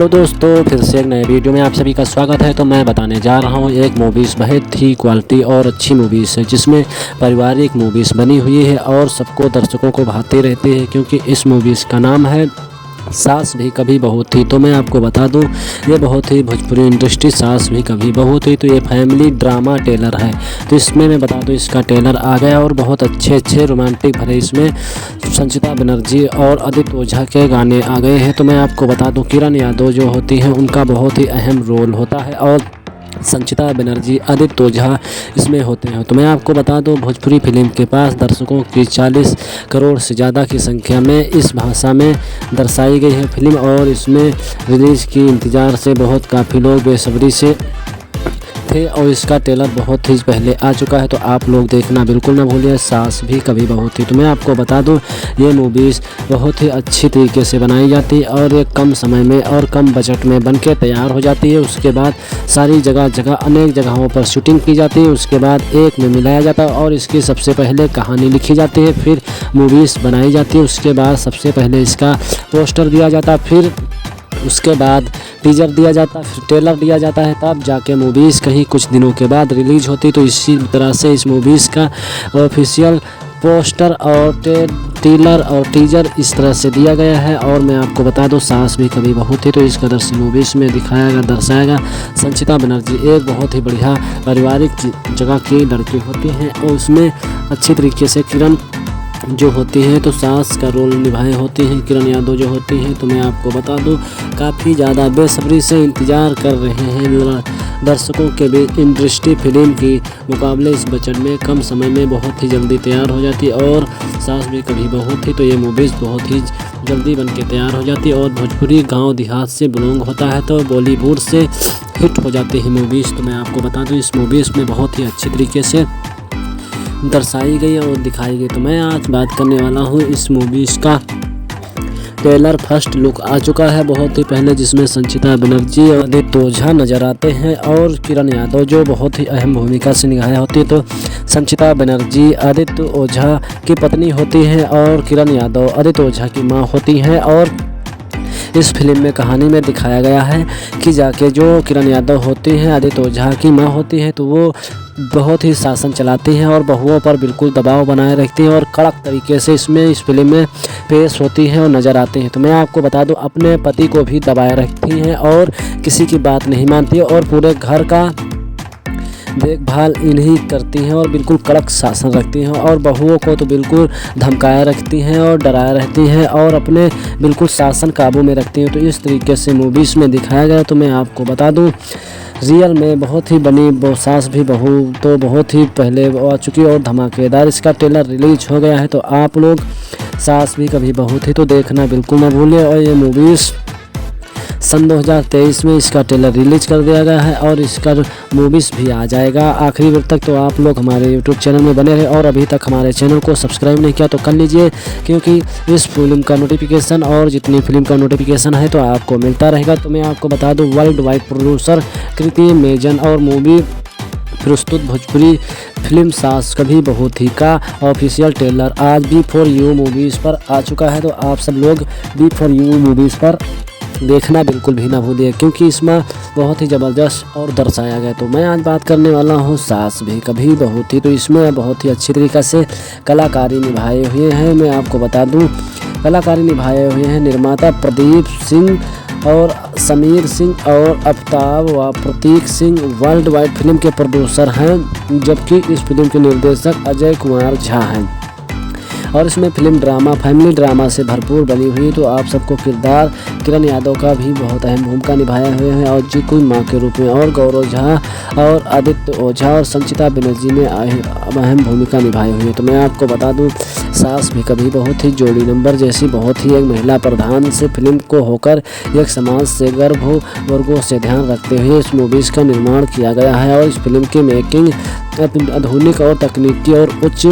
तो दोस्तों फिर से एक नए वीडियो में आप सभी का स्वागत है। तो मैं बताने जा रहा हूँ एक मूवीज़ बहुत ही क्वालिटी और अच्छी मूवीज़ है, जिसमें पारिवारिक मूवीज़ बनी हुई है और सबको दर्शकों को भाती रहती है, क्योंकि इस मूवीज़ का नाम है सास भी कभी बहू थी। तो मैं आपको बता दूं, ये बहुत ही भोजपुरी इंडस्ट्री सास भी कभी बहू थी तो ये फैमिली ड्रामा टेलर है। तो इसमें मैं बता दूं, इसका टेलर आ गया और बहुत अच्छे रोमांटिक भरे इसमें संचिता बनर्जी और आदित्य ओझा के गाने आ गए हैं। तो मैं आपको बता दूं, किरण यादव जो होती हैं उनका बहुत ही अहम रोल होता है और संचिता बनर्जी आदित्य ओझा इसमें होते हैं। तो मैं आपको बता दूं, भोजपुरी फिल्म के पास दर्शकों की 40 करोड़ से ज़्यादा की संख्या में इस भाषा में दर्शाई गई है फिल्म, और इसमें रिलीज़ की इंतज़ार से बहुत काफ़ी लोग बेसब्री से थे और इसका ट्रेलर बहुत ही पहले आ चुका है। तो आप लोग देखना बिल्कुल ना भूलिए, सास भी कभी बहू थी। तो मैं आपको बता दूं, ये मूवीज़ बहुत ही अच्छी तरीके से बनाई जाती है और ये कम समय में और कम बजट में बनके तैयार हो जाती है। उसके बाद सारी जगह अनेक जगहों पर शूटिंग की जाती है, उसके बाद एक में मिलाया जाता है और इसकी सबसे पहले कहानी लिखी जाती है, फिर मूवीज़ बनाई जाती है। उसके बाद सबसे पहले इसका पोस्टर दिया जाता है, फिर उसके बाद टीजर दिया जाता है, फिर ट्रेलर दिया जाता है, तब जाके मूवीज़ कहीं कुछ दिनों के बाद रिलीज होती। तो इसी तरह से इस मूवीज़ का ऑफिशियल पोस्टर और ट्रेलर और टीजर इस तरह से दिया गया है। और मैं आपको बता दूं, सास भी कभी बहू थी तो इस कदर से मूवीज़ में दर्शाएगा संचिता बनर्जी एक बहुत ही बढ़िया पारिवारिक जगह की लड़की होती हैं और उसमें अच्छी तरीके से किरण जो होती हैं तो सास का रोल निभाए होती हैं, किरण यादव जो होती हैं। तो मैं आपको बता दूं, काफ़ी ज़्यादा बेसब्री से इंतज़ार कर रहे हैं दर्शकों के बीच। इंडस्ट्री फिल्म की मुकाबले इस बजट में कम समय में बहुत ही जल्दी तैयार हो जाती है और सास भी कभी बहू थी तो ये मूवीज़ बहुत ही जल्दी बन के तैयार हो जाती है और भोजपुरी गाँव देहात से बिलोंग होता है तो बॉलीवुड से हिट हो जाती है मूवीज़। तो मैं आपको बता दूँ, इस मूवीज़ में बहुत ही अच्छी तरीके से दर्शाई गई और दिखाई गई। तो मैं आज बात करने वाला हूँ इस मूवीज़ का ट्रेलर फर्स्ट लुक आ चुका है बहुत ही पहले, जिसमें संचिता बनर्जी और आदित्य ओझा नजर आते हैं और किरण यादव जो बहुत ही अहम भूमिका से निभाई होती है। तो संचिता बनर्जी आदित्य ओझा की पत्नी होती है और किरण यादव आदित्य ओझा की माँ होती हैं। और इस फिल्म में कहानी में दिखाया गया है कि जाके जो किरण यादव होती हैं आदित्य ओझा की माँ होती है तो वो बहुत ही शासन चलाती हैं और बहुओं पर बिल्कुल दबाव बनाए रखती हैं और कड़क तरीके से इस फिल्म में पेश होती हैं और नज़र आती हैं। तो मैं आपको बता दूं, अपने पति को भी दबाए रखती हैं और किसी की बात नहीं मानती है और पूरे घर का देखभाल इन्हीं करती हैं और बिल्कुल कड़क शासन रखती हैं और बहुओं को तो बिल्कुल धमकाए रखती हैं और डराए रहती हैं और अपने बिल्कुल शासन काबू में रखती हैं। तो इस तरीके से मूवीज़ में दिखाया गया। तो मैं आपको बता दूं, रियल में बहुत ही बनी सास भी बहू तो बहुत ही पहले आ चुकी और धमाकेदार इसका ट्रेलर रिलीज हो गया है। तो आप लोग सास भी कभी बहू थी तो देखना बिल्कुल ना भूलिए। और ये मूवीज़ सन 2023 में इसका ट्रेलर रिलीज कर दिया गया है और इसका मूवीज़ भी आ जाएगा आखिरी वक्त तक। तो आप लोग हमारे यूट्यूब चैनल में बने रहे और अभी तक हमारे चैनल को सब्सक्राइब नहीं किया तो कर लीजिए, क्योंकि इस फिल्म का नोटिफिकेशन और जितनी फिल्म का नोटिफिकेशन है तो आपको मिलता रहेगा। तो मैं आपको बता दूं, वर्ल्ड वाइड प्रोड्यूसर कृति मेजन और मूवी प्रस्तुत भोजपुरी फिल्म सास कभी बहू थी का ऑफिशियल ट्रेलर आज B4U मूवीज़ पर आ चुका है। तो आप सब लोग B4U मूवीज़ पर देखना बिल्कुल भी ना भूलिए, क्योंकि इसमें बहुत ही ज़बरदस्त और दर्शाया गया। तो मैं आज बात करने वाला हूँ सास भी कभी बहू थी। तो इसमें बहुत ही अच्छी तरीक़े से कलाकारी निभाए हुए हैं। मैं आपको बता दूँ, कलाकारी निभाए हुए हैं निर्माता प्रदीप सिंह और समीर सिंह और आफ्ताब व प्रतीक सिंह। वर्ल्ड वाइड फिल्म के प्रोड्यूसर हैं, जबकि इस फिल्म के निर्देशक अजय कुमार झा हैं और इसमें फिल्म ड्रामा फैमिली ड्रामा से भरपूर बनी हुई। तो आप सबको किरदार किरण यादव का भी बहुत अहम भूमिका निभाए हुए हैं और जी कोई माँ के रूप में, और गौरव झा और आदित्य ओझा और संचिता बनर्जी में अहम भूमिका निभाई हुई है। तो मैं आपको बता दूं, सास भी कभी बहुत ही जोड़ी नंबर जैसी बहुत ही एक महिला प्रधान से फिल्म को होकर एक समाज से गर्भ वर्गों से ध्यान रखते हुए इस मूवीज़ का निर्माण किया गया है। और इस फिल्म की मेकिंग आधुनिक और तकनीकी और उच्च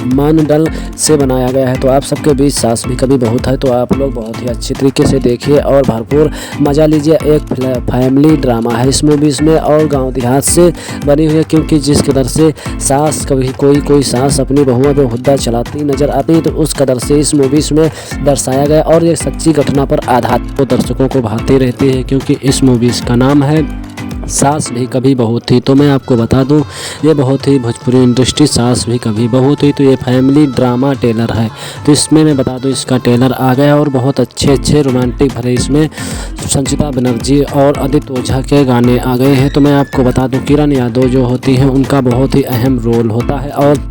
मानदंड से बनाया गया है। तो आप सबके बीच सास भी कभी बहू है तो आप लोग बहुत ही अच्छी तरीके से देखिए और भरपूर मज़ा लीजिए। एक फैमिली ड्रामा है इस मूवीज़ में और गांव देहात से बनी हुई है, क्योंकि जिस कदर से सास कभी कोई सास अपनी बहुओं पे हुद्दा चलाती नज़र आती है तो उस कदर से इस मूवीज़ में दर्शाया गया और ये सच्ची घटना पर आधारित तो दर्शकों को भाती रहती है, क्योंकि इस मूवीज़ का नाम है सास भी कभी बहू थी। तो मैं आपको बता दूं ये बहुत ही भोजपुरी इंडस्ट्री सास भी कभी बहू थी तो ये फैमिली ड्रामा टेलर है। तो इसमें मैं बता दूं इसका टेलर आ गया और बहुत अच्छे रोमांटिक भरे इसमें संचिता बनर्जी और आदित्य ओझा के गाने आ गए हैं। तो मैं आपको बता दूं किरण यादव जो होती हैं उनका बहुत ही अहम रोल होता है और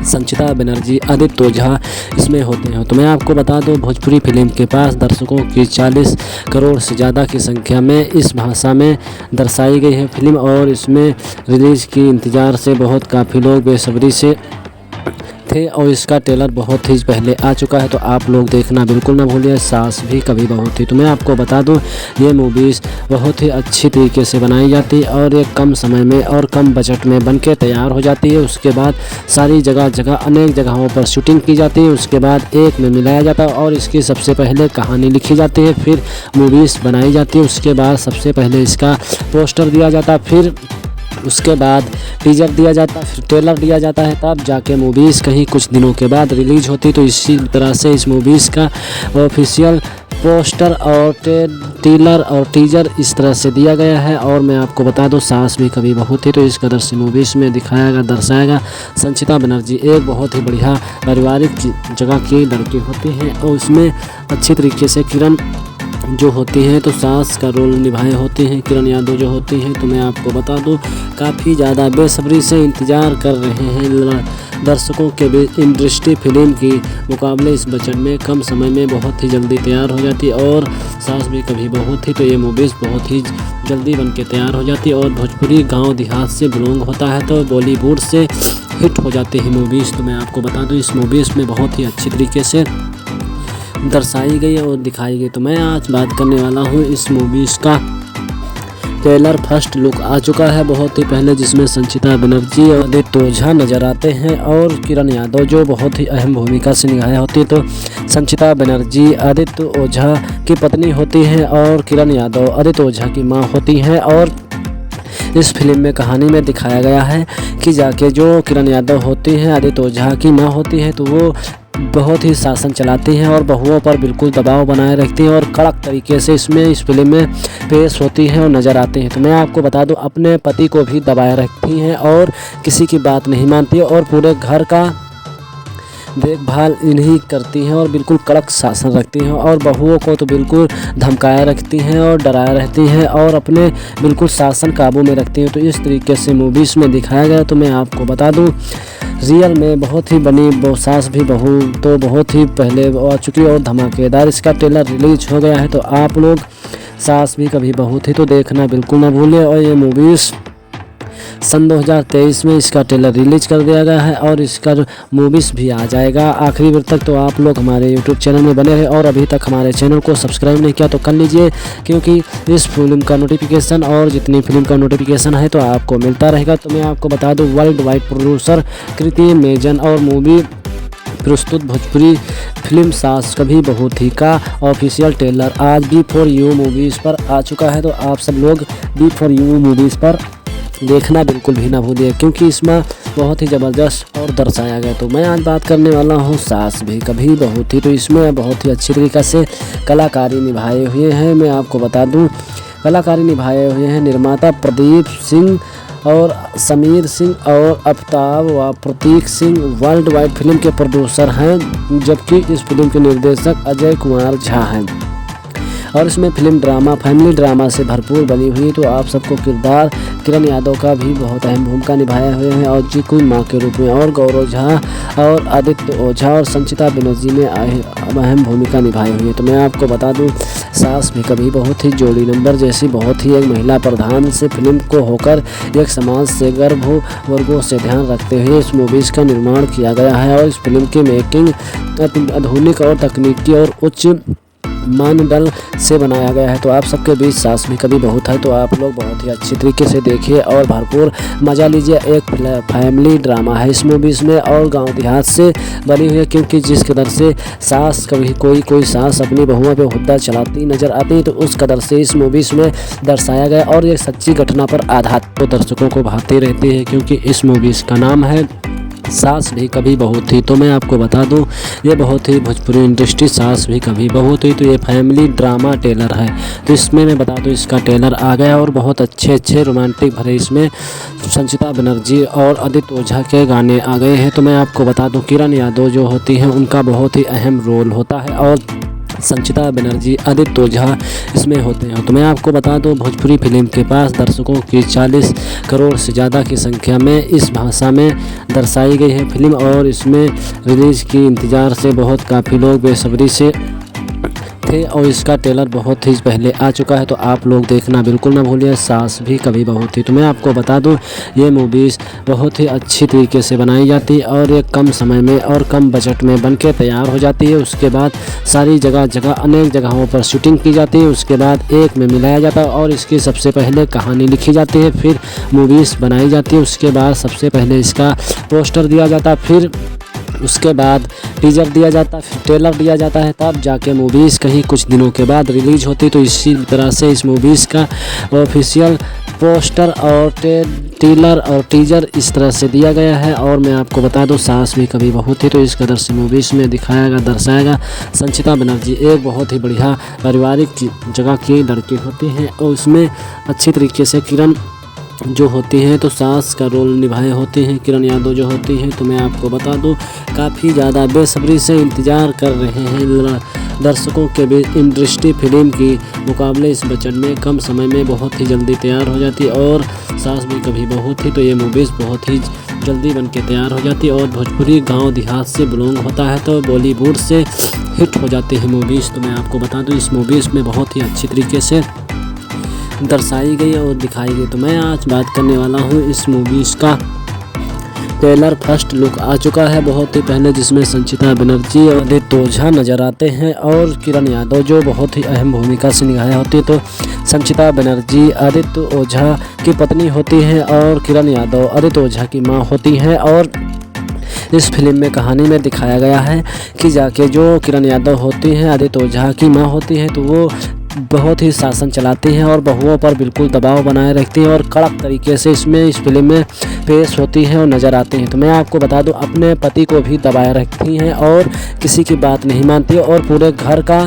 संचिता बनर्जी आदित्य ओझा इसमें होते हैं। तो मैं आपको बता दूं भोजपुरी फिल्म के पास दर्शकों की 40 करोड़ से ज़्यादा की संख्या में इस भाषा में दर्शाई गई है फिल्म और इसमें रिलीज़ की इंतज़ार से बहुत काफ़ी लोग बेसब्री से थे और इसका ट्रेलर बहुत ही पहले आ चुका है। तो आप लोग देखना बिल्कुल ना भूलिए सास भी कभी बहू थी। तो मैं आपको बता दूं ये मूवीज़ बहुत ही अच्छी तरीके से बनाई जाती है और ये कम समय में और कम बजट में बनके तैयार हो जाती है। उसके बाद सारी जगह अनेक जगहों पर शूटिंग की जाती है, उसके बाद एक में मिलाया जाता है और इसकी सबसे पहले कहानी लिखी जाती है, फिर मूवीज़ बनाई जाती है, उसके बाद सबसे पहले इसका पोस्टर दिया जाता है, फिर उसके बाद टीजर दिया जाता है, फिर ट्रेलर दिया जाता है, तब जाके मूवीज़ कहीं कुछ दिनों के बाद रिलीज होती। तो इसी तरह से इस मूवीज़ का ऑफिशियल पोस्टर और ट्रेलर और टीजर इस तरह से दिया गया है। और मैं आपको बता दूं सास भी कभी बहू थी तो इस कदर से मूवीज़ में दिखाया गया दर्शाएगा संचिता बनर्जी एक बहुत ही बढ़िया पारिवारिक जगह की लड़की होती है और उसमें अच्छी तरीके से किरण जो होती हैं तो सास का रोल निभाए होते हैं किरण यादव जो होती हैं। तो मैं आपको बता दूं काफ़ी ज़्यादा बेसब्री से इंतज़ार कर रहे हैं दर्शकों के बीच। इंडस्ट्री फिल्म की मुकाबले इस बजट में कम समय में बहुत ही जल्दी तैयार हो जाती है और सास भी कभी बहू थी तो ये मूवीज़ बहुत ही जल्दी बन के तैयार हो जाती है और भोजपुरी गाँव देहात से बिलोंग होता है तो बॉलीवुड से हिट हो जाती है मूवीज़। तो मैं आपको बता दूँ इस मूवीज़ में बहुत ही अच्छी तरीके से दर्शाई गई और दिखाई गई। तो मैं आज बात करने वाला हूँ इस मूवीज़ का ट्रेलर फर्स्ट लुक आ चुका है बहुत ही पहले, जिसमें संचिता बनर्जी और आदित्य ओझा नजर आते हैं और किरण यादव जो बहुत ही अहम भूमिका से निभाई होती है। तो संचिता बनर्जी आदित्य ओझा की पत्नी होती है और किरण यादव आदित्य ओझा की माँ होती हैं। और इस फिल्म में कहानी में दिखाया गया है कि जाके जो किरण यादव होती हैं आदित्य ओझा की माँ होती है तो वो बहुत ही शासन चलाती हैं और बहुओं पर बिल्कुल दबाव बनाए रखती हैं और कड़क तरीके से इसमें इस फिल्म में पेश होती हैं और नज़र आते हैं। तो मैं आपको बता दूं अपने पति को भी दबाए रखती हैं और किसी की बात नहीं मानती है और पूरे घर का देखभाल इन्हीं करती हैं और बिल्कुल कड़क शासन रखती हैं और बहुओं को तो बिल्कुल धमकाए रखती हैं और डराए रहती हैं और अपने बिल्कुल शासन काबू में रखती हैं। तो इस तरीके से मूवीज़ में दिखाया गया। तो मैं आपको बता दूं रियल में बहुत ही बनी सास भी बहू तो बहुत ही पहले आ चुकी है और धमाकेदार इसका ट्रेलर रिलीज हो गया है। तो आप लोग सास भी कभी बहू थी तो देखना बिल्कुल ना भूलें। और ये मूवीज़ सन 2023 में इसका ट्रेलर रिलीज कर दिया गया है और इसका मूवीज़ भी आ जाएगा आखिरी बार तक। तो आप लोग हमारे यूट्यूब चैनल में बने रहे और अभी तक हमारे चैनल को सब्सक्राइब नहीं किया तो कर लीजिए, क्योंकि इस फिल्म का नोटिफिकेशन और जितनी फिल्म का नोटिफिकेशन है तो आपको मिलता रहेगा। तो मैं आपको बता दूं वर्ल्ड वाइड प्रोड्यूसर कृति मेजन और मूवी प्रस्तुत भोजपुरी फिल्म सास कभी बहू थी का ऑफिशियल ट्रेलर आज B4U मूवीज़ पर आ चुका है। तो आप सब लोग B4U मूवीज़ पर देखना बिल्कुल भी ना भूलिए, क्योंकि इसमें बहुत ही ज़बरदस्त और दर्शाया गया। तो मैं आज बात करने वाला हूँ सास भी कभी बहू थी। तो इसमें बहुत ही अच्छी तरीक़े से कलाकारी निभाए हुए हैं। मैं आपको बता दूँ कलाकारी निभाए हुए हैं निर्माता प्रदीप सिंह और समीर सिंह और आफ्ताब व प्रतीक सिंह वर्ल्ड वाइड फिल्म के प्रोड्यूसर हैं, जबकि इस फिल्म के निर्देशक अजय कुमार झा हैं। और इसमें फिल्म ड्रामा फैमिली ड्रामा से भरपूर बनी हुई। तो आप सबको किरदार किरण यादव का भी बहुत अहम भूमिका निभाए हुए हैं और जीकू माँ के रूप में और गौरव झा और आदित्य ओझा और संचिता बनर्जी में अहम भूमिका निभाई हुई है। तो मैं आपको बता दूं सास भी कभी बहुत ही जोड़ी नंबर जैसी बहुत ही एक महिला प्रधान से फिल्म को होकर एक समाज से गर्भ वर्गों से ध्यान रखते हुए इस मूवीज़ का निर्माण किया गया है। और इस फिल्म की मेकिंग आधुनिक और तकनीकी और उच्च मानदंड से बनाया गया है। तो आप सबके बीच सास भी कभी बहुत है, तो आप लोग बहुत ही अच्छी तरीके से देखिए और भरपूर मज़ा लीजिए। एक फैमिली ड्रामा है इस मूवीज़ में और गांव देहात से बनी हुई है, क्योंकि जिस कदर से सास कभी कोई सास अपनी बहुओं पे हुद्दा चलाती नज़र आती है, तो उस कदर से इस मूवीज़ में दर्शाया गया और ये सच्ची घटना पर आधारित तो दर्शकों को भाते रहते हैं, क्योंकि इस मूवीज़ का नाम है सास भी कभी बहू थी। तो मैं आपको बता दूं ये बहुत ही भोजपुरी इंडस्ट्री सास भी कभी बहू थी, तो ये फैमिली ड्रामा टेलर है। तो इसमें मैं बता दूं इसका टेलर आ गया और बहुत अच्छे रोमांटिक भरे इसमें संचिता बनर्जी और आदित्य ओझा के गाने आ गए हैं। तो मैं आपको बता दूं किरण यादव जो होती हैं उनका बहुत ही अहम रोल होता है और संचिता बनर्जी आदित्य ओझा इसमें होते हैं। तो मैं आपको बता दूं भोजपुरी फिल्म के पास दर्शकों की 40 करोड़ से ज़्यादा की संख्या में इस भाषा में दर्शाई गई है फिल्म और इसमें रिलीज़ की इंतज़ार से बहुत काफ़ी लोग बेसब्री से थे और इसका ट्रेलर बहुत ही पहले आ चुका है। तो आप लोग देखना बिल्कुल ना भूलिए, सास भी कभी बहू थी। तो मैं आपको बता दूं ये मूवीज़ बहुत ही अच्छी तरीके से बनाई जाती है और ये कम समय में और कम बजट में बनके तैयार हो जाती है। उसके बाद सारी जगह अनेक जगहों पर शूटिंग की जाती है, उसके बाद एक में मिलाया जाता है और इसकी सबसे पहले कहानी लिखी जाती है, फिर मूवीज़ बनाई जाती है, उसके बाद सबसे पहले इसका पोस्टर दिया जाता है, फिर उसके बाद टीजर दिया जाता है, फिर ट्रेलर दिया जाता है, तब जाके मूवीज़ कहीं कुछ दिनों के बाद रिलीज होती। तो इसी तरह से इस मूवीज़ का ऑफिशियल पोस्टर और ट्रेलर और टीजर इस तरह से दिया गया है। और मैं आपको बता दूं सास भी कभी बहू थी, तो इस कदर से मूवीज़ में दर्शाएगा संचिता बनर्जी एक बहुत ही बढ़िया पारिवारिक जगह की लड़की होती हैं और उसमें अच्छी तरीके से किरण जो होती हैं तो सास का रोल निभाए होते हैं किरण यादव जो होती हैं। तो मैं आपको बता दूं काफ़ी ज़्यादा बेसब्री से इंतज़ार कर रहे हैं दर्शकों के बीच। इंडस्ट्री फिल्म की मुकाबले इस बजट में कम समय में बहुत ही जल्दी तैयार हो जाती और सास भी कभी बहू थी, तो ये मूवीज़ बहुत ही जल्दी बन के तैयार हो जाती और भोजपुरी गांव देहात से बिलोंग होता है तो बॉलीवुड से हिट हो जाती है मूवीज़। तो मैं आपको बता दूँ इस मूवीज़ में बहुत ही अच्छी तरीके से दर्शाई गई और दिखाई गई। तो मैं आज बात करने वाला हूँ इस मूवीज़ का ट्रेलर फर्स्ट लुक आ चुका है बहुत ही पहले, जिसमें संचिता बनर्जी और आदित्य ओझा नजर आते हैं और किरण यादव जो बहुत ही अहम भूमिका से निभाई होती है। तो संचिता बनर्जी आदित्य ओझा की पत्नी होती हैं और किरण यादव आदित्य ओझा की माँ होती हैं। और इस फिल्म में कहानी में दिखाया गया है कि जाके जो किरण यादव होती हैं आदित्य ओझा की माँ होती हैं, तो वो बहुत ही शासन चलाती हैं और बहुओं पर बिल्कुल दबाव बनाए रखती हैं और कड़क तरीके से इस फिल्म में पेश होती हैं और नज़र आती हैं। तो मैं आपको बता दूं अपने पति को भी दबाए रखती हैं और किसी की बात नहीं मानती और पूरे घर का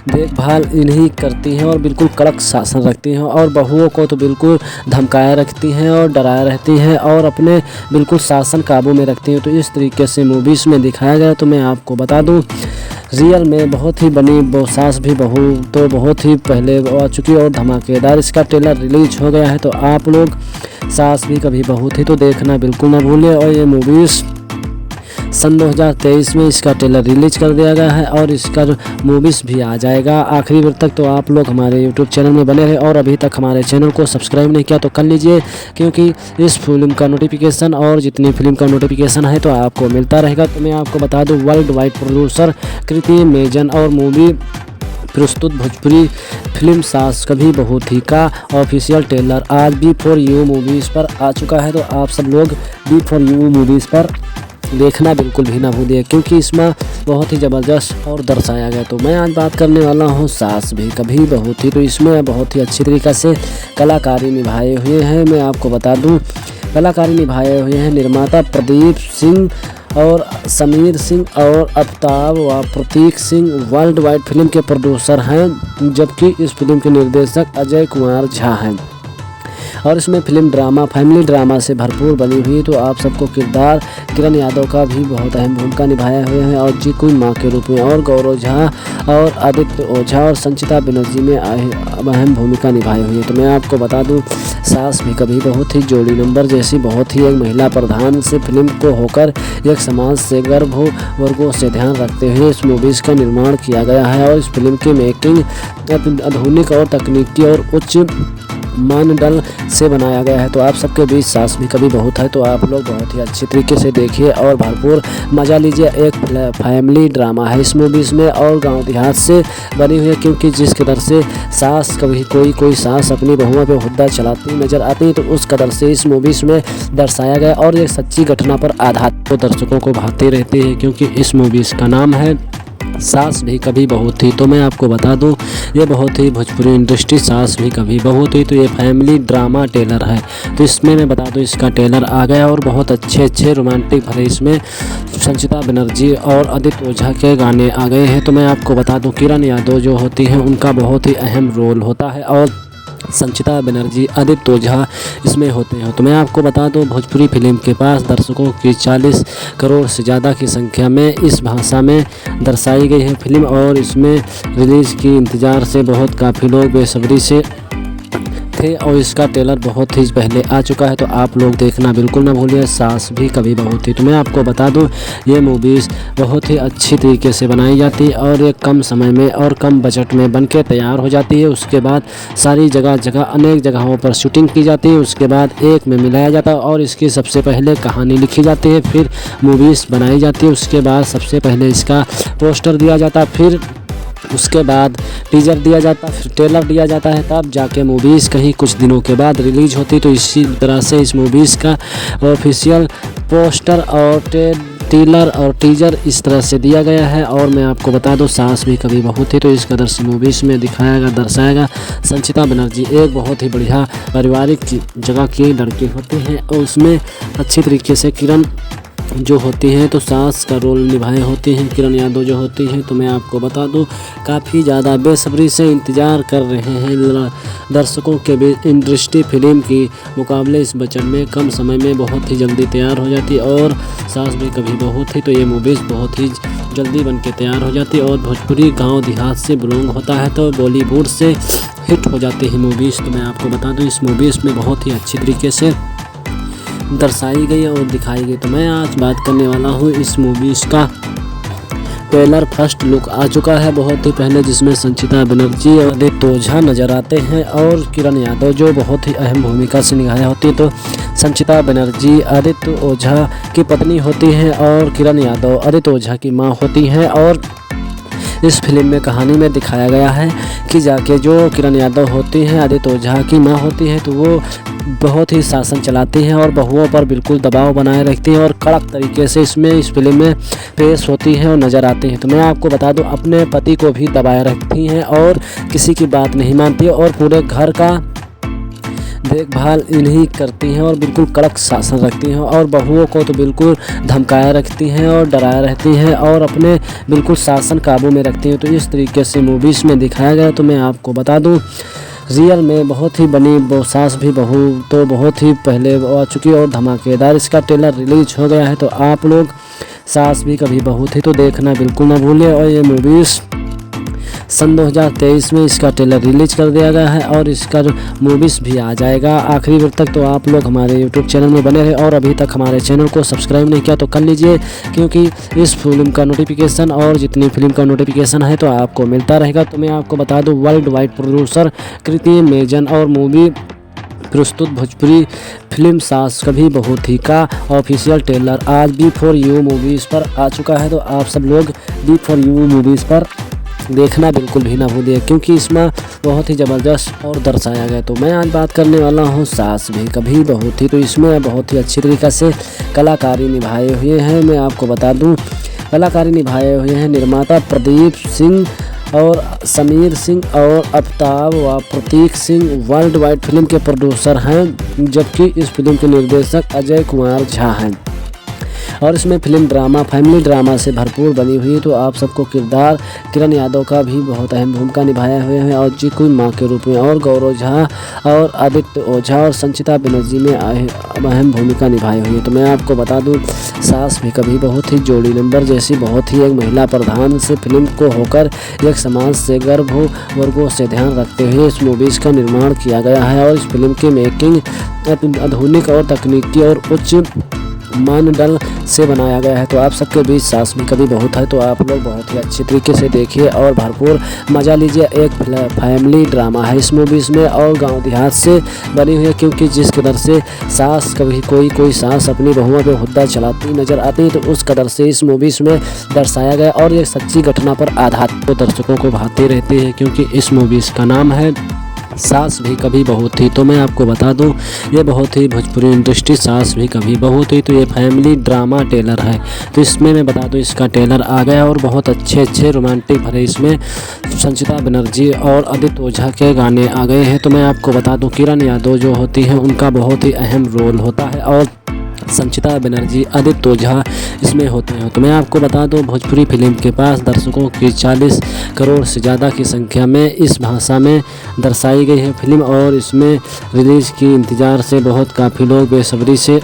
देखभाल इन्हीं करती हैं और बिल्कुल कड़क शासन रखती हैं और बहुओं को तो बिल्कुल धमकाए रखती हैं और डराए रहती हैं और अपने बिल्कुल शासन काबू में रखती हैं। तो इस तरीके से मूवीज़ में दिखाया गया। तो मैं आपको बता दूं रियल में बहुत ही बनी सास भी बहू तो बहुत ही पहले आ चुकी और धमाकेदार इसका ट्रेलर रिलीज हो गया है। तो आप लोग सास भी कभी बहू थी तो देखना बिल्कुल ना भूलें। और ये मूवीज़ सन 2023 में इसका ट्रेलर रिलीज कर दिया गया है और इसका मूवीज़ भी आ जाएगा आखिरी बार तक। तो आप लोग हमारे यूट्यूब चैनल में बने रहे और अभी तक हमारे चैनल को सब्सक्राइब नहीं किया तो कर लीजिए, क्योंकि इस फिल्म का नोटिफिकेशन और जितनी फिल्म का नोटिफिकेशन है तो आपको मिलता रहेगा। तो मैं आपको बता दूं वर्ल्ड वाइड प्रोड्यूसर कृति मेजन और मूवी प्रस्तुत भोजपुरी फिल्म सास कभी बहू थी का ऑफिशियल ट्रेलर आज B4U मूवीज़ पर आ चुका है। तो आप सब लोग B4U मूवीज़ पर देखना बिल्कुल भी ना भूलिए, क्योंकि इसमें बहुत ही ज़बरदस्त और दर्शाया गया। तो मैं आज बात करने वाला हूँ सास भी कभी बहू थी। तो इसमें बहुत ही अच्छी तरीक़े से कलाकारी निभाए हुए हैं। मैं आपको बता दूँ कलाकारी निभाए हुए हैं निर्माता प्रदीप सिंह और समीर सिंह और आफ्ताब व प्रतीक सिंह वर्ल्ड वाइड फिल्म के प्रोड्यूसर हैं, जबकि इस फिल्म के निर्देशक अजय कुमार झा हैं और इसमें फिल्म ड्रामा फैमिली ड्रामा से भरपूर बनी हुई। तो आप सबको किरदार किरण यादव का भी बहुत अहम भूमिका निभाया हुए हैं और जी कोई माँ के रूप में और गौरव झा और आदित्य ओझा और संचिता बनर्जी में अहम भूमिका निभाई हुई है। तो मैं आपको बता दूं सास भी कभी बहुत ही जोड़ी नंबर जैसी बहुत ही एक महिला प्रधान से फिल्म को होकर एक समाज से गर्भ वर्गों से ध्यान रखते हुए इस मूवीज़ का निर्माण किया गया है और इस फिल्म की मेकिंग आधुनिक और तकनीकी और उच्च मानदंड से बनाया गया है। तो आप सबके बीच सास भी कभी बहू है तो आप लोग बहुत ही अच्छी तरीके से देखिए और भरपूर मज़ा लीजिए। एक फैमिली ड्रामा है इस मूवीज़ में और गांव देहात से बनी हुई है, क्योंकि जिस कदर से सास कभी कोई सास अपनी बहुओं पे हुद्दा चलाती नज़र आती है तो उस कदर से इस मूवीज़ में दर्शाया गया और ये सच्ची घटना पर आधारित तो दर्शकों को भाते रहते हैं, क्योंकि इस मूवीज़ का नाम है सास भी कभी बहू थी। तो मैं आपको बता दूं ये बहुत ही भोजपुरी इंडस्ट्री सास भी कभी बहू थी तो ये फैमिली ड्रामा टेलर है। तो इसमें मैं बता दूं इसका टेलर आ गया और बहुत अच्छे रोमांटिक भरे इसमें संचिता बनर्जी और आदित्य ओझा के गाने आ गए हैं। तो मैं आपको बता दूं किरण यादव जो होती हैं उनका बहुत ही अहम रोल होता है और संचिता बनर्जी आदित्य ओझा इसमें होते हैं। तो मैं आपको बता दूं भोजपुरी फिल्म के पास दर्शकों की 40 करोड़ से ज़्यादा की संख्या में इस भाषा में दर्शाई गई है फिल्म और इसमें रिलीज़ की इंतज़ार से काफ़ी लोग बेसब्री से थे और इसका ट्रेलर बहुत ही पहले आ चुका है। तो आप लोग देखना बिल्कुल ना भूलिए सास भी कभी बहू थी। तो मैं आपको बता दूं ये मूवीज़ बहुत ही अच्छी तरीके से बनाई जाती है और ये कम समय में और कम बजट में बनके तैयार हो जाती है। उसके बाद सारी जगह अनेक जगहों पर शूटिंग की जाती है, उसके बाद एक में मिलाया जाता है और इसकी सबसे पहले कहानी लिखी जाती है, फिर मूवीज़ बनाई जाती है, उसके बाद सबसे पहले इसका पोस्टर दिया जाता है, फिर उसके बाद टीजर दिया जाता है, फिर ट्रेलर दिया जाता है, तब जाके मूवीज़ कहीं कुछ दिनों के बाद रिलीज होती। तो इसी तरह से इस मूवीज़ का ऑफिशियल पोस्टर और ट्रेलर और टीजर इस तरह से दिया गया है। और मैं आपको बता दूं सास भी कभी बहू थी तो इस कदर से मूवीज़ में दर्शाएगा संचिता बनर्जी एक बहुत ही बढ़िया पारिवारिक जगह की लड़की होती हैं और उसमें अच्छी तरीके से किरण जो होती हैं तो सास का रोल निभाए होते हैं किरण यादव जो होती हैं। तो मैं आपको बता दूं काफ़ी ज़्यादा बेसब्री से इंतज़ार कर रहे हैं दर्शकों के बीच। इंडस्ट्री फिल्म की मुकाबले इस बजट में कम समय में बहुत ही जल्दी तैयार हो जाती और सास भी कभी बहू थी तो ये मूवीज़ बहुत ही जल्दी बन के तैयार हो जाती और भोजपुरी गाँव देहात से बिलोंग होता है तो बॉलीवुड से हिट हो जाती है मूवीज़। तो मैं आपको बता दूँ इस मूवीज़ में बहुत ही अच्छी तरीके से दर्शाई गई और दिखाई गई। तो मैं आज बात करने वाला हूँ इस मूवीज़ का ट्रेलर फर्स्ट लुक आ चुका है बहुत ही पहले, जिसमें संचिता बनर्जी और आदित्य ओझा नजर आते हैं और किरण यादव जो बहुत ही अहम भूमिका से निभाई होती है। तो संचिता बनर्जी आदित्य ओझा की पत्नी होती हैं और किरण यादव आदित्य ओझा की माँ होती हैं। और इस फिल्म में कहानी में दिखाया गया है कि जाके जो किरण यादव होती हैं आदित्य ओझा की माँ होती है तो वो बहुत ही शासन चलाती हैं और बहुओं पर बिल्कुल दबाव बनाए रखती हैं और कड़क तरीके से इस फिल्म में पेश होती हैं और नज़र आती हैं। तो मैं आपको बता दूं अपने पति को भी दबाए रखती हैं और किसी की बात नहीं मानती और पूरे घर का देखभाल इन्हीं करती हैं और बिल्कुल कड़क शासन रखती हैं और बहुओं को तो बिल्कुल धमकाए रखती हैं और डराए रहती हैं और अपने बिल्कुल शासन काबू में रखती हैं। तो इस तरीके से मूवीज़ में दिखाया गया। तो मैं आपको बता दूं रियल में बहुत ही बनी सास भी बहू तो बहुत ही पहले आ चुकी और धमाकेदार इसका ट्रेलर रिलीज हो गया है। तो आप लोग सास भी कभी बहू थी तो देखना बिल्कुल ना भूलिए। और ये मूवीज़ सन 2023 में इसका ट्रेलर रिलीज कर दिया गया है और इसका जो मूवीज़ भी आ जाएगा आखिरी वक्त तक। तो आप लोग हमारे यूट्यूब चैनल में बने रहे और अभी तक हमारे चैनल को सब्सक्राइब नहीं किया तो कर लीजिए, क्योंकि इस फिल्म का नोटिफिकेशन और जितनी फिल्म का नोटिफिकेशन है तो आपको मिलता रहेगा। तो मैं आपको बता दूं वर्ल्ड वाइड प्रोड्यूसर कृति मेजन और मूवी प्रस्तुत भोजपुरी फिल्म सास कभी बहू थी का ऑफिशियल ट्रेलर आज B4U मूवीज़ पर आ चुका है। तो आप सब लोग B4U मूवीज़ पर देखना बिल्कुल भी ना भूलिए, क्योंकि इसमें बहुत ही ज़बरदस्त और दर्शाया गया। तो मैं आज बात करने वाला हूँ सास भी कभी बहू थी। तो इसमें बहुत ही अच्छी तरीक़े से कलाकारी निभाए हुए हैं। मैं आपको बता दूँ कलाकारी निभाए हुए हैं निर्माता प्रदीप सिंह और समीर सिंह और आफ्ताब व प्रतीक सिंह वर्ल्ड वाइड फिल्म के प्रोड्यूसर हैं, जबकि इस फिल्म के निर्देशक अजय कुमार झा हैं। और इसमें फिल्म ड्रामा फैमिली ड्रामा से भरपूर बनी हुई है। तो आप सबको किरदार किरण यादव का भी बहुत अहम भूमिका निभाया हुए हैं और जी कोई माँ के रूप में और गौरव झा और आदित्य ओझा और संचिता बनर्जी में अहम भूमिका निभाई हुई है। तो मैं आपको बता दूं सास भी कभी बहुत ही जोड़ी नंबर जैसी बहुत ही एक महिला प्रधान से फिल्म को होकर एक समाज से गर्भ वर्गों से ध्यान रखते हुए इस मूवीज़ का निर्माण किया गया है। और इस फिल्म की मेकिंग आधुनिक और तकनीकी और उच्च मानदंड से बनाया गया है। तो आप सबके बीच सास भी कभी बहू है तो आप लोग बहुत ही अच्छी तरीके से देखिए और भरपूर मज़ा लीजिए। एक फैमिली ड्रामा है इस मूवीज़ में और गांव देहात से बनी हुई है, क्योंकि जिस कदर से सास कभी कोई सास अपनी बहुओं पे हुद्दा चलाती नज़र आती है, तो उस कदर से इस मूवीज़ में दर्शाया गया और ये सच्ची घटना पर आधारित तो दर्शकों को भाती रहती है, क्योंकि इस मूवीज़ का नाम है सास भी कभी बहू थी। तो मैं आपको बता दूं ये बहुत ही भोजपुरी इंडस्ट्री सास भी कभी बहू थी तो ये फैमिली ड्रामा टेलर है। तो इसमें मैं बता दूं इसका टेलर आ गया और बहुत अच्छे रोमांटिक भरे इसमें संचिता बनर्जी और आदित्य ओझा के गाने आ गए हैं। तो मैं आपको बता दूं किरण यादव जो होती हैं उनका बहुत ही अहम रोल होता है और संचिता बनर्जी आदित्य ओझा इसमें होते हैं। तो मैं आपको बता दूं भोजपुरी फिल्म के पास दर्शकों की 40 करोड़ से ज़्यादा की संख्या में इस भाषा में दर्शाई गई है फिल्म और इसमें रिलीज़ की इंतज़ार से बहुत काफ़ी लोग बेसब्री से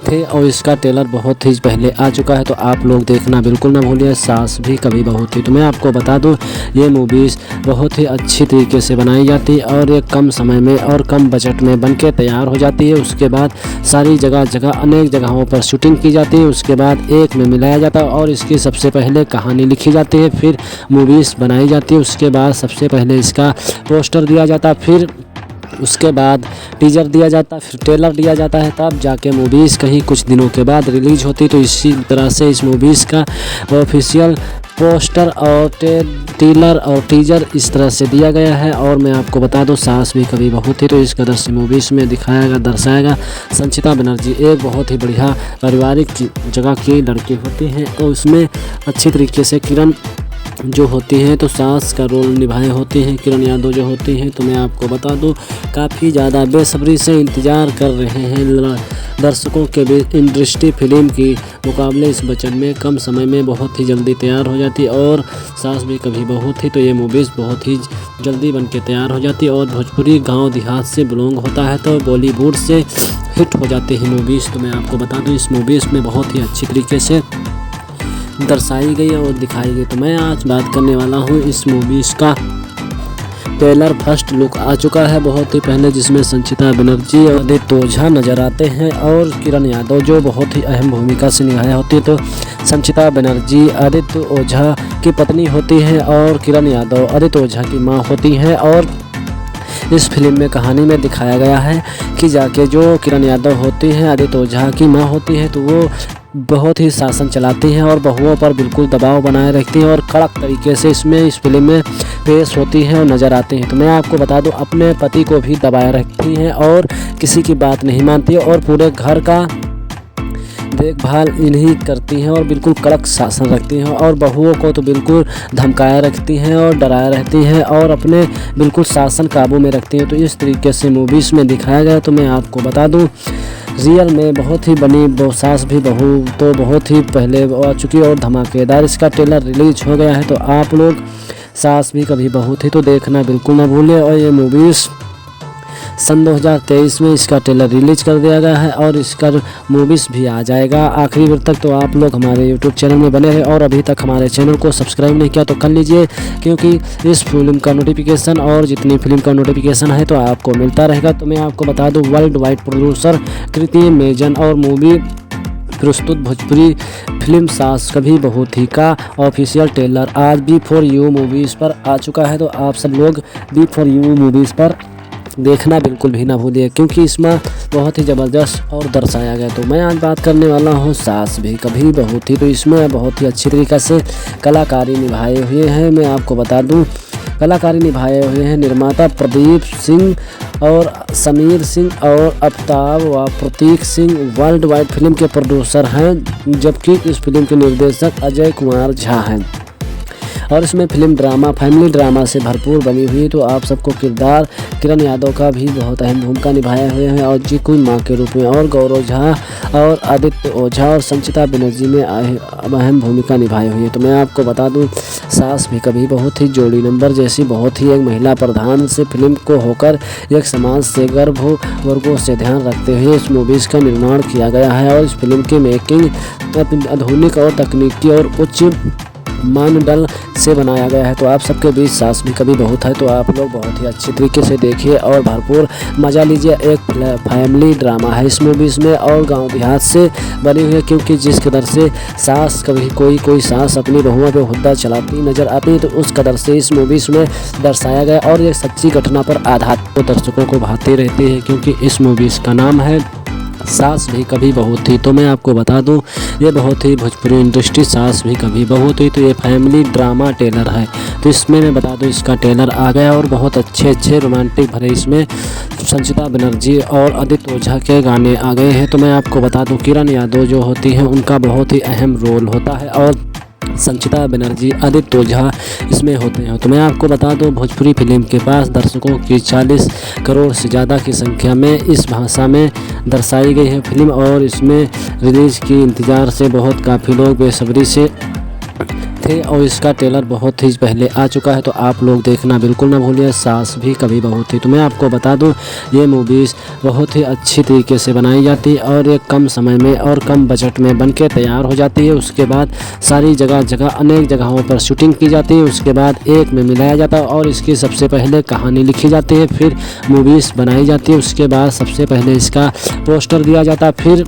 थे और इसका ट्रेलर बहुत ही पहले आ चुका है। तो आप लोग देखना बिल्कुल ना भूलिए सास भी कभी बहू थी। तो मैं आपको बता दूं ये मूवीज़ बहुत ही अच्छी तरीके से बनाई जाती है और ये कम समय में और कम बजट में बनके तैयार हो जाती है। उसके बाद सारी जगह अनेक जगहों पर शूटिंग की जाती है, उसके बाद एक में मिलाया जाता है और इसकी सबसे पहले कहानी लिखी जाती है, फिर मूवीज़ बनाई जाती है, उसके बाद सबसे पहले इसका पोस्टर दिया जाता है, फिर उसके बाद टीजर दिया जाता है, फिर ट्रेलर दिया जाता है, तब जाके मूवीज़ कहीं कुछ दिनों के बाद रिलीज होती। तो इसी तरह से इस मूवीज़ का ऑफिशियल पोस्टर और ट्रेलर और टीजर इस तरह से दिया गया है। और मैं आपको बता दूं सास भी कभी बहू थी तो इस कदर से मूवीज़ में दिखाया दर्शाएगा संचिता बनर्जी एक बहुत ही बढ़िया पारिवारिक जगह की लड़की होती हैं और उसमें अच्छी तरीके से किरण जो होती हैं तो सास का रोल निभाए होते हैं किरण यादव जो होती हैं। तो मैं आपको बता दूं काफ़ी ज़्यादा बेसब्री से इंतज़ार कर रहे हैं दर्शकों के बीच। इंडस्ट्री फिल्म की मुकाबले इस वचन में कम समय में बहुत ही जल्दी तैयार हो जाती और सास भी कभी बहू थी तो ये मूवीज़ बहुत ही जल्दी बन के तैयार हो जाती और भोजपुरी गाँव देहात से बिलोंग होता है तो बॉलीवुड से हिट हो जाती है मूवीज़। तो मैं आपको बता दूँ इस मूवीज़ में बहुत ही अच्छी तरीके से दर्शाई गई और दिखाई गई। तो मैं आज बात करने वाला हूँ इस मूवीज़ का ट्रेलर फर्स्ट लुक आ चुका है बहुत ही पहले, जिसमें संचिता बनर्जी और आदित्य ओझा नजर आते हैं और किरण यादव जो बहुत ही अहम भूमिका से निभाई होती है। तो संचिता बनर्जी आदित्य ओझा की पत्नी होती है और किरण यादव आदित्य ओझा की माँ होती हैं। और इस फिल्म में कहानी में दिखाया गया है कि जाके जो किरण यादव होती हैं आदित्य ओझा की माँ होती है तो वो बहुत ही शासन चलाती हैं और बहुओं पर बिल्कुल दबाव बनाए रखती हैं और कड़क तरीके से इसमें इस फिल्म में पेश होती हैं और नज़र आती हैं। तो मैं आपको बता दूं अपने पति को भी दबाए रखती हैं और किसी की बात नहीं मानती है और पूरे घर का देखभाल इन्हीं करती हैं और बिल्कुल कड़क शासन रखती हैं और बहुओं को तो बिल्कुल धमकाए रखती हैं और डराए रहती हैं और अपने बिल्कुल शासन काबू में रखती हैं। तो इस तरीके से मूवीज़ में दिखाया गया। तो मैं आपको बता दूं रियल में बहुत ही बनी सास भी बहू तो बहुत ही पहले आ चुकी और धमाकेदार इसका ट्रेलर रिलीज हो गया है। तो आप लोग सास भी कभी बहू थी तो देखना बिल्कुल ना भूलिए। और ये मूवीज़ सन 2023 में इसका ट्रेलर रिलीज कर दिया गया है और इसका मूवीज़ भी आ जाएगा आखिरी वक्त तक। तो आप लोग हमारे यूट्यूब चैनल में बने रहे और अभी तक हमारे चैनल को सब्सक्राइब नहीं किया तो कर लीजिए, क्योंकि इस फिल्म का नोटिफिकेशन और जितनी फिल्म का नोटिफिकेशन है तो आपको मिलता रहेगा। तो मैं आपको बता दूं वर्ल्ड वाइड प्रोड्यूसर कृति मेजन और मूवी प्रस्तुत भोजपुरी फिल्म सास कभी बहू थी का ऑफिशियल ट्रेलर आज B4U मूवीज़ पर आ चुका है। तो आप सब लोग B4U मूवीज़ पर देखना बिल्कुल भी ना भूलिए, क्योंकि इसमें बहुत ही ज़बरदस्त और दर्शाया गया। तो मैं आज बात करने वाला हूँ सास भी कभी बहू थी। तो इसमें बहुत ही अच्छी तरीक़े से कलाकारी निभाए हुए हैं। मैं आपको बता दूँ कलाकारी निभाए हुए हैं निर्माता प्रदीप सिंह और समीर सिंह और आफ्ताब व प्रतीक सिंह वर्ल्ड वाइड फिल्म के प्रोड्यूसर हैं, जबकि इस फिल्म के निर्देशक अजय कुमार झा हैं। और इसमें फिल्म ड्रामा फैमिली ड्रामा से भरपूर बनी हुई। तो आप सबको किरदार किरण यादव का भी बहुत अहम भूमिका निभाए हुए हैं और जी कोई माँ के रूप में और गौरव झा और आदित्य ओझा और संचिता बनर्जी में अहम भूमिका निभाई हुई है। तो मैं आपको बता दूं सास भी कभी बहुत ही जोड़ी नंबर जैसी बहुत ही एक महिला प्रधान से फिल्म को होकर एक समाज से गर्भ वर्गों से ध्यान रखते हुए इस मूवीज़ का निर्माण किया गया है। और इस फिल्म की मेकिंग आधुनिक और तकनीकी और उच्च मानदंड से बनाया गया है। तो आप सबके बीच सास भी कभी बहुत है, तो आप लोग बहुत ही अच्छे तरीके से देखिए और भरपूर मज़ा लीजिए। एक फैमिली ड्रामा है इस मूवीज़ में और गांव देहात से बनी हुई है, क्योंकि जिस कदर से सास कभी कोई सास अपनी बहुओं पे हुद्दा चलाती नज़र आती है, तो उस कदर से इस मूवीज़ में दर्शाया गया और ये सच्ची घटना पर आधारित तो दर्शकों को भाते रहते हैं, क्योंकि इस मूवीज़ का नाम है सास भी कभी बहू थी। तो मैं आपको बता दूं ये बहुत ही भोजपुरी इंडस्ट्री सास भी कभी बहू थी, तो ये फैमिली ड्रामा टेलर है। तो इसमें मैं बता दूं इसका टेलर आ गया और बहुत अच्छे रोमांटिक भरे इसमें संचिता बनर्जी और आदित्य ओझा के गाने आ गए हैं। तो मैं आपको बता दूं किरण यादव जो होती हैं उनका बहुत ही अहम रोल होता है और संचिता बनर्जी आदित्य ओझा इसमें होते हैं। तो मैं आपको बता दूं भोजपुरी फिल्म के पास दर्शकों की 40 करोड़ से ज़्यादा की संख्या में इस भाषा में दर्शाई गई है फिल्म और इसमें रिलीज़ की इंतज़ार से बहुत काफ़ी लोग बेसब्री से थे और इसका ट्रेलर बहुत ही पहले आ चुका है। तो आप लोग देखना बिल्कुल ना भूलिए, सास भी कभी बहू थी। तो मैं आपको बता दूं ये मूवीज़ बहुत ही अच्छी तरीके से बनाई जाती है और ये कम समय में और कम बजट में बनके तैयार हो जाती है। उसके बाद सारी जगह अनेक जगहों पर शूटिंग की जाती है, उसके बाद एक में मिलाया जाता है और इसकी सबसे पहले कहानी लिखी जाती है, फिर मूवीज़ बनाई जाती है। उसके बाद सबसे पहले इसका पोस्टर दिया जाता है, फिर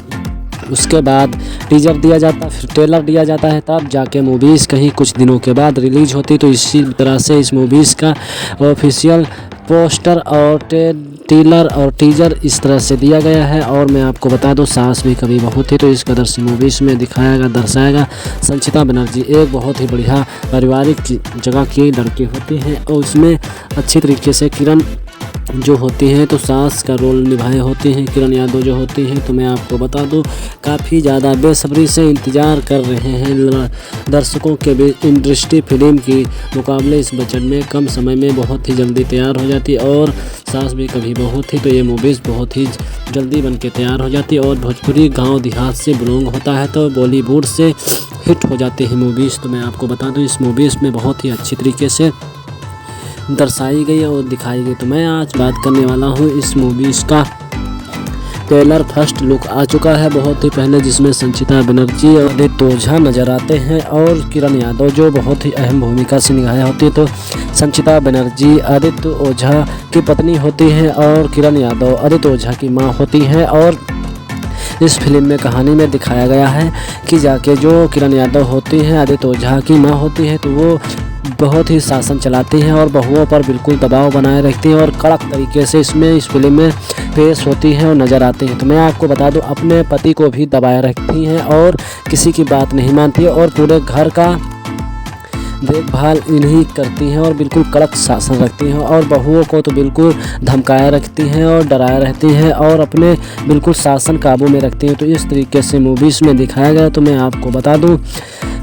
उसके बाद टीजर दिया जाता है, फिर ट्रेलर दिया जाता है, तब जाके मूवीज़ कहीं कुछ दिनों के बाद रिलीज होती। तो इसी तरह से इस मूवीज़ का ऑफिशियल पोस्टर और ट्रेलर और टीजर इस तरह से दिया गया है। और मैं आपको बता दूं सास भी कभी बहू थी, तो इस कदर से मूवीज़ में दर्शाएगा संचिता बनर्जी एक बहुत ही बढ़िया पारिवारिक जगह की लड़की होती है और उसमें अच्छी तरीके से किरण जो होती हैं तो सास का रोल निभाए होती हैं किरण यादव जो होती हैं। तो मैं आपको बता दूं काफ़ी ज़्यादा बेसब्री से इंतज़ार कर रहे हैं दर्शकों के बीच। इंडस्ट्री फिल्म की मुकाबले इस बजट में कम समय में बहुत ही जल्दी तैयार हो जाती है और सास भी कभी बहू थी, तो ये मूवीज़ बहुत ही जल्दी बन के तैयार हो जाती है और भोजपुरी गाँव देहात से बिलोंग होता है तो बॉलीवुड से हिट हो जाती है मूवीज़। तो मैं आपको बता दूँ इस मूवीज़ में बहुत ही अच्छी तरीके से दर्शाई गई और दिखाई गई। तो मैं आज बात करने वाला हूँ इस मूवीज़ का ट्रेलर फर्स्ट लुक आ चुका है बहुत ही पहले, जिसमें संचिता बनर्जी और आदित्य ओझा नजर आते हैं और किरण यादव जो बहुत ही अहम भूमिका से निभाई होती है। तो संचिता बनर्जी आदित्य ओझा की पत्नी होती हैं और किरण यादव आदित्य ओझा की माँ होती हैं। और इस फिल्म में कहानी में दिखाया गया है कि जाके जो किरण यादव होती हैं आदित्य ओझा की माँ होती है, तो वो बहुत ही शासन चलाती हैं और बहुओं पर बिल्कुल दबाव बनाए रखती हैं और कड़क तरीके से इस फिल्म में पेश होती हैं और नज़र आती हैं। तो मैं आपको बता दूं अपने पति को भी दबाए रखती हैं और किसी की बात नहीं मानती है और पूरे घर का देखभाल इन्हीं करती हैं और बिल्कुल कड़क शासन रखती हैं और बहुओं को तो बिल्कुल धमकाए रखती हैं और डराए रहती हैं और अपने बिल्कुल शासन काबू में रखती हैं। तो इस तरीके से मूवीज़ में दिखाया गया। तो मैं आपको बता दूं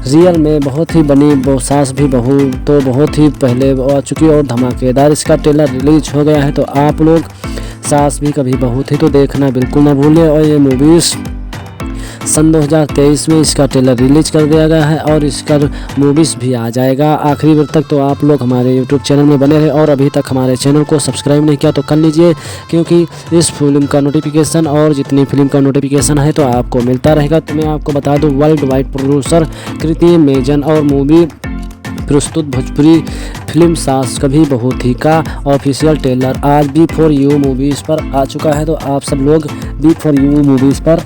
रियल में बहुत ही बनी सास भी बहू तो बहुत ही पहले आ चुकी और धमाकेदार इसका ट्रेलर रिलीज हो गया है। तो आप लोग सास भी कभी बहू थी तो देखना बिल्कुल ना भूलें। और ये मूवीज़ सन 2023 में इसका ट्रेलर रिलीज कर दिया गया है और इसका मूवीज़ भी आ जाएगा आखिरी वक्त तक। तो आप लोग हमारे यूट्यूब चैनल में बने रहे और अभी तक हमारे चैनल को सब्सक्राइब नहीं किया तो कर लीजिए, क्योंकि इस फिल्म का नोटिफिकेशन और जितनी फिल्म का नोटिफिकेशन है तो आपको मिलता रहेगा। तो मैं आपको बता दूं वर्ल्ड वाइड प्रोड्यूसर कृति मेजन और मूवी प्रस्तुत भोजपुरी फिल्म सास कभी बहू थी का ऑफिशियल ट्रेलर आज B4U मूवीज़ पर आ चुका है। तो आप सब लोग B4U मूवीज़ पर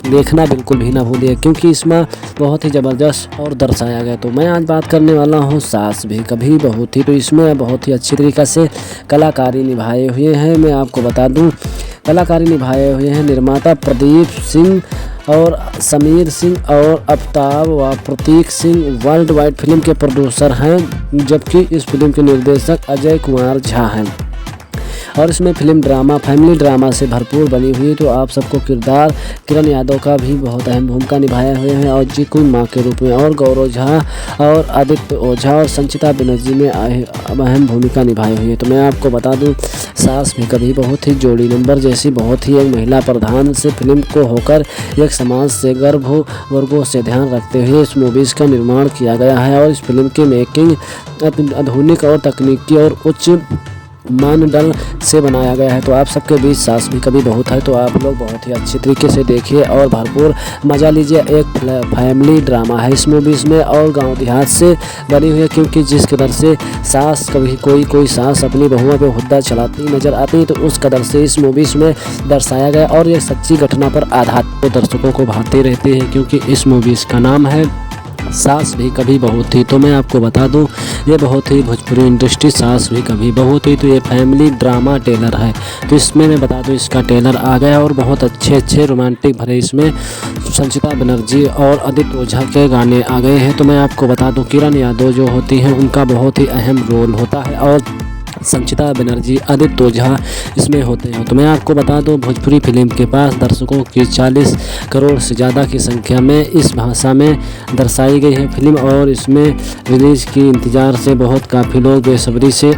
देखना बिल्कुल भी ना भूलिए, क्योंकि इसमें बहुत ही ज़बरदस्त और दर्शाया गया। तो मैं आज बात करने वाला हूँ सास भी कभी बहू थी। तो इसमें बहुत ही अच्छी तरीक़े से कलाकारी निभाए हुए हैं। मैं आपको बता दूँ कलाकारी निभाए हुए हैं निर्माता प्रदीप सिंह और समीर सिंह और अफ्ताब व प्रतीक सिंह वर्ल्ड वाइड फिल्म के प्रोड्यूसर हैं, जबकि इस फिल्म के निर्देशक अजय कुमार झा हैं। और इसमें फिल्म ड्रामा फैमिली ड्रामा से भरपूर बनी हुई। तो आप सबको किरदार किरण यादव का भी बहुत अहम भूमिका निभाए हुए हैं और जी को माँ के रूप में, और गौरव झा और आदित्य ओझा और संचिता बनर्जी में अहम भूमिका निभाई हुई है। तो मैं आपको बता दूं सास भी कभी बहुत ही जोड़ी नंबर जैसी बहुत ही एक महिला प्रधान से फिल्म को होकर एक समाज से गर्भ वर्गों से ध्यान रखते हुए इस मूवीज़ का निर्माण किया गया है। और इस फिल्म की मेकिंग आधुनिक और तकनीकी और उच्च मानदंड से बनाया गया है। तो आप सबके बीच सास भी कभी बहुत है, तो आप लोग बहुत ही अच्छे तरीके से देखिए और भरपूर मज़ा लीजिए। एक फैमिली ड्रामा है इस मूवीज़ में और गांव देहात से बनी हुई है, क्योंकि जिस कदर से सास कभी कोई सास अपनी बहुओं पे हुद्दा चलाती नज़र आती है, तो उस कदर से इस मूवीज़ में दर्शाया गया और ये सच्ची घटना पर आधारित तो दर्शकों को भाते रहते हैं, क्योंकि इस मूवीज़ का नाम है सास भी कभी बहू थी। तो मैं आपको बता दूं ये बहुत ही भोजपुरी इंडस्ट्री सास भी कभी बहू थी, तो ये फैमिली ड्रामा टेलर है। तो इसमें मैं बता दूं इसका टेलर आ गया और बहुत अच्छे रोमांटिक भरे इसमें संचिता बनर्जी और आदित्य ओझा के गाने आ गए हैं। तो मैं आपको बता दूं किरण यादव जो होती हैं उनका बहुत ही अहम रोल होता है और संचिता बनर्जी आदित्य ओझा इसमें होते हैं। तो मैं आपको बता दूं भोजपुरी फिल्म के पास दर्शकों की 40 करोड़ से ज़्यादा की संख्या में इस भाषा में दर्शाई गई है फिल्म और इसमें रिलीज़ की इंतज़ार से बहुत काफ़ी लोग बेसब्री से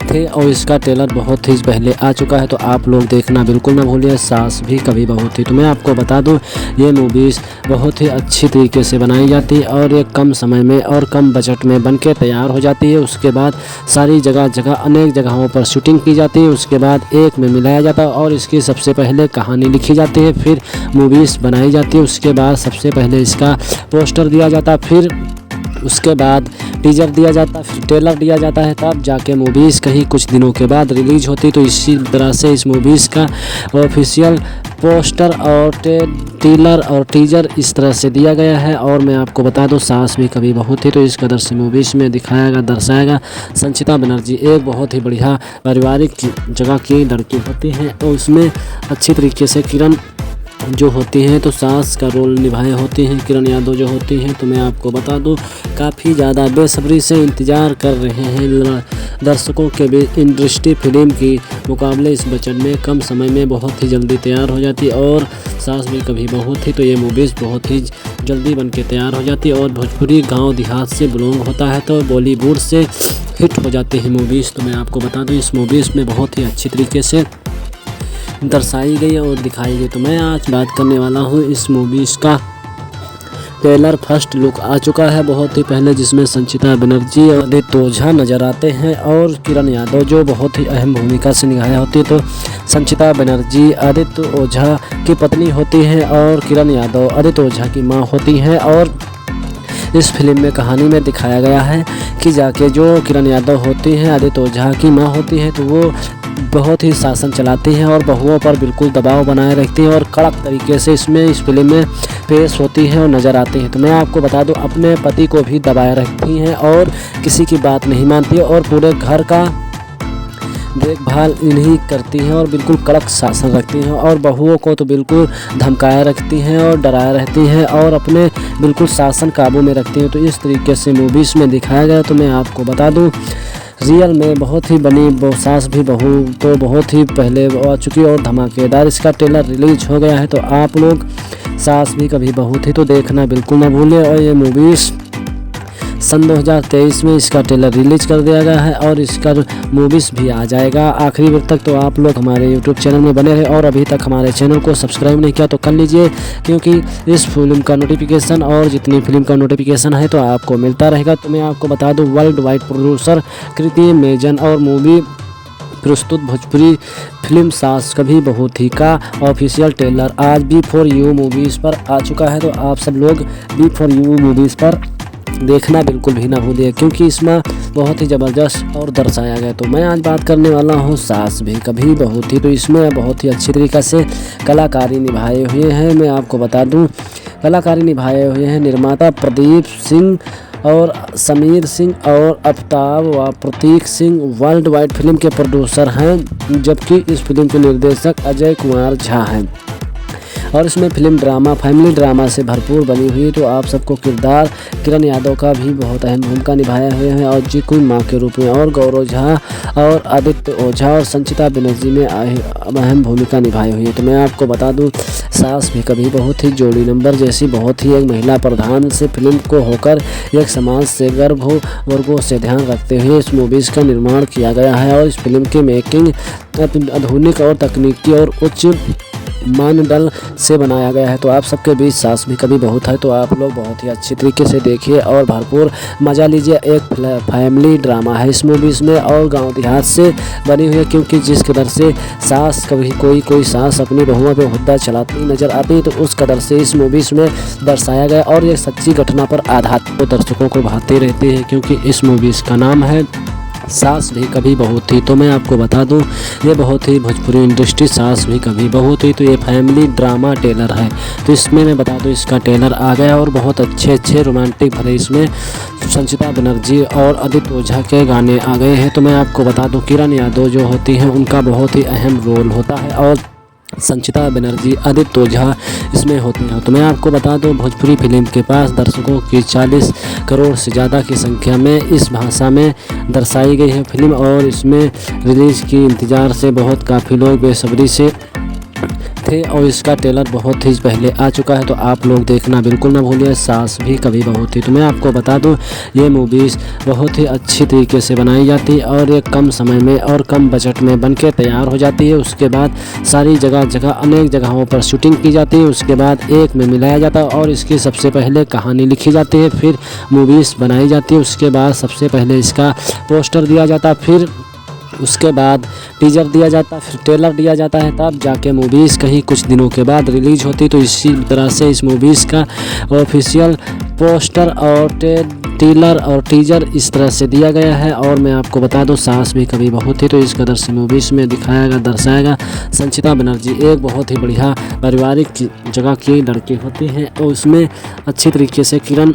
थे और इसका ट्रेलर बहुत ही पहले आ चुका है। तो आप लोग देखना बिल्कुल ना भूलिए, सास भी कभी बहू थी। तो मैं आपको बता दूं ये मूवीज़ बहुत ही अच्छी तरीके से बनाई जाती है और ये कम समय में और कम बजट में बन के तैयार हो जाती है। उसके बाद सारी जगह अनेक जगहों पर शूटिंग की जाती है, उसके बाद एक में मिलाया जाता है और इसकी सबसे पहले कहानी लिखी जाती है, फिर मूवीज़ बनाई जाती है। उसके बाद सबसे पहले इसका पोस्टर दिया जाता है, फिर उसके बाद टीजर दिया जाता है, फिर ट्रेलर दिया जाता है, तब जाके मूवीज़ कहीं कुछ दिनों के बाद रिलीज होती। तो इसी तरह से इस मूवीज़ का ऑफिशियल पोस्टर और ट्रेलर और टीजर इस तरह से दिया गया है। और मैं आपको बता दूं सास भी कभी बहू थी, तो इस कदर से मूवीज़ में दर्शाएगा संचिता बनर्जी एक बहुत ही बढ़िया पारिवारिक जगह की लड़की होती है और उसमें अच्छी तरीके से किरण जो होती हैं तो सास का रोल निभाए होती हैं किरण यादव जो होती हैं। तो मैं आपको बता दूं काफ़ी ज़्यादा बेसब्री से इंतज़ार कर रहे हैं दर्शकों के बीच। इंडस्ट्री फिल्म की मुकाबले इस बजट में कम समय में बहुत ही जल्दी तैयार हो जाती और सास भी कभी बहू थी, तो ये मूवीज़ बहुत ही जल्दी बन के तैयार हो जाती और भोजपुरी गाँव देहात से बिलोंग होता है तो बॉलीवुड से हिट हो जाती है मूवीज़। तो मैं आपको बता दूँ इस मूवीज़ में बहुत ही अच्छी तरीके से दर्शाई गई और दिखाई गई। तो मैं आज बात करने वाला हूँ इस मूवीज़ का ट्रेलर फर्स्ट लुक आ चुका है बहुत ही पहले, जिसमें संचिता बनर्जी और आदित्य ओझा नजर आते हैं और किरण यादव जो बहुत ही अहम भूमिका से निभाई होती है। तो संचिता बनर्जी आदित्य ओझा की पत्नी होती है और किरण यादव आदित्य ओझा की माँ होती हैं। और इस फिल्म में कहानी में दिखाया गया है कि जाके जो किरण यादव होती हैं आदित्य ओझा की माँ होती है, तो वो बहुत ही शासन चलाती हैं और बहुओं पर बिल्कुल दबाव बनाए रखती हैं और कड़क तरीके से इस फिल्म में पेश होती हैं और नज़र आती हैं। तो मैं आपको बता दूं अपने पति को भी दबाए रखती हैं और किसी की बात नहीं मानती है और पूरे घर का देखभाल इन्हीं करती हैं और बिल्कुल कड़क शासन रखती हैं और बहुओं को तो बिल्कुल धमकाए रखती हैं और डराए रहती हैं और अपने बिल्कुल शासन काबू में रखती हैं। तो इस तरीके से मूवीज़ में दिखाया गया। तो मैं आपको बता दूं रियल में बहुत ही बनी सास भी बहू तो बहुत ही पहले आ चुकी और धमाकेदार इसका ट्रेलर रिलीज हो गया है। तो आप लोग सास भी कभी बहू थी तो देखना बिल्कुल ना भूलें। और ये मूवीज़ सन 2023 में इसका ट्रेलर रिलीज कर दिया गया है और इसका मूवीज़ भी आ जाएगा आखिरी वक्त तक। तो आप लोग हमारे यूट्यूब चैनल में बने रहे और अभी तक हमारे चैनल को सब्सक्राइब नहीं किया तो कर लीजिए, क्योंकि इस फिल्म का नोटिफिकेशन और जितनी फिल्म का नोटिफिकेशन है तो आपको मिलता रहेगा। तो मैं आपको बता दूं वर्ल्ड वाइड प्रोड्यूसर कृति मेजन और मूवी प्रस्तुत भोजपुरी फिल्म सास कभी बहू थी का ऑफिशियल ट्रेलर आज B4U मूवीज़ पर आ चुका है। तो आप सब लोग B4U मूवीज़ पर देखना बिल्कुल भी ना भूलिए, क्योंकि इसमें बहुत ही ज़बरदस्त और दर्शाया गया। तो मैं आज बात करने वाला हूँ सास भी कभी बहू थी। तो इसमें बहुत ही अच्छी तरीक़े से कलाकारी निभाए हुए हैं। मैं आपको बता दूँ कलाकारी निभाए हुए हैं निर्माता प्रदीप सिंह और समीर सिंह और आफ्ताब व प्रतीक सिंह वर्ल्ड वाइड फिल्म के प्रोड्यूसर हैं, जबकि इस फिल्म के निर्देशक अजय कुमार झा हैं। और इसमें फिल्म ड्रामा फैमिली ड्रामा से भरपूर बनी हुई। तो आप सबको किरदार किरण यादव का भी बहुत अहम भूमिका निभाया हुए हैं और जी कोई माँ के रूप में और गौरव झा और आदित्य ओझा और संचिता बनर्जी में अहम भूमिका निभाई हुई है। तो मैं आपको बता दूं सास भी कभी बहुत ही जोड़ी नंबर जैसी बहुत ही एक महिला प्रधान से फिल्म को होकर एक समाज से वर्गों से ध्यान रखते हुए इस मूवीज़ का निर्माण किया गया है। और इस फिल्म की मेकिंग आधुनिक और तकनीकी और उच्च मानदंड से बनाया गया है। तो आप सबके बीच सास भी कभी बहू है तो आप लोग बहुत ही अच्छी तरीके से देखिए और भरपूर मज़ा लीजिए। एक फैमिली ड्रामा है इस मूवीज़ में और गांव देहात से बनी हुई है, क्योंकि जिस कदर से सास कभी कोई सास अपनी बहुओं पे हुद्दा चलाती नज़र आती है तो उस कदर से इस मूवीज़ में दर्शाया गया और ये सच्ची घटना पर आधारित तो दर्शकों को भाते रहते हैं, क्योंकि इस मूवीज़ का नाम है सास भी कभी बहू थी। तो मैं आपको बता दूं ये बहुत ही भोजपुरी इंडस्ट्री सास भी कभी बहू थी तो ये फैमिली ड्रामा टेलर है। तो इसमें मैं बता दूं इसका टेलर आ गया और बहुत अच्छे रोमांटिक भरे इसमें संचिता बनर्जी और आदित्य ओझा के गाने आ गए हैं। तो मैं आपको बता दूं किरण यादव जो होती हैं उनका बहुत ही अहम रोल होता है और संचिता बनर्जी आदित्य ओझा इसमें होते हैं। तो मैं आपको बता दूं भोजपुरी फिल्म के पास दर्शकों की 40 करोड़ से ज़्यादा की संख्या में इस भाषा में दर्शाई गई है फिल्म और इसमें रिलीज़ की इंतज़ार से काफ़ी लोग बेसब्री से थे और इसका ट्रेलर बहुत ही पहले आ चुका है। तो आप लोग देखना बिल्कुल ना भूलिए सास भी कभी बहू थी। तो मैं आपको बता दूं ये मूवीज़ बहुत ही अच्छी तरीके से बनाई जाती है और ये कम समय में और कम बजट में बनके तैयार हो जाती है। उसके बाद सारी जगह अनेक जगहों पर शूटिंग की जाती है, उसके बाद एक में मिलाया जाता है और इसकी सबसे पहले कहानी लिखी जाती है, फिर मूवीज़ बनाई जाती है, उसके बाद सबसे पहले इसका पोस्टर दिया जाता है, फिर उसके बाद टीजर दिया जाता है, फिर ट्रेलर दिया जाता है, तब जाके मूवीज़ कहीं कुछ दिनों के बाद रिलीज होती। तो इसी तरह से इस मूवीज़ का ऑफिशियल पोस्टर और ट्रेलर और टीजर इस तरह से दिया गया है। और मैं आपको बता दूं सास भी कभी बहू थी तो इस कदर से मूवीज़ में दिखाया दर्शाएगा। संचिता बनर्जी एक बहुत ही बढ़िया पारिवारिक जगह की लड़की होती हैं और उसमें अच्छी तरीके से किरण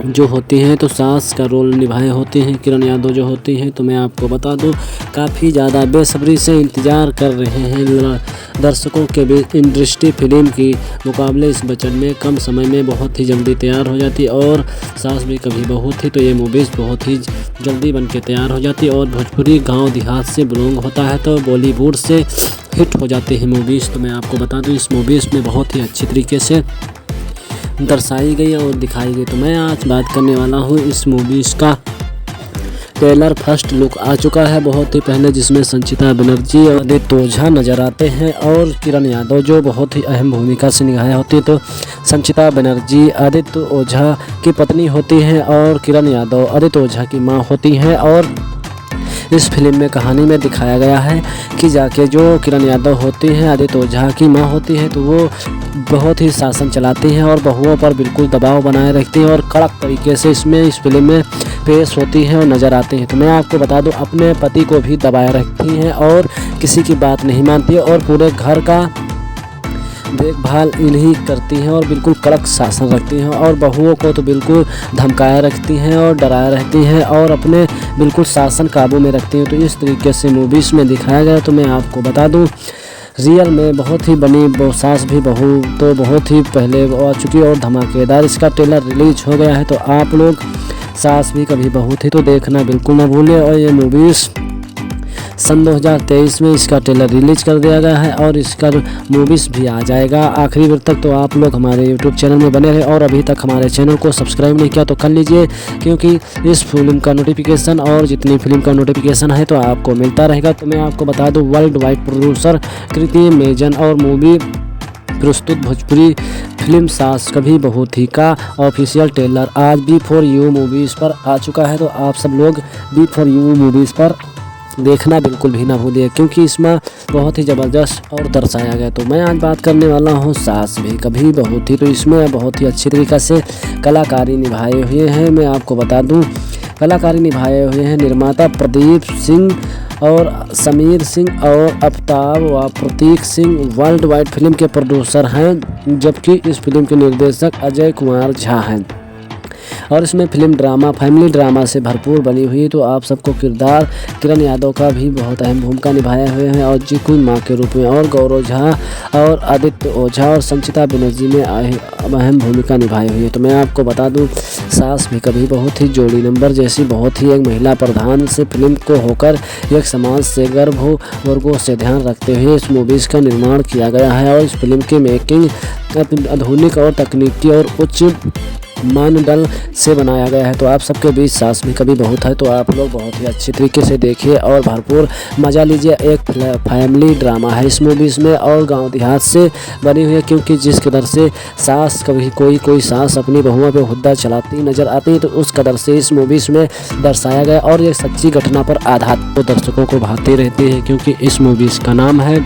जो होती हैं तो सास का रोल निभाए होते हैं किरण यादव जो होती हैं। तो मैं आपको बता दूं काफ़ी ज़्यादा बेसब्री से इंतज़ार कर रहे हैं दर्शकों के बीच। इंडस्ट्री फिल्म की मुकाबले इस बजट में कम समय में बहुत ही जल्दी तैयार हो जाती और सास भी कभी बहू थी तो ये मूवीज़ बहुत ही जल्दी बन के तैयार हो जाती और भोजपुरी गाँव देहात से बिलोंग होता है तो बॉलीवुड से हिट हो जाती है मूवीज़। तो मैं आपको बता दूँ इस मूवीज़ में बहुत ही अच्छी तरीके से दर्शाई गई और दिखाई गई। तो मैं आज बात करने वाला हूँ इस मूवीज़ का ट्रेलर फर्स्ट लुक आ चुका है बहुत ही पहले, जिसमें संचिता बनर्जी और आदित्य ओझा नजर आते हैं और किरण यादव जो बहुत ही अहम भूमिका से निभाई होती है। तो संचिता बनर्जी आदित्य ओझा की पत्नी होती हैं और किरण यादव आदित्य ओझा की माँ होती हैं। और इस फिल्म में कहानी में दिखाया गया है कि जाके जो किरण यादव होती हैं आदित्य ओझा की माँ होती है तो वो बहुत ही शासन चलाती हैं और बहुओं पर बिल्कुल दबाव बनाए रखती हैं और कड़क तरीके से इस फिल्म में पेश होती हैं और नज़र आती हैं। तो मैं आपको बता दूं अपने पति को भी दबाए रखती हैं और किसी की बात नहीं मानती और पूरे घर का देखभाल इन्हीं करती हैं और बिल्कुल कड़क शासन रखती हैं और बहुओं को तो बिल्कुल धमकाए रखती हैं और डराए रहती हैं और अपने बिल्कुल शासन काबू में रखती हैं। तो इस तरीके से मूवीज़ में दिखाया गया। तो मैं आपको बता दूं रियल में बहुत ही बनी सास भी बहू तो बहुत ही पहले आ चुकी और धमाकेदार इसका ट्रेलर रिलीज हो गया है। तो आप लोग सास भी कभी बहू थी तो देखना बिल्कुल ना भूलें। और ये मूवीज़ सन 2023 में इसका ट्रेलर रिलीज कर दिया गया है और इसका मूवीज़ भी आ जाएगा आखिरी वक्त तक। तो आप लोग हमारे यूट्यूब चैनल में बने रहे और अभी तक हमारे चैनल को सब्सक्राइब नहीं किया तो कर लीजिए, क्योंकि इस फिल्म का नोटिफिकेशन और जितनी फिल्म का नोटिफिकेशन है तो आपको मिलता रहेगा। तो मैं आपको बता दूँ वर्ल्ड वाइड प्रोड्यूसर कृति मेजन और मूवी प्रस्तुत भोजपुरी फिल्म सास कभी बहू थी का ऑफिशियल ट्रेलर आज B4U मूवीज़ पर आ चुका है। तो आप सब लोग B4U मूवीज़ पर देखना बिल्कुल भी ना भूलिए, क्योंकि इसमें बहुत ही ज़बरदस्त और दर्शाया गया। तो मैं आज बात करने वाला हूँ सास भी कभी बहू थी। तो इसमें बहुत ही अच्छी तरीक़े से कलाकारी निभाए हुए हैं। मैं आपको बता दूँ कलाकारी निभाए हुए हैं निर्माता प्रदीप सिंह और समीर सिंह और आफ्ताब व प्रतीक सिंह वर्ल्ड वाइड फिल्म के प्रोड्यूसर हैं, जबकि इस फिल्म के निर्देशक अजय कुमार झा हैं। और इसमें फिल्म ड्रामा फैमिली ड्रामा से भरपूर बनी हुई। तो आप सबको किरदार किरण यादव का भी बहुत अहम भूमिका निभाए हुए हैं और जी की माँ के रूप में और गौरव झा और आदित्य ओझा और संचिता बनर्जी में अहम भूमिका निभाई हुई है। तो मैं आपको बता दूं, सास भी कभी बहुत ही जोड़ी नंबर जैसी बहुत ही एक महिला प्रधान से फिल्म को होकर एक समाज से गर्भ वर्गों से ध्यान रखते हुए इस मूवीज़ का निर्माण किया गया है। और इस फिल्म की मेकिंग आधुनिक और तकनीकी और उच्च मानदंड से बनाया गया है। तो आप सबके बीच सास भी कभी बहुत है, तो आप लोग बहुत ही अच्छी तरीके से देखिए और भरपूर मज़ा लीजिए। एक फैमिली ड्रामा है इस मूवीज़ में और गांव देहात से बनी हुई है, क्योंकि जिस कदर से सास कभी कोई सास अपनी बहुओं पे हुद्दा चलाती नज़र आती है, तो उस कदर से इस मूवीज़ में दर्शाया गया और ये सच्ची घटना पर आधारित तो दर्शकों को भाती रहती है, क्योंकि इस मूवीज़ का नाम है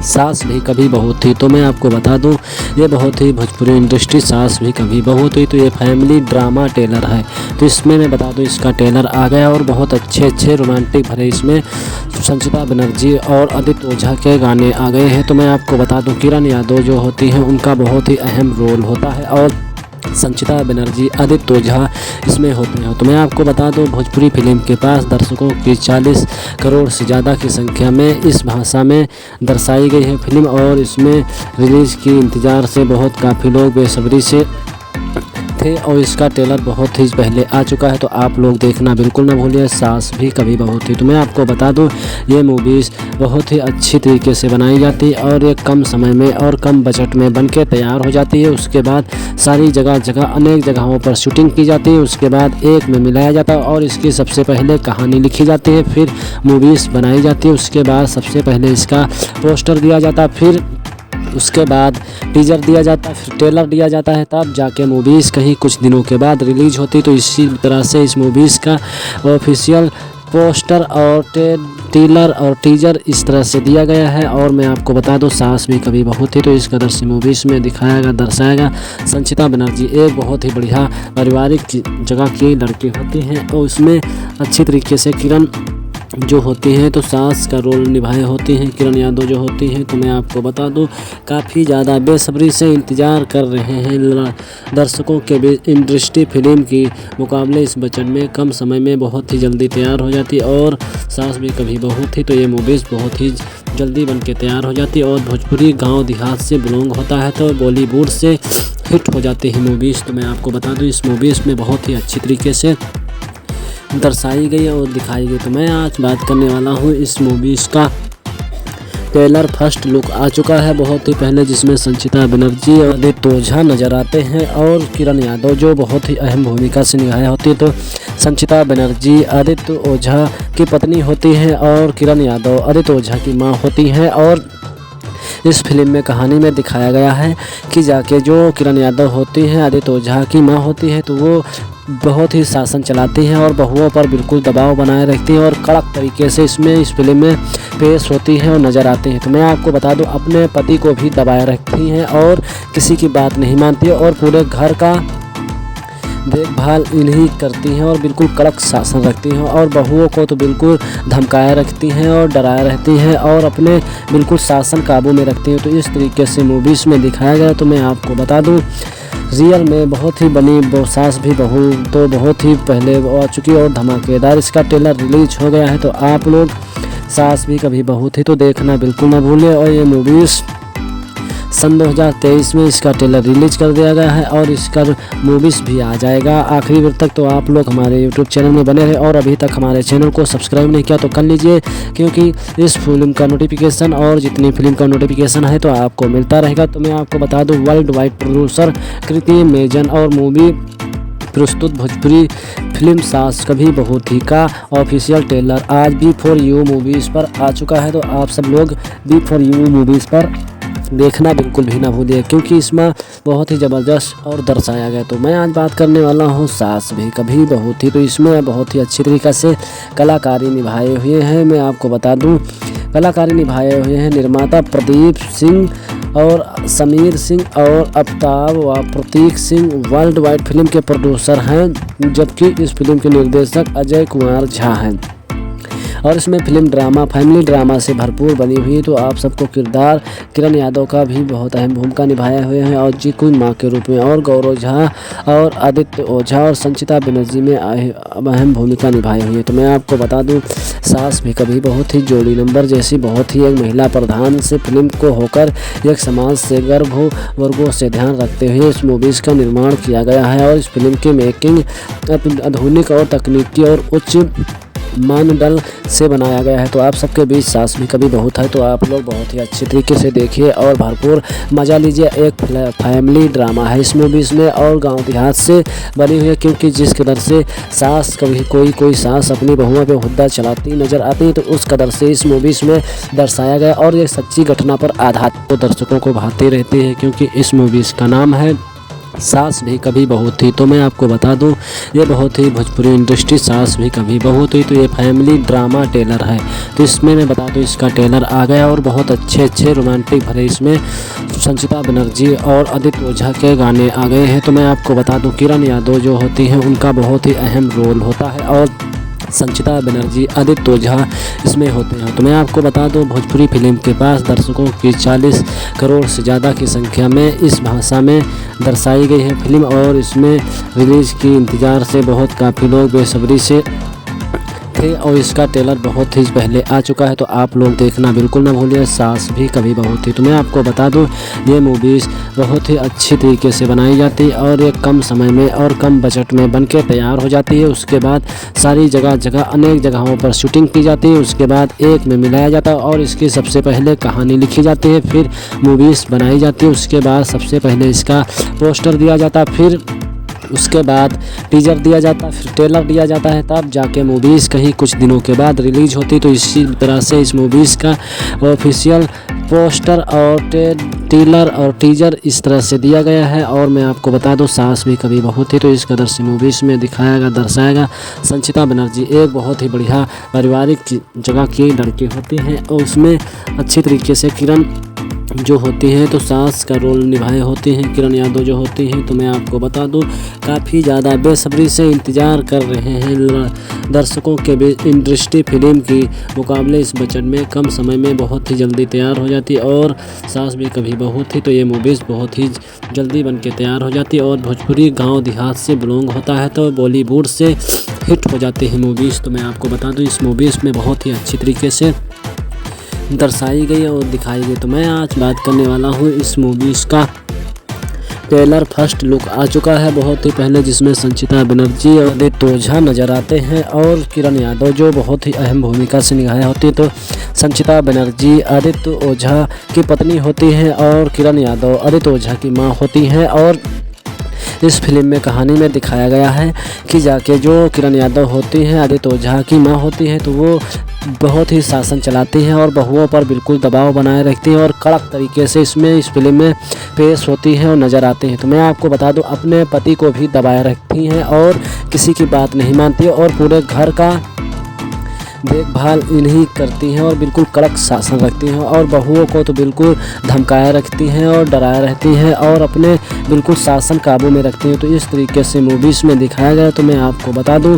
सास भी कभी बहू थी। तो मैं आपको बता दूं, ये बहुत ही भोजपुरी इंडस्ट्री सास भी कभी बहू थी, तो ये फैमिली ड्रामा टेलर है। तो इसमें मैं बता दूं, इसका टेलर आ गया और बहुत अच्छे रोमांटिक भरे इसमें संचिता बनर्जी और आदित्य ओझा के गाने आ गए हैं। तो मैं आपको बता दूं, किरण यादव जो होती हैं उनका बहुत ही अहम रोल होता है और संचिता बनर्जी आदित्य ओझा इसमें होते हैं। तो मैं आपको बता दूं, भोजपुरी फिल्म के पास दर्शकों की 40 करोड़ से ज़्यादा की संख्या में इस भाषा में दर्शाई गई है फिल्म और इसमें रिलीज़ की इंतज़ार से काफ़ी लोग बेसब्री से थे और इसका ट्रेलर बहुत ही पहले आ चुका है। तो आप लोग देखना बिल्कुल ना भूलिए, सास भी कभी बहू थी। तो मैं आपको बता दूं, ये मूवीज़ बहुत ही अच्छी तरीके से बनाई जाती है और ये कम समय में और कम बजट में बनके तैयार हो जाती है। उसके बाद सारी जगह अनेक जगहों पर शूटिंग की जाती है, उसके बाद एक में मिलाया जाता है और इसकी सबसे पहले कहानी लिखी जाती है, फिर मूवीज़ बनाई जाती है। उसके बाद सबसे पहले इसका पोस्टर दिया जाता है, फिर उसके बाद टीजर दिया जाता है, फिर ट्रेलर दिया जाता है, तब जाके मूवीज़ कहीं कुछ दिनों के बाद रिलीज होती। तो इसी तरह से इस मूवीज़ का ऑफिशियल पोस्टर और ट्रेलर और टीजर इस तरह से दिया गया है। और मैं आपको बता दूं, सास भी कभी बहू थी, तो इस कदर से मूवीज़ में दर्शाया गया। संचिता बनर्जी एक बहुत ही बढ़िया पारिवारिक जगह की लड़की होती हैं और उसमें अच्छी तरीके से किरण जो होती हैं तो सास का रोल निभाए होती हैं, किरण यादव जो होती हैं। तो मैं आपको बता दूं, काफ़ी ज़्यादा बेसब्री से इंतज़ार कर रहे हैं दर्शकों के बीच। इंडस्ट्री फिल्म की मुकाबले इस बजट में कम समय में बहुत ही जल्दी तैयार हो जाती है और सास भी कभी बहू थी, तो ये मूवीज़ बहुत ही जल्दी बन के तैयार हो जाती है और भोजपुरी गाँव देहात से बिलोंग होता है तो बॉलीवुड से हिट हो जाती है मूवीज़। तो मैं आपको बता दूँ, इस मूवीज़ में बहुत ही अच्छी तरीके से दर्शाई गई और दिखाई गई। तो मैं आज बात करने वाला हूँ इस मूवीज़ का ट्रेलर फर्स्ट लुक आ चुका है बहुत ही पहले, जिसमें संचिता बनर्जी और आदित्य ओझा नज़र आते हैं और किरण यादव जो बहुत ही अहम भूमिका से निभाई होती है। तो संचिता बनर्जी आदित्य ओझा की पत्नी होती हैं और किरण यादव आदित्य ओझा की माँ होती हैं। और इस फिल्म में कहानी में दिखाया गया है कि जाके जो किरण यादव होती हैं आदित्य ओझा की माँ होती है, तो वो बहुत ही शासन चलाती हैं और बहुओं पर बिल्कुल दबाव बनाए रखती हैं और कड़क तरीके से इस फिल्म में पेश होती हैं और नज़र आती हैं। तो मैं आपको बता दूं, अपने पति को भी दबाए रखती हैं और किसी की बात नहीं मानती है और पूरे घर का देखभाल इन्हीं करती हैं और बिल्कुल कड़क शासन रखती हैं और बहुओं को तो बिल्कुल धमकाए रखती हैं और डराए रहती हैं और अपने बिल्कुल शासन काबू में रखती हैं। तो इस तरीके से मूवीज़ में दिखाया गया। तो मैं आपको बता दूं, रियल में बहुत ही बनी सास भी बहू तो बहुत ही पहले आ चुकी और धमाकेदार इसका ट्रेलर रिलीज हो गया है। तो आप लोग सास भी कभी बहू थी तो देखना बिल्कुल ना भूलिए। और ये मूवीज़ सन 2023 में इसका ट्रेलर रिलीज कर दिया गया है और इसका मूवीज़ भी आ जाएगा आखिरी वक्त तक। तो आप लोग हमारे यूट्यूब चैनल में बने रहे और अभी तक हमारे चैनल को सब्सक्राइब नहीं किया तो कर लीजिए, क्योंकि इस फिल्म का नोटिफिकेशन और जितनी फिल्म का नोटिफिकेशन है तो आपको मिलता रहेगा। तो मैं आपको बता दूं, वर्ल्ड वाइड प्रोड्यूसर कृति मेजन और मूवी प्रस्तुत भोजपुरी फिल्म सास कभी बहू थी का ऑफिशियल ट्रेलर आज B4U मूवीज़ पर आ चुका है। तो आप सब लोग B4U मूवीज़ पर देखना बिल्कुल भी ना भूलिए, क्योंकि इसमें बहुत ही ज़बरदस्त और दर्शाया गया। तो मैं आज बात करने वाला हूँ सास भी कभी बहू थी। तो इसमें बहुत ही अच्छी तरीक़े से कलाकारी निभाए हुए हैं। मैं आपको बता दूँ, कलाकारी निभाए हुए हैं निर्माता प्रदीप सिंह और समीर सिंह और अफ्ताब व प्रतीक सिंह वर्ल्ड वाइड फिल्म के प्रोड्यूसर हैं, जबकि इस फिल्म के निर्देशक अजय कुमार झा हैं। और इसमें फिल्म ड्रामा फैमिली ड्रामा से भरपूर बनी हुई है। तो आप सबको किरदार किरण यादव का भी बहुत अहम भूमिका निभाए हुए हैं और जी कोई माँ के रूप में, और गौरव झा और आदित्य ओझा और संचिता बनर्जी में अहम भूमिका निभाई हुई है। तो मैं आपको बता दूं, सास भी कभी बहुत ही जोड़ी नंबर जैसी बहुत ही एक महिला प्रधान से फिल्म को होकर एक समाज से गर्भ वर्गों से ध्यान रखते हुए इस मूवीज़ का निर्माण किया गया है। और इस फिल्म की मेकिंग आधुनिक और तकनीकी और उच्च मानदंड से बनाया गया है। तो आप सबके बीच सास भी कभी बहुत है, तो आप लोग बहुत ही अच्छी तरीके से देखिए और भरपूर मज़ा लीजिए। एक फैमिली ड्रामा है इस मूवीज़ में और गांव देहात से बनी हुई है, क्योंकि जिस कदर से सास कभी कोई सास अपनी बहुओं पे हुद्दा चलाती नज़र आती है, तो उस कदर से इस मूवीज़ में दर्शाया गया और ये सच्ची घटना पर आधारित तो दर्शकों को भाते रहते हैं, क्योंकि इस मूवीज़ का नाम है सास भी कभी बहू थी। तो मैं आपको बता दूं, ये बहुत ही भोजपुरी इंडस्ट्री सास भी कभी बहू थी, तो ये फैमिली ड्रामा टेलर है। तो इसमें मैं बता दूं, इसका टेलर आ गया और बहुत अच्छे रोमांटिक भरे इसमें संचिता बनर्जी और आदित्य ओझा के गाने आ गए हैं। तो मैं आपको बता दूं, किरण यादव जो होती हैं उनका बहुत ही अहम रोल होता है और संचिता बनर्जी आदित्य ओझा इसमें होते हैं। तो मैं आपको बता दूं, भोजपुरी फिल्म के पास दर्शकों की 40 करोड़ से ज़्यादा की संख्या में इस भाषा में दर्शाई गई है फिल्म, और इसमें रिलीज़ की इंतज़ार से बहुत काफ़ी लोग बेसब्री से थे और इसका ट्रेलर बहुत ही पहले आ चुका है। तो आप लोग देखना बिल्कुल ना भूलिए, सास भी कभी बहू थी। तो मैं आपको बता दूं, ये मूवीज़ बहुत ही अच्छी तरीके से बनाई जाती है और ये कम समय में और कम बजट में बनके तैयार हो जाती है। उसके बाद सारी जगह अनेक जगहों पर शूटिंग की जाती है, उसके बाद एक में मिलाया जाता है और इसकी सबसे पहले कहानी लिखी जाती है, फिर मूवीज़ बनाई जाती है। उसके बाद सबसे पहले इसका पोस्टर दिया जाता है, फिर उसके बाद टीजर दिया जाता है, फिर ट्रेलर दिया जाता है, तब जाके मूवीज़ कहीं कुछ दिनों के बाद रिलीज होती। तो इसी तरह से इस मूवीज़ का ऑफिशियल पोस्टर और ट्रेलर और टीजर इस तरह से दिया गया है। और मैं आपको बता दूं, सास भी कभी बहू थी, तो इस कदर से मूवीज़ में दिखाया दर्शाएगा संचिता बनर्जी एक बहुत ही बढ़िया पारिवारिक जगह की लड़की होती हैं और उसमें अच्छी तरीके से किरण जो होती हैं तो सास का रोल निभाए होती हैं किरण यादव जो होती हैं। तो मैं आपको बता दूं, काफ़ी ज़्यादा बेसब्री से इंतज़ार कर रहे हैं दर्शकों के बीच। इंडस्ट्री फिल्म की मुकाबले इस बजट में कम समय में बहुत ही जल्दी तैयार हो जाती है और सास भी कभी बहू थी, तो ये मूवीज़ बहुत ही जल्दी बन के तैयार हो जाती है और भोजपुरी गाँव देहात से बिलोंग होता है, तो बॉलीवुड से हिट हो जाती है मूवीज़। तो मैं आपको बता दूँ, इस मूवीज़ में बहुत ही अच्छी तरीके से दर्शाई गई और दिखाई गई। तो मैं आज बात करने वाला हूँ इस मूवीज़ का ट्रेलर फर्स्ट लुक आ चुका है बहुत ही पहले, जिसमें संचिता बनर्जी और आदित्य ओझा नजर आते हैं और किरण यादव जो बहुत ही अहम भूमिका से निभाई होती है। तो संचिता बनर्जी आदित्य ओझा की पत्नी होती हैं और किरण यादव आदित्य ओझा की माँ होती हैं। और इस फिल्म में कहानी में दिखाया गया है कि जाके जो किरण यादव होती हैं आदित्य ओझा की माँ होती है, तो वो बहुत ही शासन चलाती हैं और बहुओं पर बिल्कुल दबाव बनाए रखती हैं और कड़क तरीके से इसमें इस फिल्म में पेश होती हैं और नज़र आती हैं। तो मैं आपको बता दूं, अपने पति को भी दबाए रखती हैं और किसी की बात नहीं मानती है और पूरे घर का देखभाल इन्हीं करती हैं और बिल्कुल कड़क शासन रखती हैं और बहुओं को तो बिल्कुल धमकाए रखती हैं और डराए रहती हैं और अपने बिल्कुल शासन काबू में रखती हैं। तो इस तरीके से मूवीज़ में दिखाया गया। तो मैं आपको बता दूं,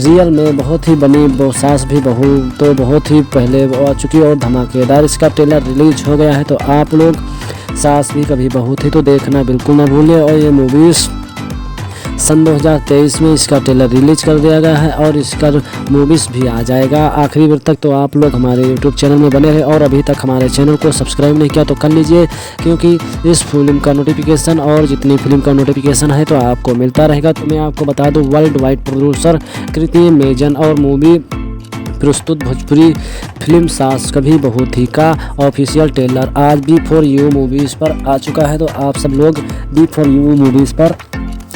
रियल में बहुत ही बनी सास भी बहू तो बहुत ही पहले आ चुकी और धमाकेदार इसका ट्रेलर रिलीज हो गया है। तो आप लोग सास भी कभी बहू थी तो देखना बिल्कुल ना भूलिए। और ये मूवीज़ सन 2023 में इसका ट्रेलर रिलीज कर दिया गया है और इसका मूवीज़ भी आ जाएगा आखिरी वक्त तक। तो आप लोग हमारे यूट्यूब चैनल में बने रहे और अभी तक हमारे चैनल को सब्सक्राइब नहीं किया तो कर लीजिए, क्योंकि इस फिल्म का नोटिफिकेशन और जितनी फिल्म का नोटिफिकेशन है तो आपको मिलता रहेगा। तो मैं आपको बता दूं, वर्ल्ड वाइड प्रोड्यूसर कृति मेजन और मूवी प्रस्तुत भोजपुरी फिल्म सास कभी बहू थी का ऑफिशियल ट्रेलर आज B4U मूवीज़ पर आ चुका है। तो आप सब लोग B4U मूवीज़ पर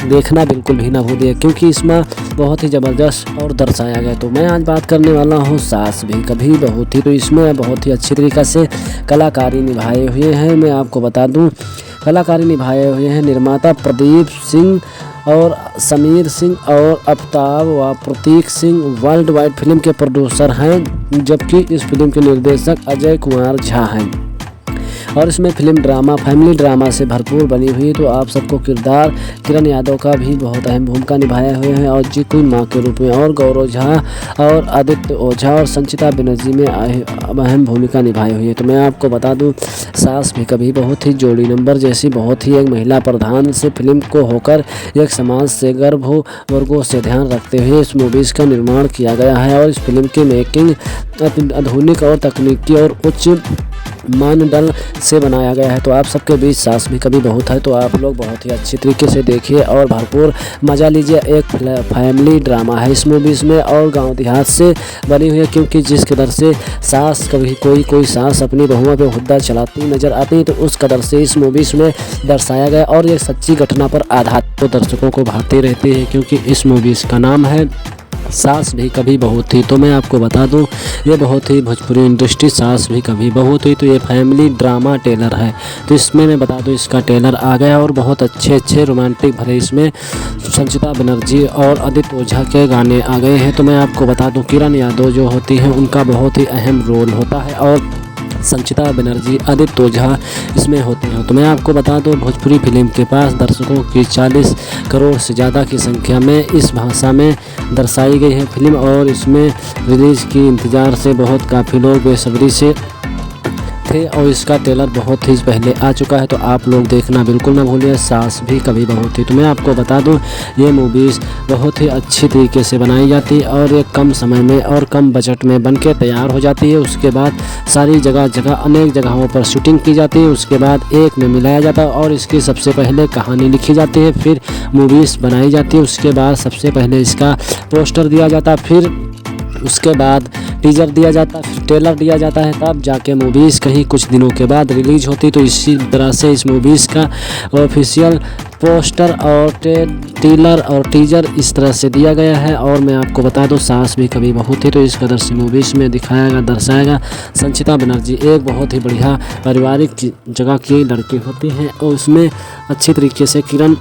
देखना बिल्कुल भी ना भूलिए, क्योंकि इसमें बहुत ही ज़बरदस्त और दर्शाया गया। तो मैं आज बात करने वाला हूँ सास भी कभी बहू थी। तो इसमें बहुत ही अच्छी तरीक़े से कलाकारी निभाए हुए हैं। मैं आपको बता दूँ, कलाकारी निभाए हुए हैं निर्माता प्रदीप सिंह और समीर सिंह और अफ्ताब व प्रतीक सिंह वर्ल्ड वाइड फिल्म के प्रोड्यूसर हैं, जबकि इस फिल्म के निर्देशक अजय कुमार झा हैं। और इसमें फिल्म ड्रामा फैमिली ड्रामा से भरपूर बनी हुई। तो आप सबको किरदार किरण यादव का भी बहुत अहम भूमिका निभाए हुए हैं और जीतू माँ के रूप में, और गौरव झा और आदित्य ओझा और संचिता बनर्जी में अहम भूमिका निभाई हुई है। तो मैं आपको बता दूं, सास भी कभी बहुत ही जोड़ी नंबर जैसी बहुत ही एक महिला प्रधान से फिल्म को होकर एक समाज से गर्भ वर्गों से ध्यान रखते हुए इस मूवीज़ का निर्माण किया गया है। और इस फिल्म की मेकिंग आधुनिक और तकनीकी और उच्च मानदंड से बनाया गया है। तो आप सबके बीच सास भी कभी बहुत है, तो आप लोग बहुत ही अच्छी तरीके से देखिए और भरपूर मज़ा लीजिए। एक फैमिली ड्रामा है इस मूवीज़ में और गांव देहात से बनी हुई है, क्योंकि जिस कदर से सास कभी कोई सास अपनी बहुओं पे हुद्दा चलाती नज़र आती है, तो उस कदर से इस मूवीज़ में दर्शाया गया और ये सच्ची घटना पर आधारित तो दर्शकों को भाते रहते हैं, क्योंकि इस मूवीज़ का नाम है सास भी कभी बहू थी। तो मैं आपको बता दूं, ये बहुत ही भोजपुरी इंडस्ट्री सास भी कभी बहू थी तो ये फैमिली ड्रामा टेलर है। तो इसमें मैं बता दूं, इसका टेलर आ गया और बहुत अच्छे रोमांटिक भरे इसमें संचिता बनर्जी और आदित्य ओझा के गाने आ गए हैं। तो मैं आपको बता दूं, किरण यादव जो होती हैं उनका बहुत ही अहम रोल होता है और संचिता बनर्जी आदित्य ओझा इसमें होते हैं। तो मैं आपको बता दूं, भोजपुरी फिल्म के पास दर्शकों की 40 करोड़ से ज़्यादा की संख्या में इस भाषा में दर्शाई गई है फिल्म, और इसमें रिलीज़ की इंतज़ार से बहुत काफ़ी लोग बेसब्री से थे और इसका ट्रेलर बहुत ही पहले आ चुका है। तो आप लोग देखना बिल्कुल ना भूलिए, सास भी कभी बहू थी। तो मैं आपको बता दूं, ये मूवीज़ बहुत ही अच्छी तरीके से बनाई जाती है और ये कम समय में और कम बजट में बन के तैयार हो जाती है। उसके बाद सारी जगह अनेक जगहों पर शूटिंग की जाती है, उसके बाद एक में मिलाया जाता है और इसकी सबसे पहले कहानी लिखी जाती है, फिर मूवीज़ बनाई जाती है। उसके बाद सबसे पहले इसका पोस्टर दिया जाता है, फिर उसके बाद टीजर दिया जाता है, फिर ट्रेलर दिया जाता है, तब जाके मूवीज़ कहीं कुछ दिनों के बाद रिलीज होती। तो इसी तरह से इस मूवीज़ का ऑफिशियल पोस्टर और ट्रेलर और टीजर इस तरह से दिया गया है। और मैं आपको बता दूं, सास भी कभी बहू थी तो इस कदर से मूवीज़ में दिखाया दर्शाएगा। संचिता बनर्जी एक बहुत ही बढ़िया पारिवारिक जगह की लड़की होती हैं और उसमें अच्छी तरीके से किरण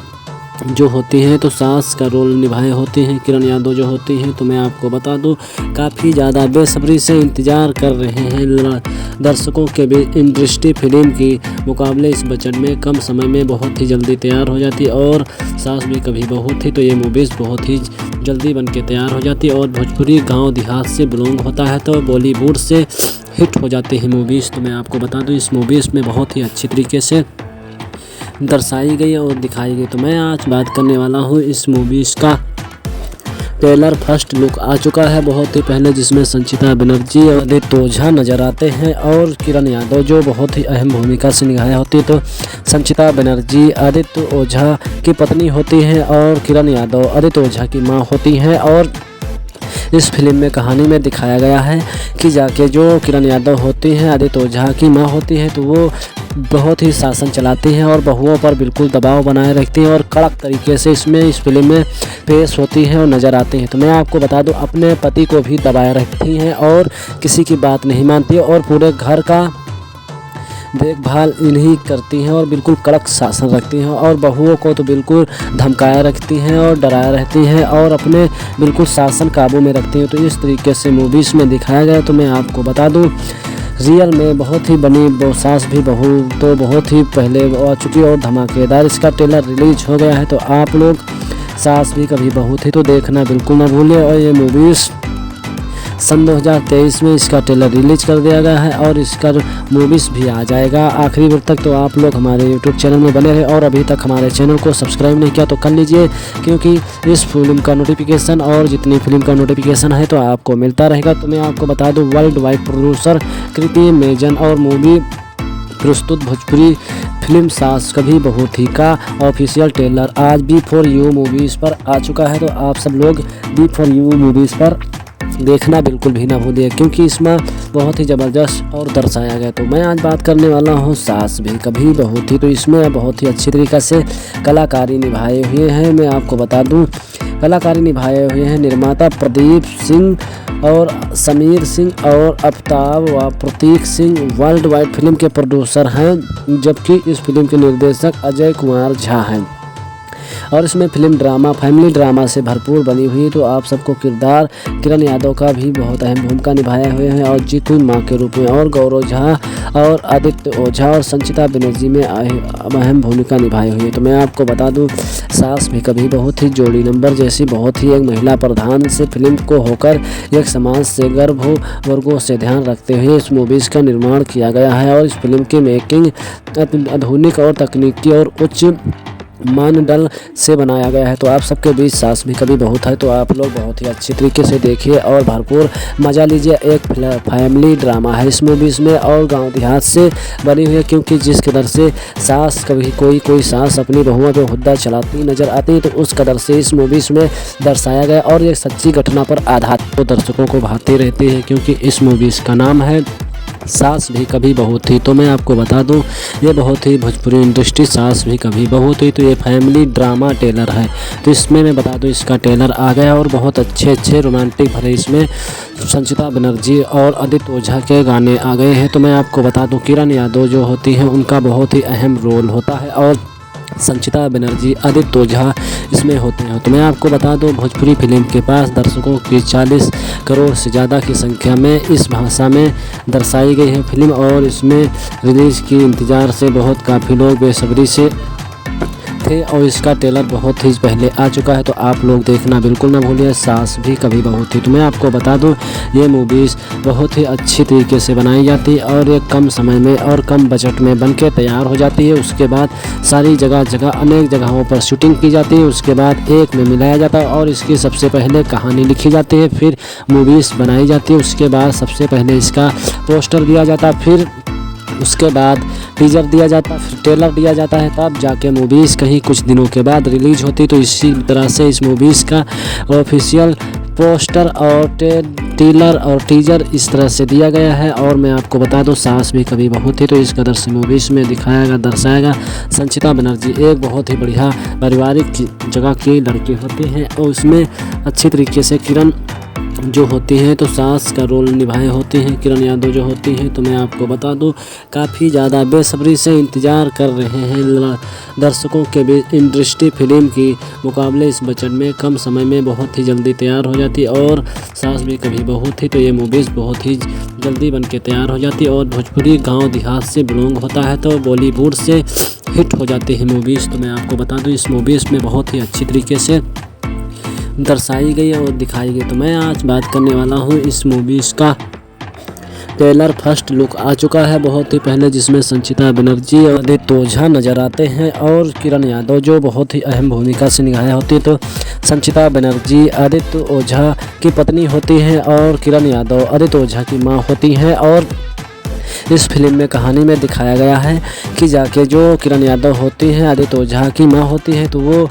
जो होती हैं तो सास का रोल निभाए होते हैं किरण यादव जो होती हैं। तो मैं आपको बता दूं, काफ़ी ज़्यादा बेसब्री से इंतज़ार कर रहे हैं दर्शकों के बीच। इंडस्ट्री फिल्म की मुकाबले इस बजट में कम समय में बहुत ही जल्दी तैयार हो जाती और सास भी कभी बहू थी तो ये मूवीज़ बहुत ही जल्दी बन के तैयार हो जाती और भोजपुरी गाँव देहात से बिलोंग होता है तो बॉलीवुड से हिट हो जाती है मूवीज़। तो मैं आपको बता दूँ, इस मूवीज़ में बहुत ही अच्छी तरीके से दर्शाई गई और दिखाई गई। तो मैं आज बात करने वाला हूँ इस मूवीज़ का ट्रेलर फर्स्ट लुक आ चुका है बहुत ही पहले, जिसमें संचिता बनर्जी और आदित्य ओझा नजर आते हैं और किरण यादव जो बहुत ही अहम भूमिका से निभाई होती है। तो संचिता बनर्जी आदित्य ओझा की पत्नी होती है और किरण यादव आदित्य ओझा की माँ होती हैं। और इस फिल्म में कहानी में दिखाया गया है कि जाके जो किरण यादव होती हैं आदित्य ओझा की माँ होती है तो वो बहुत ही शासन चलाती हैं और बहुओं पर बिल्कुल दबाव बनाए रखती हैं और कड़क तरीके से इस फिल्म में पेश होती हैं और नज़र आती हैं। तो मैं आपको बता दूं, अपने पति को भी दबाए रखती हैं और किसी की बात नहीं मानती और पूरे घर का देखभाल इन्हीं करती हैं और बिल्कुल कड़क शासन रखती हैं और बहुओं को तो बिल्कुल धमकाया रखती हैं और डराया रहती हैं और अपने बिल्कुल शासन काबू में रखती हैं। तो इस तरीके से मूवीज़ में दिखाया गया। तो मैं आपको बता दूं, रियल में बहुत ही बनी सास भी बहू तो बहुत ही पहले आ चुकी और धमाकेदार इसका ट्रेलर रिलीज हो गया है। तो आप लोग सास भी कभी बहू थी तो देखना बिल्कुल ना भूलिए। और ये मूवीज़ सन 2023 में इसका ट्रेलर रिलीज कर दिया गया है और इसका मूवीज़ भी आ जाएगा आखिरी वक्त तक। तो आप लोग हमारे यूट्यूब चैनल में बने रहे और अभी तक हमारे चैनल को सब्सक्राइब नहीं किया तो कर लीजिए, क्योंकि इस फिल्म का नोटिफिकेशन और जितनी फिल्म का नोटिफिकेशन है तो आपको मिलता रहेगा। तो मैं आपको बता दूं, वर्ल्ड वाइड प्रोड्यूसर कृति मेजन और मूवी प्रस्तुत भोजपुरी फिल्म सास कभी बहू थी का ऑफिशियल ट्रेलर आज B4U मूवीज़ पर आ चुका है। तो आप सब लोग B4U मूवीज़ पर देखना बिल्कुल भी ना भूलिए, क्योंकि इसमें बहुत ही ज़बरदस्त और दर्शाया गया। तो मैं आज बात करने वाला हूँ सास भी कभी बहू थी। तो इसमें बहुत ही अच्छी तरीक़े से कलाकारी निभाए हुए हैं। मैं आपको बता दूँ, कलाकारी निभाए हुए हैं निर्माता प्रदीप सिंह और समीर सिंह और अफ्ताब व प्रतीक सिंह वर्ल्ड वाइड फिल्म के प्रोड्यूसर हैं, जबकि इस फिल्म के निर्देशक अजय कुमार झा हैं। और इसमें फिल्म ड्रामा फैमिली ड्रामा से भरपूर बनी हुई। तो आप सबको किरदार किरण यादव का भी बहुत अहम भूमिका निभाए हुए हैं और जीतू माँ के रूप में, और गौरव झा और आदित्य ओझा और संचिता बनर्जी में अहम भूमिका निभाई हुई है। तो मैं आपको बता दूं, सास भी कभी बहुत ही जोड़ी नंबर जैसी बहुत ही एक महिला प्रधान से फिल्म को होकर एक समाज से गर्भ वर्गों से ध्यान रखते हुए इस मूवीज़ का निर्माण किया गया है। और इस फिल्म की मेकिंग आधुनिक और तकनीकी और उच्च मानदंड से बनाया गया है। तो आप सबके बीच सास भी कभी बहू है, तो आप लोग बहुत ही अच्छी तरीके से देखिए और भरपूर मज़ा लीजिए। एक फैमिली ड्रामा है इस मूवीज़ में और गांव देहात से बनी हुई है, क्योंकि जिस कदर से सास कभी कोई सास अपनी बहुओं पे हुद्दा चलाती नज़र आती है, तो उस कदर से इस मूवीज़ में दर्शाया गया और ये सच्ची घटना पर आधारित तो दर्शकों को भाते रहते हैं, क्योंकि इस मूवीज़ का नाम है सास भी कभी बहू थी। तो मैं आपको बता दूं, ये बहुत ही भोजपुरी इंडस्ट्री सास भी कभी बहू थी तो ये फैमिली ड्रामा टेलर है। तो इसमें मैं बता दूं, इसका टेलर आ गया और बहुत अच्छे रोमांटिक भरे इसमें संचिता बनर्जी और आदित्य ओझा के गाने आ गए हैं। तो मैं आपको बता दूं, किरण यादव जो होती हैं उनका बहुत ही अहम रोल होता है और संचिता बनर्जी आदित्य ओझा इसमें होते हैं। तो मैं आपको बता दूं, भोजपुरी फिल्म के पास दर्शकों की 40 करोड़ से ज़्यादा की संख्या में इस भाषा में दर्शाई गई है फिल्म, और इसमें रिलीज़ की इंतज़ार से काफ़ी लोग बेसब्री से थे और इसका ट्रेलर बहुत ही पहले आ चुका है। तो आप लोग देखना बिल्कुल ना भूलिए, सास भी कभी बहू थी। तो मैं आपको बता दूं, ये मूवीज़ बहुत ही अच्छी तरीके से बनाई जाती है और ये कम समय में और कम बजट में बनके तैयार हो जाती है। उसके बाद सारी जगह अनेक जगहों पर शूटिंग की जाती है, उसके बाद एक में मिलाया जाता है और इसकी सबसे पहले कहानी लिखी जाती है, फिर मूवीज़ बनाई जाती है। उसके बाद सबसे पहले इसका पोस्टर दिया जाता है, फिर उसके बाद टीजर दिया जाता है, फिर ट्रेलर दिया जाता है, तब जाके मूवीज़ कहीं कुछ दिनों के बाद रिलीज होती। तो इसी तरह से इस मूवीज़ का ऑफिशियल पोस्टर और ट्रेलर और टीजर इस तरह से दिया गया है। और मैं आपको बता दूं, सास भी कभी बहू थी तो इस कदर से मूवीज़ में दिखाया दर्शाएगा। संचिता बनर्जी एक बहुत ही बढ़िया पारिवारिक जगह की लड़की होती हैं और उसमें अच्छी तरीके से किरण जो होती हैं तो सास का रोल निभाए होते हैं किरण यादव जो होती हैं। तो मैं आपको बता दूं, काफ़ी ज़्यादा बेसब्री से इंतज़ार कर रहे हैं दर्शकों के बीच। इंडस्ट्री फिल्म की मुकाबले इस बजट में कम समय में बहुत ही जल्दी तैयार हो जाती और सास भी कभी बहू थी तो ये मूवीज़ बहुत ही जल्दी बन के तैयार हो जाती और भोजपुरी गाँव देहात से बिलोंग होता है तो बॉलीवुड से हिट हो जाती है मूवीज़। तो मैं आपको बता दूँ, इस मूवीज़ में बहुत ही अच्छी तरीके से दर्शाई गई और दिखाई गई। तो मैं आज बात करने वाला हूँ इस मूवीज़ का ट्रेलर फर्स्ट लुक आ चुका है बहुत ही पहले, जिसमें संचिता बनर्जी और आदित्य ओझा नजर आते हैं और किरण यादव जो बहुत ही अहम भूमिका से निभाई होती है। तो संचिता बनर्जी आदित्य ओझा की पत्नी होती है और किरण यादव आदित्य ओझा की माँ होती हैं। और इस फिल्म में कहानी में दिखाया गया है कि जाके जो किरण यादव होती हैं आदित्य ओझा की माँ होती है तो वो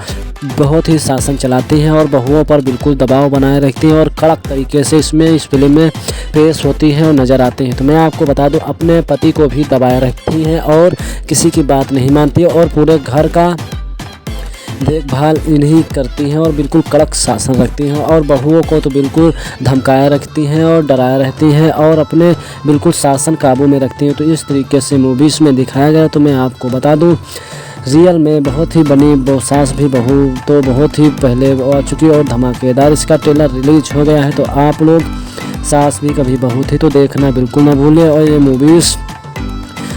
बहुत ही शासन चलाती हैं और बहुओं पर बिल्कुल दबाव बनाए रखती हैं और कड़क तरीके से इसमें इस फिल्म में पेश होती हैं और नज़र आती हैं। तो मैं आपको बता दूं, अपने पति को भी दबाए रखती हैं और किसी की बात नहीं मानती और पूरे घर का देखभाल इन्हीं करती हैं और बिल्कुल कड़क शासन रखती हैं और बहुओं को तो बिल्कुल धमकाए रखती हैं और डराए रहती हैं और अपने बिल्कुल शासन काबू में रखती हैं। तो इस तरीके से मूवीज़ में दिखाया गया। तो मैं आपको बता दूं, रियल में बहुत ही बनी सास भी बहू तो बहुत ही पहले आ चुकी और धमाकेदार इसका ट्रेलर रिलीज हो गया है। तो आप लोग सास भी कभी बहू थी तो देखना बिल्कुल ना भूलें। और ये मूवीज़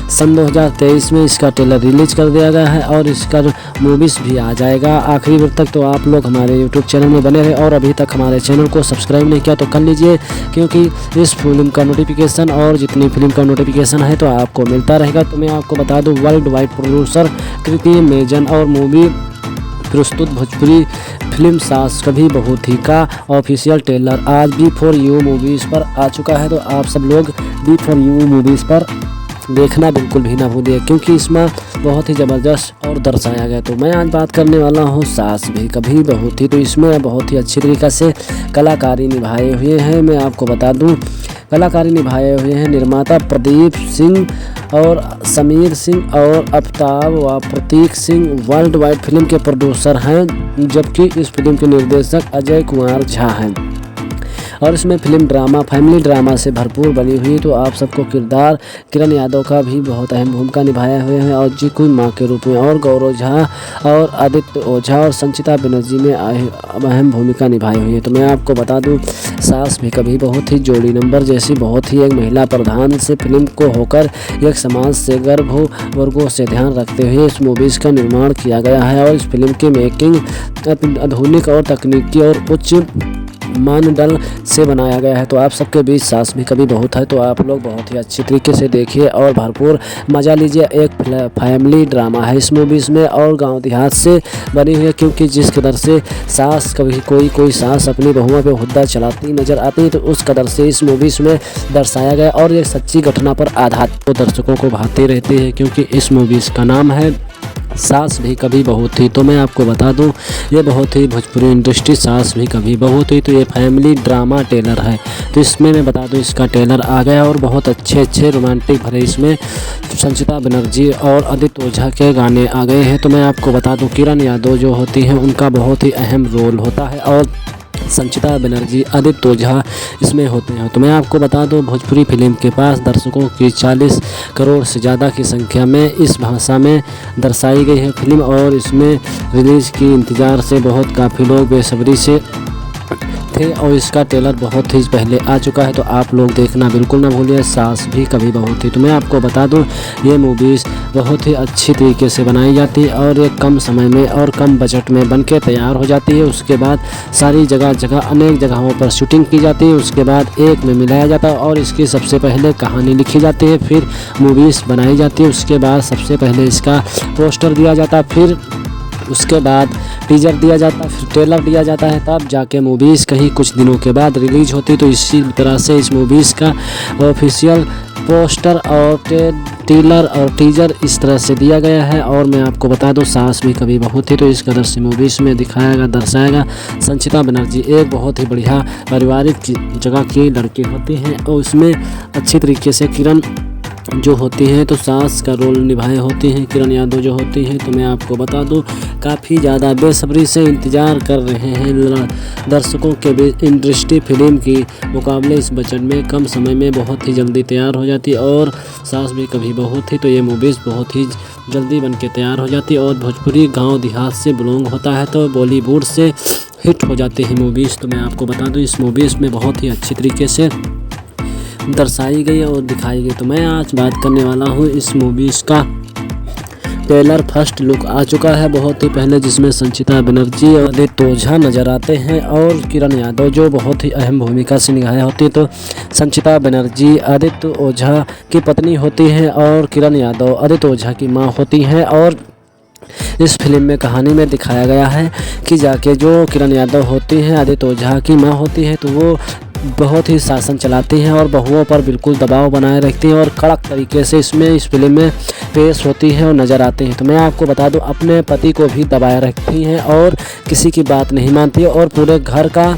सन 2023 में इसका ट्रेलर रिलीज कर दिया गया है और इसका मूवीज़ भी आ जाएगा आखिरी वक्त तक। तो आप लोग हमारे यूट्यूब चैनल में बने रहे और अभी तक हमारे चैनल को सब्सक्राइब नहीं किया तो कर लीजिए, क्योंकि इस फिल्म का नोटिफिकेशन और जितनी फिल्म का नोटिफिकेशन है तो आपको मिलता रहेगा। तो मैं आपको बता दूं, वर्ल्ड वाइड प्रोड्यूसर कृति मेजन और मूवी प्रस्तुत भोजपुरी फिल्म सास कभी बहू थी का ऑफिशियल ट्रेलर आज B4U मूवीज़ पर आ चुका है। तो आप सब लोग B4U मूवीज़ पर देखना बिल्कुल भी ना भूलिए, क्योंकि इसमें बहुत ही ज़बरदस्त और दर्शाया गया। तो मैं आज बात करने वाला हूँ सास भी कभी बहू थी। तो इसमें बहुत ही अच्छी तरीक़े से कलाकारी निभाए हुए हैं। मैं आपको बता दूँ, कलाकारी निभाए हुए हैं निर्माता प्रदीप सिंह और समीर सिंह और आफ्ताब व प्रतीक सिंह वर्ल्ड वाइड फिल्म के प्रोड्यूसर हैं, जबकि इस फिल्म के निर्देशक अजय कुमार झा हैं। और इसमें फिल्म ड्रामा फैमिली ड्रामा से भरपूर बनी हुई। तो आप सबको किरदार किरण यादव का भी बहुत अहम भूमिका निभाया हुए हैं और जी की माँ के रूप में, और गौरव झा और आदित्य ओझा और संचिता बनर्जी में अहम भूमिका निभाई हुई है। तो मैं आपको बता दूं, सास भी कभी बहुत ही जोड़ी नंबर जैसी बहुत ही एक महिला प्रधान से फिल्म को होकर एक समाज से गर्भ वर्गों से ध्यान रखते हुए इस मूवीज़ का निर्माण किया गया है। और इस फिल्म की मेकिंग आधुनिक और तकनीकी और उच्च मानदंड से बनाया गया है। तो आप सबके बीच सास भी कभी बहुत है, तो आप लोग बहुत ही अच्छी तरीके से देखिए और भरपूर मज़ा लीजिए। एक फैमिली ड्रामा है इस मूवीज़ में और गांव देहात से बनी हुई है, क्योंकि जिस कदर से सास कभी कोई सास अपनी बहुओं पे हुद्दा चलाती नज़र आती है, तो उस कदर से इस मूवीज़ में दर्शाया गया और एक सच्ची घटना पर आधारित तो दर्शकों को भाते रहते हैं, क्योंकि इस मूवीज़ का नाम है सास भी कभी बहू थी। तो मैं आपको बता दूं, ये बहुत ही भोजपुरी इंडस्ट्री सास भी कभी बहू थी, तो ये फैमिली ड्रामा टेलर है। तो इसमें मैं बता दूं, इसका टेलर आ गया और बहुत अच्छे रोमांटिक भरे इसमें संचिता बनर्जी और आदित्य ओझा के गाने आ गए हैं। तो मैं आपको बता दूं, किरण यादव जो होती हैं उनका बहुत ही अहम रोल होता है और संचिता बनर्जी आदित्य ओझा इसमें होते हैं। तो मैं आपको बता दूं, भोजपुरी फिल्म के पास दर्शकों की 40 करोड़ से ज़्यादा की संख्या में इस भाषा में दर्शाई गई है फिल्म, और इसमें रिलीज़ की इंतज़ार से बहुत काफ़ी लोग बेसब्री से थे और इसका ट्रेलर बहुत ही पहले आ चुका है। तो आप लोग देखना बिल्कुल ना भूलिए, सास भी कभी बहू थी। तो मैं आपको बता दूं, ये मूवीज़ बहुत ही अच्छी तरीके से बनाई जाती है और एक कम समय में और कम बजट में बनके तैयार हो जाती है। उसके बाद सारी जगह अनेक जगहों पर शूटिंग की जाती है, उसके बाद एक में मिलाया जाता है और इसकी सबसे पहले कहानी लिखी जाती है, फिर मूवीज़ बनाई जाती है। उसके बाद सबसे पहले इसका पोस्टर दिया जाता है, फिर उसके बाद टीजर दिया जाता है, फिर ट्रेलर दिया जाता है, तब जाके मूवीज़ कहीं कुछ दिनों के बाद रिलीज होती। तो इसी तरह से इस मूवीज़ का ऑफिशियल पोस्टर और ट्रेलर और टीजर इस तरह से दिया गया है। और मैं आपको बता दूं, सास भी कभी बहू थी, तो इस कदर से मूवीज़ में दिखाएगा दर्शाएगा। संचिता बनर्जी एक बहुत ही बढ़िया पारिवारिक जगह की लड़की होती हैं और उसमें अच्छी तरीके से किरण जो होती हैं तो सास का रोल निभाए होती हैं किरण यादव जो होती हैं। तो मैं आपको बता दूं, काफ़ी ज़्यादा बेसब्री से इंतज़ार कर रहे हैं दर्शकों के बीच। इंडस्ट्री फिल्म की मुकाबले इस बजट में कम समय में बहुत ही जल्दी तैयार हो जाती है और सास भी कभी बहू थी, तो ये मूवीज़ बहुत ही जल्दी बन के तैयार हो जाती है और भोजपुरी गाँव देहात से बिलोंग होता है, तो बॉलीवुड से हिट हो जाती है मूवीज़। तो मैं आपको बता दूँ, इस मूवीज़ में बहुत ही अच्छी तरीके से दर्शाई गई और दिखाई गई। तो मैं आज बात करने वाला हूँ इस मूवीज़ का ट्रेलर फर्स्ट लुक आ चुका है बहुत ही पहले, जिसमें संचिता बनर्जी और आदित्य ओझा नजर आते हैं और किरण यादव जो बहुत ही अहम भूमिका से निभाई होती है। तो संचिता बनर्जी आदित्य ओझा की पत्नी होती है और किरण यादव आदित्य ओझा की माँ होती हैं। और इस फिल्म में कहानी में दिखाया गया है कि जाके जो किरण यादव होती हैं आदित्य ओझा की माँ होती है, तो वो बहुत ही शासन चलाती हैं और बहुओं पर बिल्कुल दबाव बनाए रखती हैं और कड़क तरीके से इस फिल्म में पेश होती हैं और नज़र आती हैं। तो मैं आपको बता दूं, अपने पति को भी दबाए रखती हैं और किसी की बात नहीं मानती है और पूरे घर का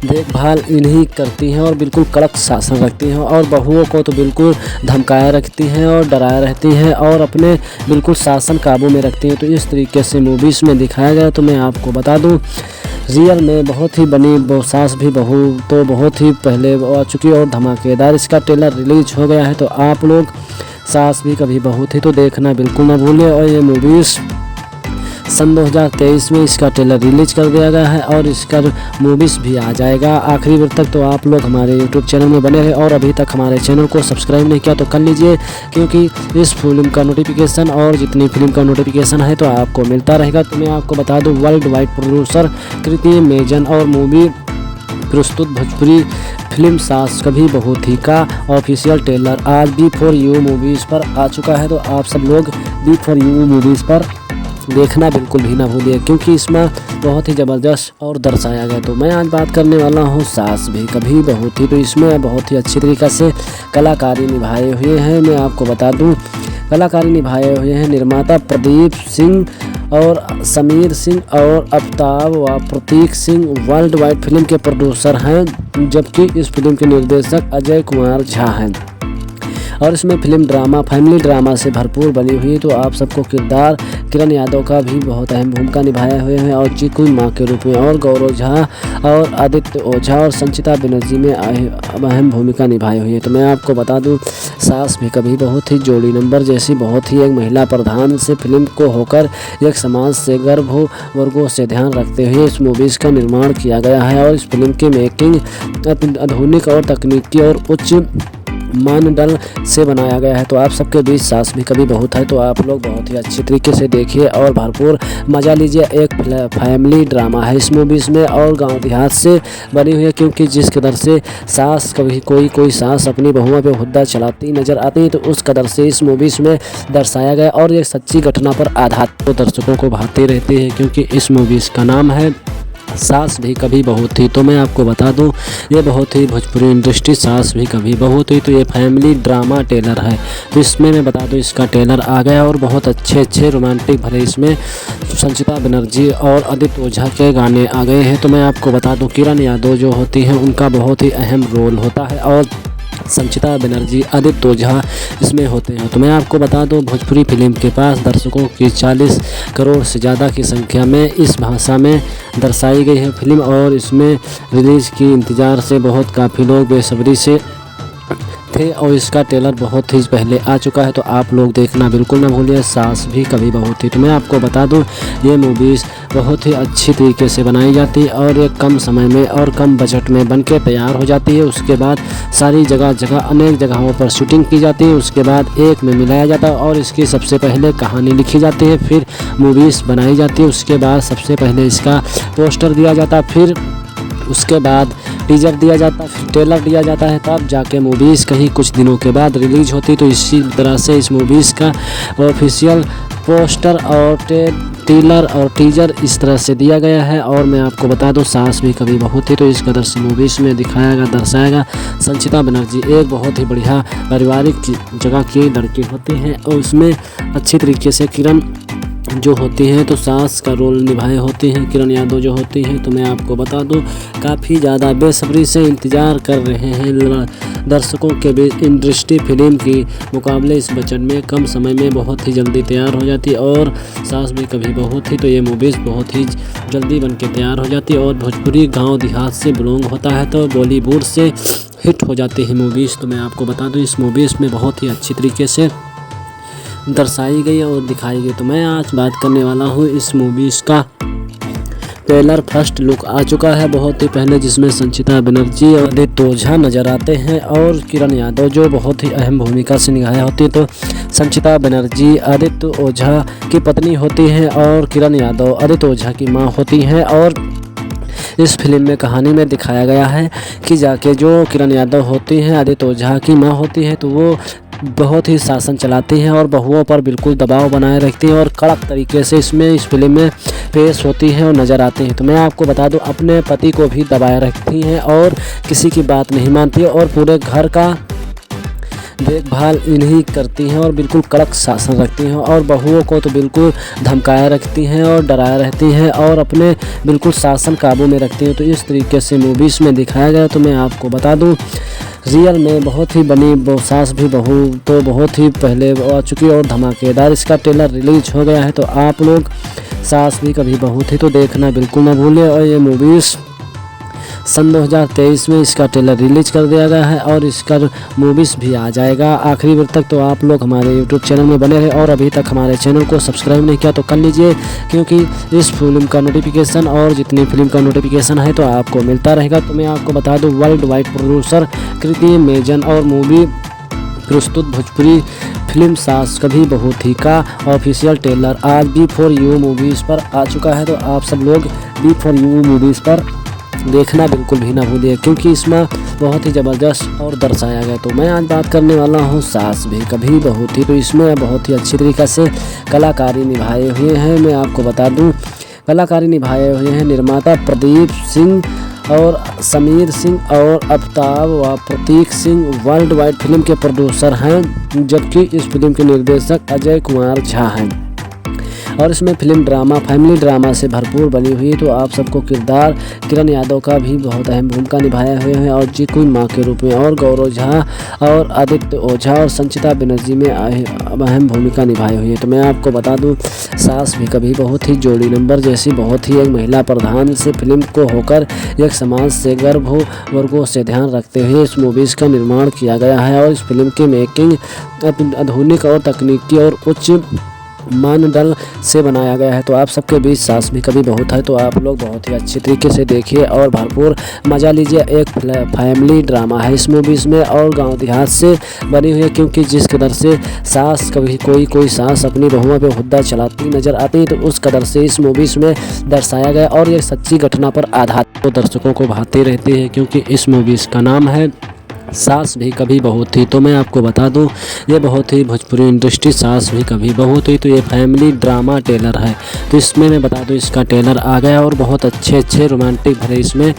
देखभाल इन्हीं करती हैं और बिल्कुल कड़क शासन रखती हैं और बहुओं को तो बिल्कुल धमकाए रखती हैं और डराए रहती हैं और अपने बिल्कुल शासन काबू में रखती हैं। तो इस तरीके से मूवीज़ में दिखाया गया। तो मैं आपको बता दूं, रियल में बहुत ही बनी सास भी बहू तो बहुत ही पहले आ चुकी और धमाकेदार इसका ट्रेलर रिलीज हो गया है। तो आप लोग सास भी कभी बहू थी तो देखना बिल्कुल ना भूलिए। और ये मूवीज़ सन 2023 में इसका ट्रेलर रिलीज कर दिया गया है और इसका मूवीज़ भी आ जाएगा आखिरी वक्त तक। तो आप लोग हमारे यूट्यूब चैनल में बने रहे और अभी तक हमारे चैनल को सब्सक्राइब नहीं किया तो कर लीजिए, क्योंकि इस फिल्म का नोटिफिकेशन और जितनी फिल्म का नोटिफिकेशन है तो आपको मिलता रहेगा। तो मैं आपको बता दूँ, वर्ल्ड वाइड प्रोड्यूसर कृति मेजन और मूवी प्रस्तुत भोजपुरी फिल्म सास कभी बहू थी का ऑफिशियल ट्रेलर आज B4U मूवीज़ पर आ चुका है। तो आप सब लोग B4U मूवीज़ पर देखना बिल्कुल भी ना भूलिए, क्योंकि इसमें बहुत ही ज़बरदस्त और दर्शाया गया। तो मैं आज बात करने वाला हूँ सास भी कभी बहू थी। तो इसमें बहुत ही अच्छी तरीक़े से कलाकारी निभाए हुए हैं। मैं आपको बता दूँ, कलाकारी निभाए हुए हैं निर्माता प्रदीप सिंह और समीर सिंह और अफ्ताब व प्रतीक सिंह वर्ल्ड वाइड फिल्म के प्रोड्यूसर हैं, जबकि इस फिल्म के निर्देशक अजय कुमार झा हैं। और इसमें फिल्म ड्रामा फैमिली ड्रामा से भरपूर बनी हुई है। तो आप सबको किरदार किरण यादव का भी बहुत अहम भूमिका निभाए हुए हैं और चीकू माँ के रूप में, और गौरव झा और आदित्य ओझा और संचिता बनर्जी में अहम भूमिका निभाई हुई है। तो मैं आपको बता दूं, सास भी कभी बहू थी जोड़ी नंबर जैसी बहुत ही एक महिला प्रधान से फिल्म को होकर एक समाज से गर्भ वर्गों से ध्यान रखते हुए इस मूवीज़ का निर्माण किया गया है। और इस फिल्म की मेकिंग आधुनिक और तकनीकी और उच्च मानदंड से बनाया गया है। तो आप सबके बीच सास भी कभी बहू था, तो आप लोग बहुत ही अच्छी तरीके से देखिए और भरपूर मज़ा लीजिए। एक फैमिली ड्रामा है इस मूवीज़ में और गांव देहात से बनी हुई है, क्योंकि जिस कदर से सास कभी कोई सास अपनी बहुओं पे हुद्दा चलाती नज़र आती है, तो उस कदर से इस मूवीज़ में दर्शाया गया और ये सच्ची घटना पर आधारित तो दर्शकों को भाते रहते हैं, क्योंकि इस मूवीज़ का नाम है सास भी कभी बहू थी। तो मैं आपको बता दूं, ये बहुत ही भोजपुरी इंडस्ट्री सास भी कभी बहू थी, तो ये फैमिली ड्रामा टेलर है। तो इसमें मैं बता दूं, इसका टेलर आ गया और बहुत अच्छे रोमांटिक भरे इसमें संचिता बनर्जी और आदित्य ओझा के गाने आ गए हैं। तो मैं आपको बता दूं, किरण यादव जो होती हैं उनका बहुत ही अहम रोल होता है और संचिता बनर्जी आदित्य ओझा इसमें होते हैं। तो मैं आपको बता दूं, भोजपुरी फिल्म के पास दर्शकों की 40 करोड़ से ज़्यादा की संख्या में इस भाषा में दर्शाई गई है फिल्म, और इसमें रिलीज़ की इंतज़ार से बहुत काफ़ी लोग बेसब्री से थे और इसका ट्रेलर बहुत ही पहले आ चुका है। तो आप लोग देखना बिल्कुल ना भूलिए, सास भी कभी बहू थी। तो मैं आपको बता दूं, ये मूवीज़ बहुत ही अच्छी तरीके से बनाई जाती है और ये कम समय में और कम बजट में बनके तैयार हो जाती है। उसके बाद सारी जगह अनेक जगहों पर शूटिंग की जाती है, उसके बाद एक में मिलाया जाता है और इसकी सबसे पहले कहानी लिखी जाती है, फिर मूवीज़ बनाई जाती है। उसके बाद सबसे पहले इसका पोस्टर दिया जाता है, फिर उसके बाद टीजर दिया जाता है, फिर ट्रेलर दिया जाता है, तब जाके मूवीज़ कहीं कुछ दिनों के बाद रिलीज होती। तो इसी तरह से इस मूवीज़ का ऑफिशियल पोस्टर और ट्रेलर और टीजर इस तरह से दिया गया है। और मैं आपको बता दूं, सास भी कभी बहू थी, तो इस कदर से मूवीज़ में दर्शाएगा संचिता बनर्जी एक बहुत ही बढ़िया पारिवारिक जगह की लड़की होती है और उसमें अच्छी तरीके से किरण जो होती हैं तो सास का रोल निभाए होती हैं किरण यादव जो होती हैं। तो मैं आपको बता दूं, काफ़ी ज़्यादा बेसब्री से इंतज़ार कर रहे हैं दर्शकों के बीच। इंडस्ट्री फिल्म की मुकाबले इस बजट में कम समय में बहुत ही जल्दी तैयार हो जाती है और सास भी कभी बहू थी, तो ये मूवीज़ बहुत ही जल्दी बन के तैयार हो जाती है और भोजपुरी गाँव देहात से बिलोंग होता है, तो बॉलीवुड से हिट हो जाती है मूवीज़। तो मैं आपको बता दूँ, इस मूवीज़ में बहुत ही अच्छी तरीके से दर्शाई गई और दिखाई गई। तो मैं आज बात करने वाला हूँ इस मूवीज़ का ट्रेलर फर्स्ट लुक आ चुका है बहुत ही पहले, जिसमें संचिता बनर्जी और आदित्य ओझा नजर आते हैं और किरण यादव जो बहुत ही अहम भूमिका से निभाई होती है। तो संचिता बनर्जी आदित्य ओझा की पत्नी होती हैं और किरण यादव आदित्य ओझा की माँ होती हैं। और इस फिल्म में कहानी में दिखाया गया है कि जाके जो किरण यादव होती हैं आदित्य ओझा की माँ होती है, तो वो बहुत ही शासन चलाती हैं और बहुओं पर बिल्कुल दबाव बनाए रखती हैं और कड़क तरीके से इस फिल्म में पेश होती हैं और नज़र आती हैं। तो मैं आपको बता दूं, अपने पति को भी दबाए रखती हैं और किसी की बात नहीं मानती है और पूरे घर का देखभाल इन्हीं करती हैं और बिल्कुल कड़क शासन रखती हैं और बहुओं को तो बिल्कुल धमकाए रखती हैं और डराए रहती हैं और अपने बिल्कुल शासन काबू में रखती हैं। तो इस तरीके से मूवीज़ में दिखाया गया। तो मैं आपको बता दूं, रियल में बहुत ही बनी सास भी बहू तो बहुत ही पहले आ चुकी और धमाकेदार इसका ट्रेलर रिलीज हो गया है। तो आप लोग सास भी कभी बहू थी तो देखना बिल्कुल ना भूलें। और ये मूवीज़ सन 2023 में इसका ट्रेलर रिलीज कर दिया गया है और इसका मूवीज़ भी आ जाएगा आखिरी वक्त तक। तो आप लोग हमारे यूट्यूब चैनल में बने रहे और अभी तक हमारे चैनल को सब्सक्राइब नहीं किया तो कर लीजिए, क्योंकि इस फिल्म का नोटिफिकेशन और जितनी फिल्म का नोटिफिकेशन है तो आपको मिलता रहेगा। तो मैं आपको बता दूं, वर्ल्ड वाइड प्रोड्यूसर कृति मेजन और मूवी प्रस्तुत भोजपुरी फिल्म सास कभी बहू थी का ऑफिशियल ट्रेलर आज B4U मूवीज़ पर आ चुका है। तो आप सब लोग B4U मूवीज़ पर देखना बिल्कुल भी ना भूलिए, क्योंकि इसमें बहुत ही ज़बरदस्त और दर्शाया गया। तो मैं आज बात करने वाला हूँ सास भी कभी बहू थी। तो इसमें बहुत ही अच्छी तरीक़े से कलाकारी निभाए हुए हैं। मैं आपको बता दूँ, कलाकारी निभाए हुए हैं निर्माता प्रदीप सिंह और समीर सिंह और अफ्ताब व प्रतीक सिंह वर्ल्ड वाइड फिल्म के प्रोड्यूसर हैं, जबकि इस फिल्म के निर्देशक अजय कुमार झा हैं। और इसमें फिल्म ड्रामा फैमिली ड्रामा से भरपूर बनी हुई। तो आप सबको किरदार किरण यादव का भी बहुत अहम भूमिका निभाए हुए हैं और जी क्वीन माँ के रूप में, और गौरव झा और आदित्य ओझा और संचिता बनर्जी में अहम भूमिका निभाई हुई है। तो मैं आपको बता दूं, सास भी कभी बहुत ही जोड़ी नंबर जैसी बहुत ही एक महिला प्रधान से फिल्म को होकर एक समाज से गर्भ वर्गों से ध्यान रखते हुए इस मूवीज़ का निर्माण किया गया है। और इस फिल्म की मेकिंग आधुनिक और तकनीकी और उच्च मानदंड से बनाया गया है। तो आप सबके बीच सास भी कभी बहुत है, तो आप लोग बहुत ही अच्छी तरीके से देखिए और भरपूर मज़ा लीजिए। एक फैमिली ड्रामा है इस मूवीज़ में और गांव देहात से बनी हुई है, क्योंकि जिस कदर से सास कभी कोई सास अपनी बहुओं पे हुद्दा चलाती नज़र आती है, तो उस कदर से इस मूवीज़ में दर्शाया गया और ये सच्ची घटना पर आधारित तो दर्शकों को भाती रहती है, क्योंकि इस मूवीज़ का नाम है सास भी कभी बहू थी। तो मैं आपको बता दूं, ये बहुत ही भोजपुरी इंडस्ट्री सास भी कभी बहू थी, तो ये फैमिली ड्रामा टेलर है। तो इसमें मैं बता दूं, इसका टेलर आ गया और बहुत अच्छे रोमांटिक भरे इसमें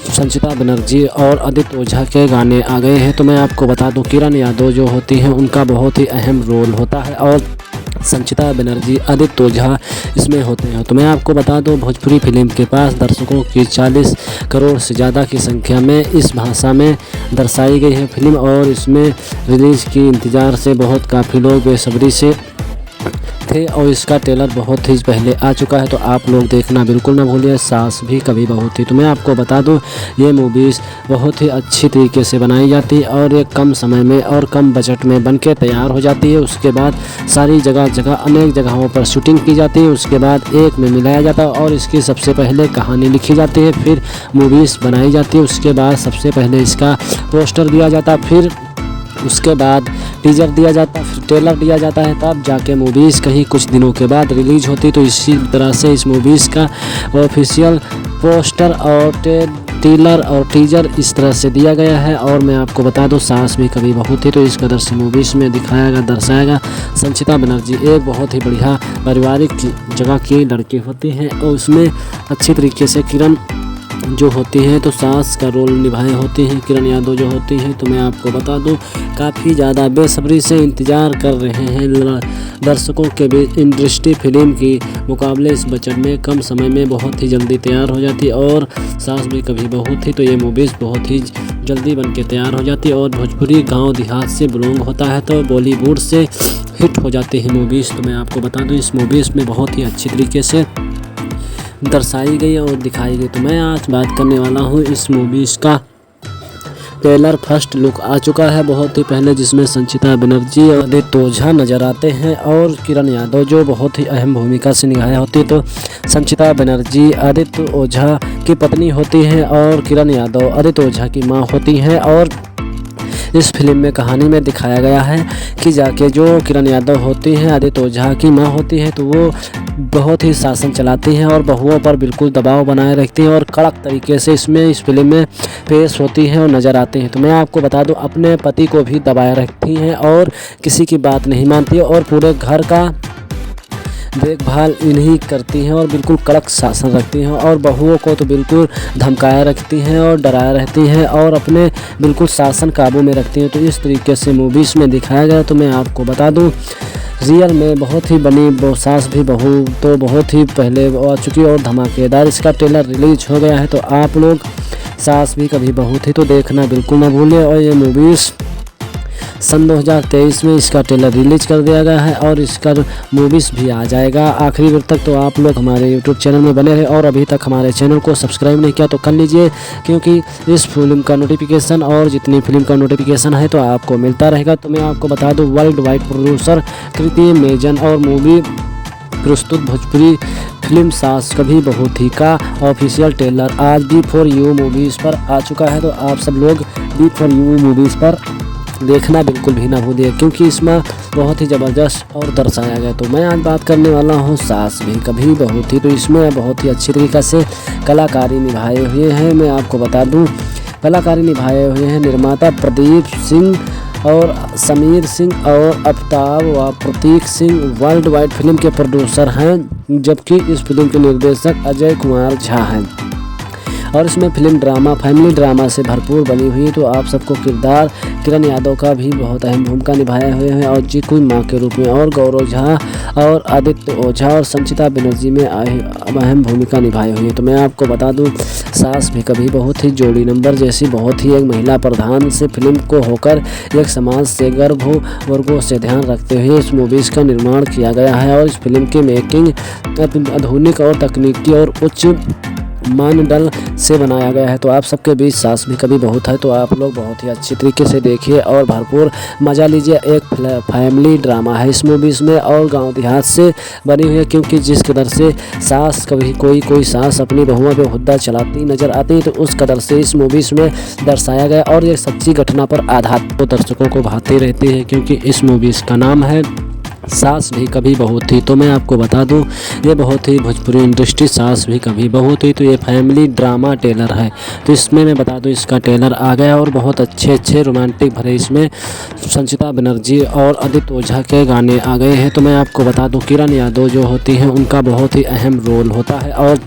संचिता बनर्जी और आदित्य ओझा के गाने आ गए हैं। तो मैं आपको बता दूं, किरण यादव जो होती हैं उनका बहुत ही अहम रोल होता है और संचिता बनर्जी आदित्य ओझा इसमें होते हैं। तो मैं आपको बता दूं, भोजपुरी फिल्म के पास दर्शकों की 40 करोड़ से ज़्यादा की संख्या में इस भाषा में दर्शाई गई है फिल्म, और इसमें रिलीज़ की इंतज़ार से बहुत काफ़ी लोग बेसब्री से थे और इसका ट्रेलर बहुत ही पहले आ चुका है। तो आप लोग देखना बिल्कुल ना भूलिए, सास भी कभी बहू थी। तो मैं आपको बता दूं, ये मूवीज़ बहुत ही अच्छी तरीके से बनाई जाती है और ये कम समय में और कम बजट में बनके तैयार हो जाती है। उसके बाद सारी जगह अनेक जगहों पर शूटिंग की जाती है, उसके बाद एक में मिलाया जाता है और इसकी सबसे पहले कहानी लिखी जाती है, फिर मूवीज़ बनाई जाती है। उसके बाद सबसे पहले इसका पोस्टर दिया जाता है, फिर उसके बाद टीजर दिया जाता है, फिर ट्रेलर दिया जाता है, तब जाके मूवीज़ कहीं कुछ दिनों के बाद रिलीज होती। तो इसी तरह से इस मूवीज़ का ऑफिशियल पोस्टर और ट्रेलर और टीजर इस तरह से दिया गया है। और मैं आपको बता दूं, सास भी कभी बहू थी, तो इस कदर से मूवीज़ में दर्शाएगा संचिता बनर्जी एक बहुत ही बढ़िया पारिवारिक जगह की लड़की होती है और उसमें अच्छी तरीके से किरण जो होती हैं तो सास का रोल निभाए होती हैं किरण यादव जो होती हैं। तो मैं आपको बता दूं, काफ़ी ज़्यादा बेसब्री से इंतज़ार कर रहे हैं दर्शकों के बीच। इंडस्ट्री फिल्म की मुकाबले इस बजट में कम समय में बहुत ही जल्दी तैयार हो जाती है और सास भी कभी बहू थी, तो ये मूवीज़ बहुत ही जल्दी बन के तैयार हो जाती है और भोजपुरी गाँव देहात से बिलोंग होता है तो बॉलीवुड से हिट हो जाती है मूवीज़। तो मैं आपको बता दूँ, इस मूवीज़ में बहुत ही अच्छी तरीके से दर्शाई गई और दिखाई गई। तो मैं आज बात करने वाला हूँ इस मूवीज़ का ट्रेलर फर्स्ट लुक आ चुका है बहुत ही पहले, जिसमें संचिता बनर्जी और आदित्य ओझा नजर आते हैं और किरण यादव जो बहुत ही अहम भूमिका से निभाई होती है। तो संचिता बनर्जी आदित्य ओझा की पत्नी होती है और किरण यादव आदित्य ओझा की माँ होती हैं। और इस फिल्म में कहानी में दिखाया गया है कि जाके जो किरण यादव होती हैं आदित्य ओझा की माँ होती है, तो वो बहुत ही शासन चलाती हैं और बहुओं पर बिल्कुल दबाव बनाए रखती हैं और कड़क तरीके से इस फिल्म में पेश होती हैं और नज़र आती हैं। तो मैं आपको बता दूं, अपने पति को भी दबाए रखती हैं और किसी की बात नहीं मानती है और पूरे घर का देखभाल इन्हीं करती हैं और बिल्कुल कड़क शासन रखती हैं और बहुओं को तो बिल्कुल धमकाए रखती हैं और डराए रहती हैं और अपने बिल्कुल शासन काबू में रखती हैं। तो इस तरीके से मूवीज़ में दिखाया गया। तो मैं आपको बता दूं, रियल में बहुत ही बनी सास भी बहू तो बहुत ही पहले आ चुकी और धमाकेदार इसका ट्रेलर रिलीज हो गया है। तो आप लोग सास भी कभी बहू थी तो देखना बिल्कुल ना भूलें। और ये मूवीज़ सन 2023 में इसका ट्रेलर रिलीज कर दिया गया है और इसका मूवीज़ भी आ जाएगा आखिरी वक्त तक। तो आप लोग हमारे यूट्यूब चैनल में बने रहे और अभी तक हमारे चैनल को सब्सक्राइब नहीं किया तो कर लीजिए, क्योंकि इस फिल्म का नोटिफिकेशन और जितनी फिल्म का नोटिफिकेशन है तो आपको मिलता रहेगा। तो मैं आपको बता दूं, वर्ल्ड वाइड प्रोड्यूसर कृति मेजन और मूवी प्रस्तुत भोजपुरी फिल्म सास कभी बहू थी का ऑफिशियल ट्रेलर आज B4U मूवीज़ पर आ चुका है। तो आप सब लोग B4U मूवीज़ पर देखना बिल्कुल भी ना भूलिए, क्योंकि इसमें बहुत ही ज़बरदस्त और दर्शाया गया। तो मैं आज बात करने वाला हूँ सास भी कभी बहू थी। तो इसमें बहुत ही अच्छी तरीक़े से कलाकारी निभाए हुए हैं। मैं आपको बता दूँ, कलाकारी निभाए हुए हैं निर्माता प्रदीप सिंह और समीर सिंह और अफ्ताब व प्रतीक सिंह वर्ल्ड वाइड फिल्म के प्रोड्यूसर हैं, जबकि इस फिल्म के निर्देशक अजय कुमार झा हैं। और इसमें फिल्म ड्रामा फैमिली ड्रामा से भरपूर बनी हुई। तो आप सबको किरदार किरण यादव का भी बहुत अहम भूमिका निभाए हुए हैं और जीकू माँ के रूप में, और गौरव झा और आदित्य ओझा और संचिता बनर्जी में अहम भूमिका निभाई हुई है। तो मैं आपको बता दूं, सास भी कभी बहुत ही जोड़ी नंबर जैसी बहुत ही एक महिला प्रधान से फिल्म को होकर एक समाज से वर्गों से ध्यान रखते हुए इस मूवीज़ का निर्माण किया गया है। और इस फिल्म की मेकिंग आधुनिक और तकनीकी और उच्च मानदंड से बनाया गया है। तो आप सबके बीच सास भी कभी बहुत है, तो आप लोग बहुत ही अच्छी तरीके से देखिए और भरपूर मज़ा लीजिए। एक फैमिली ड्रामा है इस मूवीज़ में और गांव देहात से बनी हुई है, क्योंकि जिस कदर से सास कभी कोई सास अपनी बहुओं पे हुद्दा चलाती नज़र आती है, तो उस कदर से इस मूवीज़ में दर्शाया गया और ये सच्ची घटना पर आधारित तो दर्शकों को भाते रहते हैं, क्योंकि इस मूवीज़ का नाम है सास भी कभी बहू थी। तो मैं आपको बता दूं, ये बहुत ही भोजपुरी इंडस्ट्री सास भी कभी बहू थी, तो ये फैमिली ड्रामा टेलर है। तो इसमें मैं बता दूं, इसका टेलर आ गया और बहुत अच्छे रोमांटिक भरे इसमें संचिता बनर्जी और आदित्य ओझा के गाने आ गए हैं। तो मैं आपको बता दूं, किरण यादव जो होती हैं उनका बहुत ही अहम रोल होता है और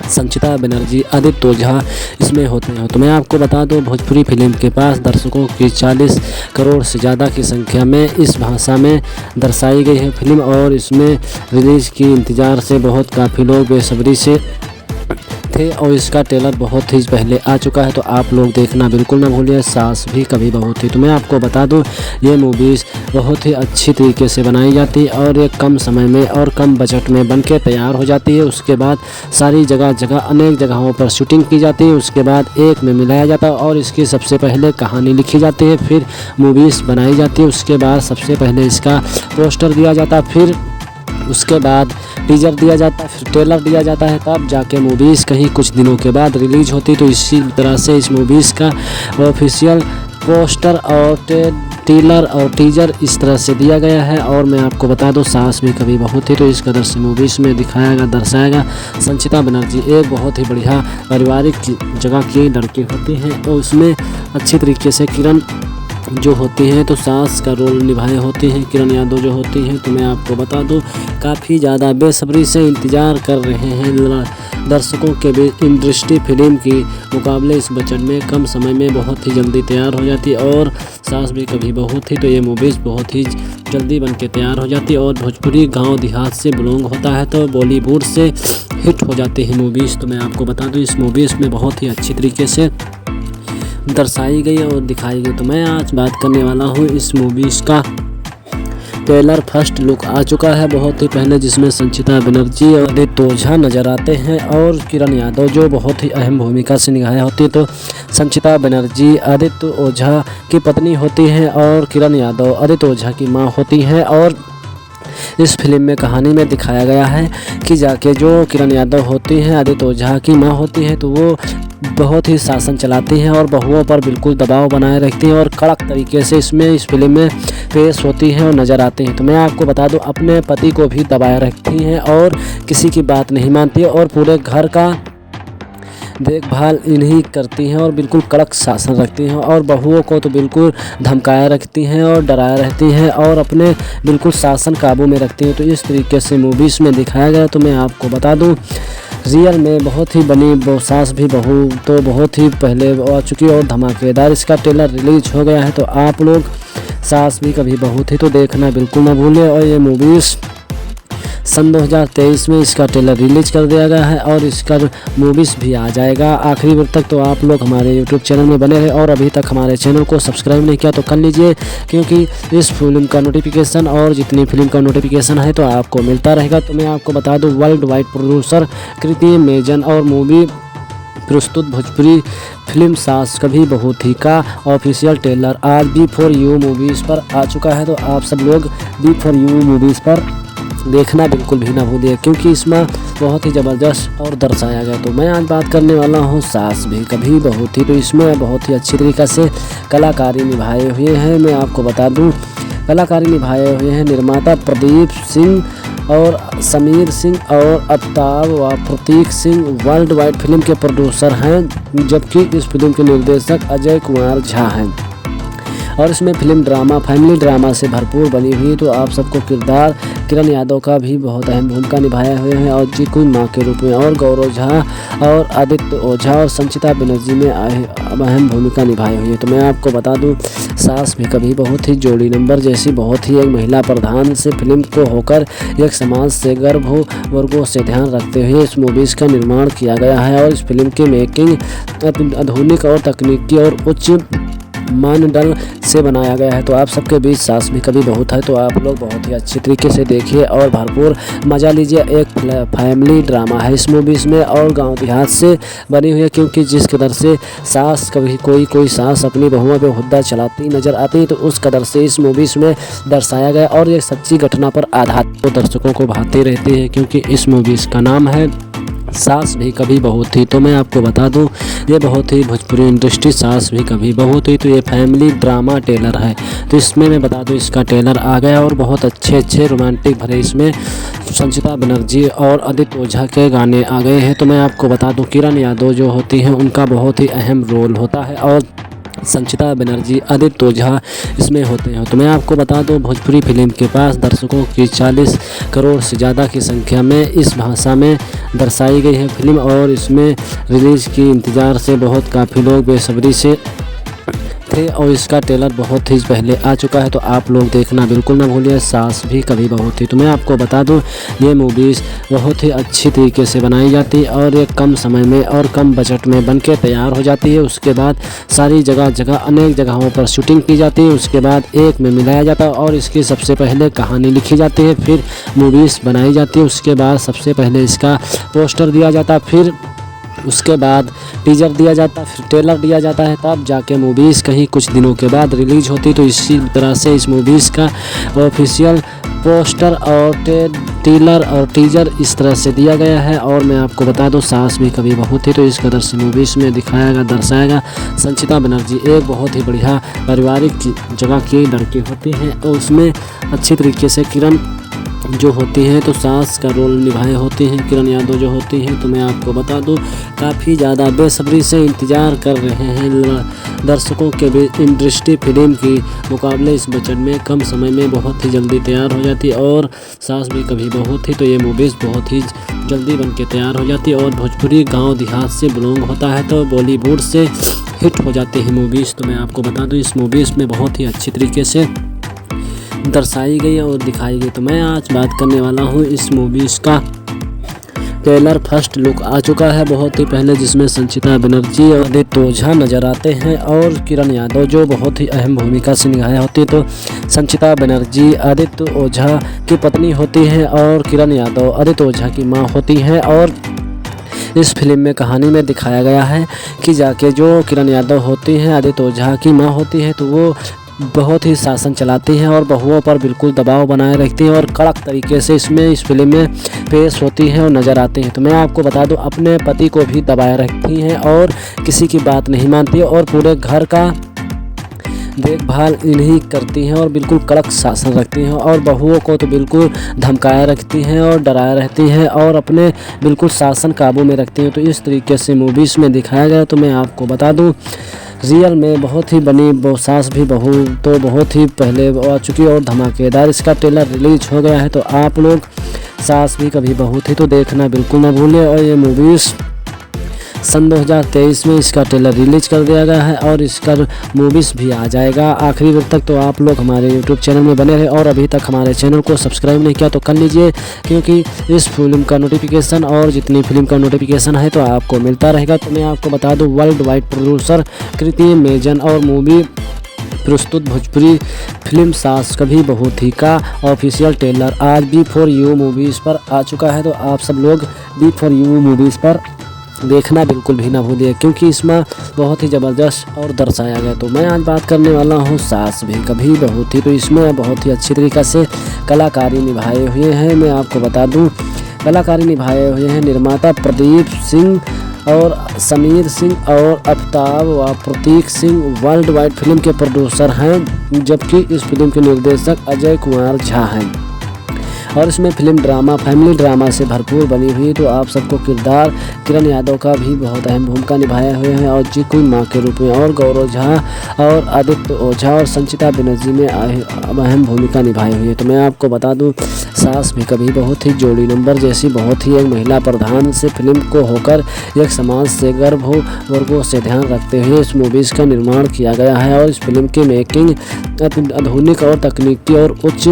संचिता बनर्जी आदित्य ओझा इसमें होते हैं। तो मैं आपको बता दूं, भोजपुरी फिल्म के पास दर्शकों की 40 करोड़ से ज़्यादा की संख्या में इस भाषा में दर्शाई गई है फिल्म, और इसमें रिलीज़ की इंतज़ार से काफ़ी लोग बेसब्री से थे और इसका ट्रेलर बहुत ही पहले आ चुका है। तो आप लोग देखना बिल्कुल ना भूलिए, सास भी कभी बहू थी। तो मैं आपको बता दूं, ये मूवीज़ बहुत ही अच्छी तरीके से बनाई जाती है और ये कम समय में और कम बजट में बनके तैयार हो जाती है। उसके बाद सारी जगह अनेक जगहों पर शूटिंग की जाती है, उसके बाद एक में मिलाया जाता है और इसकी सबसे पहले कहानी लिखी जाती है, फिर मूवीज़ बनाई जाती है। उसके बाद सबसे पहले इसका पोस्टर दिया जाता है, फिर उसके बाद टीजर दिया जाता है, फिर ट्रेलर दिया जाता है, तब जाके मूवीज़ कहीं कुछ दिनों के बाद रिलीज होती। तो इसी तरह से इस मूवीज़ का ऑफिशियल पोस्टर और ट्रेलर और टीजर इस तरह से दिया गया है। और मैं आपको बता दूं, सास भी कभी बहू थी, तो इस कदर से मूवीज़ में दर्शाएगा संचिता बनर्जी एक बहुत ही बढ़िया पारिवारिक जगह की लड़की होती हैं, तो उसमें अच्छी तरीके से किरण जो होती हैं तो सास का रोल निभाए होती हैं किरण यादव जो होती हैं। तो मैं आपको बता दूं, काफ़ी ज़्यादा बेसब्री से इंतज़ार कर रहे हैं दर्शकों के बीच। इंडस्ट्री फिल्म की मुकाबले इस बजट में कम समय में बहुत ही जल्दी तैयार हो जाती है और सास भी कभी बहू थी, तो ये मूवीज़ बहुत ही जल्दी बन के तैयार हो जाती है और भोजपुरी गाँव देहात से बिलोंग होता है, तो बॉलीवुड से हिट हो जाती है मूवीज़। तो मैं आपको बता दूँ, इस मूवीज़ में बहुत ही अच्छी तरीके से दर्शाई गई और दिखाई गई। तो मैं आज बात करने वाला हूँ इस मूवीज़ का ट्रेलर फर्स्ट लुक आ चुका है बहुत ही पहले, जिसमें संचिता बनर्जी और आदित्य ओझा नजर आते हैं और किरण यादव जो बहुत ही अहम भूमिका से निभाई होती है। तो संचिता बनर्जी आदित्य ओझा की पत्नी होती है और किरण यादव आदित्य ओझा की माँ होती है। और इस फिल्म में कहानी में दिखाया गया है कि जाके जो किरण यादव होती हैं आदित्य ओझा की माँ होती है, तो वो बहुत ही शासन चलाती हैं और बहुओं पर बिल्कुल दबाव बनाए रखती हैं और कड़क तरीके से इस फिल्म में पेश होती हैं और नज़र आती हैं। तो मैं आपको बता दूं, अपने पति को भी दबाए रखती हैं और किसी की बात नहीं मानती और पूरे घर का देखभाल इन्हीं करती हैं और बिल्कुल कड़क शासन रखती हैं और बहुओं को तो बिल्कुल धमकाए रखती हैं और डराए रहती हैं और अपने बिल्कुल शासन काबू में रखती हैं। तो इस तरीके से मूवीज़ में दिखाया गया। तो मैं आपको बता दूं, रियल में बहुत ही बनी सास भी बहू तो बहुत ही पहले आ चुकी और धमाकेदार इसका ट्रेलर रिलीज हो गया है। तो आप लोग सास भी कभी बहू थी तो देखना बिल्कुल ना भूलें। और ये मूवीज़ सन 2023 में इसका ट्रेलर रिलीज कर दिया गया है और इसका मूवीज़ भी आ जाएगा आखिरी वक्त तक। तो आप लोग हमारे यूट्यूब चैनल में बने रहे और अभी तक हमारे चैनल को सब्सक्राइब नहीं किया तो कर लीजिए, क्योंकि इस फिल्म का नोटिफिकेशन और जितनी फिल्म का नोटिफिकेशन है तो आपको मिलता रहेगा। तो मैं आपको बता दूँ, वर्ल्ड वाइड प्रोड्यूसर कृति मेजन और मूवी प्रस्तुत भोजपुरी फिल्म सास कभी बहू थी का ऑफिशियल ट्रेलर आज B4U मूवीज़ पर आ चुका है। तो आप सब लोग B4U मूवीज़ पर देखना बिल्कुल भी ना भूलिए, क्योंकि इसमें बहुत ही ज़बरदस्त और दर्शाया गया। तो मैं आज बात करने वाला हूँ सास भी कभी बहू थी। तो इसमें बहुत ही अच्छी तरीक़े से कलाकारी निभाए हुए हैं। मैं आपको बता दूँ, कलाकारी निभाए हुए हैं निर्माता प्रदीप सिंह और समीर सिंह और अफ्ताब व प्रतीक सिंह वर्ल्ड वाइड फिल्म के प्रोड्यूसर हैं, जबकि इस फिल्म के निर्देशक अजय कुमार झा हैं। और इसमें फिल्म ड्रामा फैमिली ड्रामा से भरपूर बनी हुई। तो आप सबको किरदार किरण यादव का भी बहुत अहम भूमिका निभाए हुए हैं और जी कोई माँ के रूप में, और गौरव झा और आदित्य ओझा और संचिता बनर्जी में अहम भूमिका निभाई हुई है। तो मैं आपको बता दूं, सास भी कभी बहुत ही जोड़ी नंबर जैसी बहुत ही एक महिला प्रधान से फिल्म को होकर एक समाज से गर्भ वर्गों से ध्यान रखते हुए इस मूवीज़ का निर्माण किया गया है। और इस फिल्म की मेकिंग आधुनिक और तकनीकी और उच्च मानदंड से बनाया गया है। तो आप सबके बीच सास भी कभी बहुत है, तो आप लोग बहुत ही अच्छी तरीके से देखिए और भरपूर मज़ा लीजिए। एक फैमिली ड्रामा है इस मूवीज़ में और गांव देहात से बनी हुई है, क्योंकि जिस कदर से सास कभी कोई सास अपनी बहुओं पे हुद्दा चलाती नज़र आती है, तो उस कदर से इस मूवीज़ में दर्शाया गया और ये सच्ची घटना पर आधारित तो दर्शकों को भाते रहते हैं, क्योंकि इस मूवीज़ का नाम है सास भी कभी बहू थी। तो मैं आपको बता दूं, ये बहुत ही भोजपुरी इंडस्ट्री सास भी कभी बहू थी, तो ये फैमिली ड्रामा टेलर है। तो इसमें मैं बता दूं, इसका टेलर आ गया और बहुत अच्छे रोमांटिक भरे इसमें संचिता बनर्जी और आदित्य ओझा के गाने आ गए हैं। तो मैं आपको बता दूं, किरण यादव जो होती हैं उनका बहुत ही अहम रोल होता है और संचिता बनर्जी आदित्य ओझा इसमें होते हैं। तो मैं आपको बता दूं, भोजपुरी फिल्म के पास दर्शकों की 40 करोड़ से ज़्यादा की संख्या में इस भाषा में दर्शाई गई है फिल्म, और इसमें रिलीज़ की इंतज़ार से बहुत काफ़ी लोग बेसब्री से थे और इसका ट्रेलर बहुत ही पहले आ चुका है। तो आप लोग देखना बिल्कुल ना भूलिए, सास भी कभी बहू थी। तो मैं आपको बता दूं, ये मूवीज़ बहुत ही अच्छी तरीके से बनाई जाती है और ये कम समय में और कम बजट में बनके तैयार हो जाती है। उसके बाद सारी जगह अनेक जगहों पर शूटिंग की जाती है, उसके बाद एक में मिलाया जाता है और इसकी सबसे पहले कहानी लिखी जाती है, फिर मूवीज़ बनाई जाती है। उसके बाद सबसे पहले इसका पोस्टर दिया जाता है, फिर उसके बाद टीजर दिया जाता है, फिर ट्रेलर दिया जाता है, तब जाके मूवीज़ कहीं कुछ दिनों के बाद रिलीज होती। तो इसी तरह से इस मूवीज़ का ऑफिशियल पोस्टर और ट्रेलर और टीजर इस तरह से दिया गया है। और मैं आपको बता दूं, सास भी कभी बहू थी, तो इस कदर से मूवीज़ में दिखाया दर्शाएगा। संचिता बनर्जी एक बहुत ही बढ़िया पारिवारिक जगह की लड़की होती है और उसमें अच्छी तरीके से किरण जो होती हैं तो सास का रोल निभाए होती हैं किरण यादव जो होती हैं। तो मैं आपको बता दूं, काफ़ी ज़्यादा बेसब्री से इंतज़ार कर रहे हैं दर्शकों के बीच। इंडस्ट्री फिल्म की मुकाबले इस बजट में कम समय में बहुत ही जल्दी तैयार हो जाती है और सास भी कभी बहू थी, तो ये मूवीज़ बहुत ही जल्दी बन के तैयार हो जाती है और भोजपुरी गाँव देहात से बिलोंग होता है, तो बॉलीवुड से हिट हो जाती है मूवीज़। तो मैं आपको बता दूँ, इस मूवीज़ में बहुत ही अच्छी तरीके से दर्शाई गई और दिखाई गई। तो मैं आज बात करने वाला हूँ इस मूवीज़ का ट्रेलर फर्स्ट लुक आ चुका है बहुत ही पहले, जिसमें संचिता बनर्जी और आदित्य ओझा नजर आते हैं और किरण यादव जो बहुत ही अहम भूमिका से निभाई होती है। तो संचिता बनर्जी आदित्य ओझा की पत्नी होती है और किरण यादव आदित्य ओझा की माँ होती है। और इस फिल्म में कहानी में दिखाया गया है कि जाके जो किरण यादव होती हैं आदित्य ओझा की माँ होती है, तो वो बहुत ही शासन चलाती हैं और बहुओं पर बिल्कुल दबाव बनाए रखती हैं और कड़क तरीके से इस फिल्म में पेश होती हैं और नज़र आती हैं। तो मैं आपको बता दूं, अपने पति को भी दबाए रखती हैं और किसी की बात नहीं मानती है और पूरे घर का देखभाल इन्हीं करती हैं और बिल्कुल कड़क शासन रखती हैं और बहुओं को तो बिल्कुल धमकाए रखती हैं और डराए रहती हैं और अपने बिल्कुल शासन काबू में रखती हैं। तो इस तरीके से मूवीज़ में दिखाया गया। तो मैं आपको बता दूं, रियल में बहुत ही बनी सास भी बहू तो बहुत ही पहले आ चुकी और धमाकेदार इसका ट्रेलर रिलीज हो गया है। तो आप लोग सास भी कभी बहू थी तो देखना बिल्कुल ना भूलिए। और ये मूवीज़ सन 2023 में इसका ट्रेलर रिलीज कर दिया गया है और इसका मूवीज़ भी आ जाएगा आखिरी वक्त तक। तो आप लोग हमारे यूट्यूब चैनल में बने रहे और अभी तक हमारे चैनल को सब्सक्राइब नहीं किया तो कर लीजिए, क्योंकि इस फिल्म का नोटिफिकेशन और जितनी फिल्म का नोटिफिकेशन है तो आपको मिलता रहेगा। तो मैं आपको बता दूं, वर्ल्ड वाइड प्रोड्यूसर कृति मेजन और मूवी प्रस्तुत भोजपुरी फिल्म सास कभी बहू थी का ऑफिशियल ट्रेलर आज B4U मूवीज़ पर आ चुका है। तो आप सब लोग B4U मूवीज़ पर देखना बिल्कुल भी ना भूलिए, क्योंकि इसमें बहुत ही ज़बरदस्त और दर्शाया गया। तो मैं आज बात करने वाला हूँ सास भी कभी बहू थी। तो इसमें बहुत ही अच्छी तरीक़े से कलाकारी निभाए हुए हैं। मैं आपको बता दूँ, कलाकारी निभाए हुए हैं निर्माता प्रदीप सिंह और समीर सिंह और अफ्ताब व प्रतीक सिंह वर्ल्ड वाइड फिल्म के प्रोड्यूसर हैं, जबकि इस फिल्म के निर्देशक अजय कुमार झा हैं। और इसमें फिल्म ड्रामा फैमिली ड्रामा से भरपूर बनी हुई। तो आप सबको किरदार किरण यादव का भी बहुत अहम भूमिका निभाए हुए हैं और जी कोई माँ के रूप में, और गौरव झा और आदित्य ओझा और संचिता बनर्जी में अहम भूमिका निभाई हुई है। तो मैं आपको बता दूं, सास भी कभी बहुत ही जोड़ी नंबर जैसी बहुत ही एक महिला प्रधान से फिल्म को होकर एक समाज से गर्भ हो वर्गों से ध्यान रखते हुए इस मूवीज़ का निर्माण किया गया है। और इस फिल्म की मेकिंग आधुनिक और तकनीकी और उच्च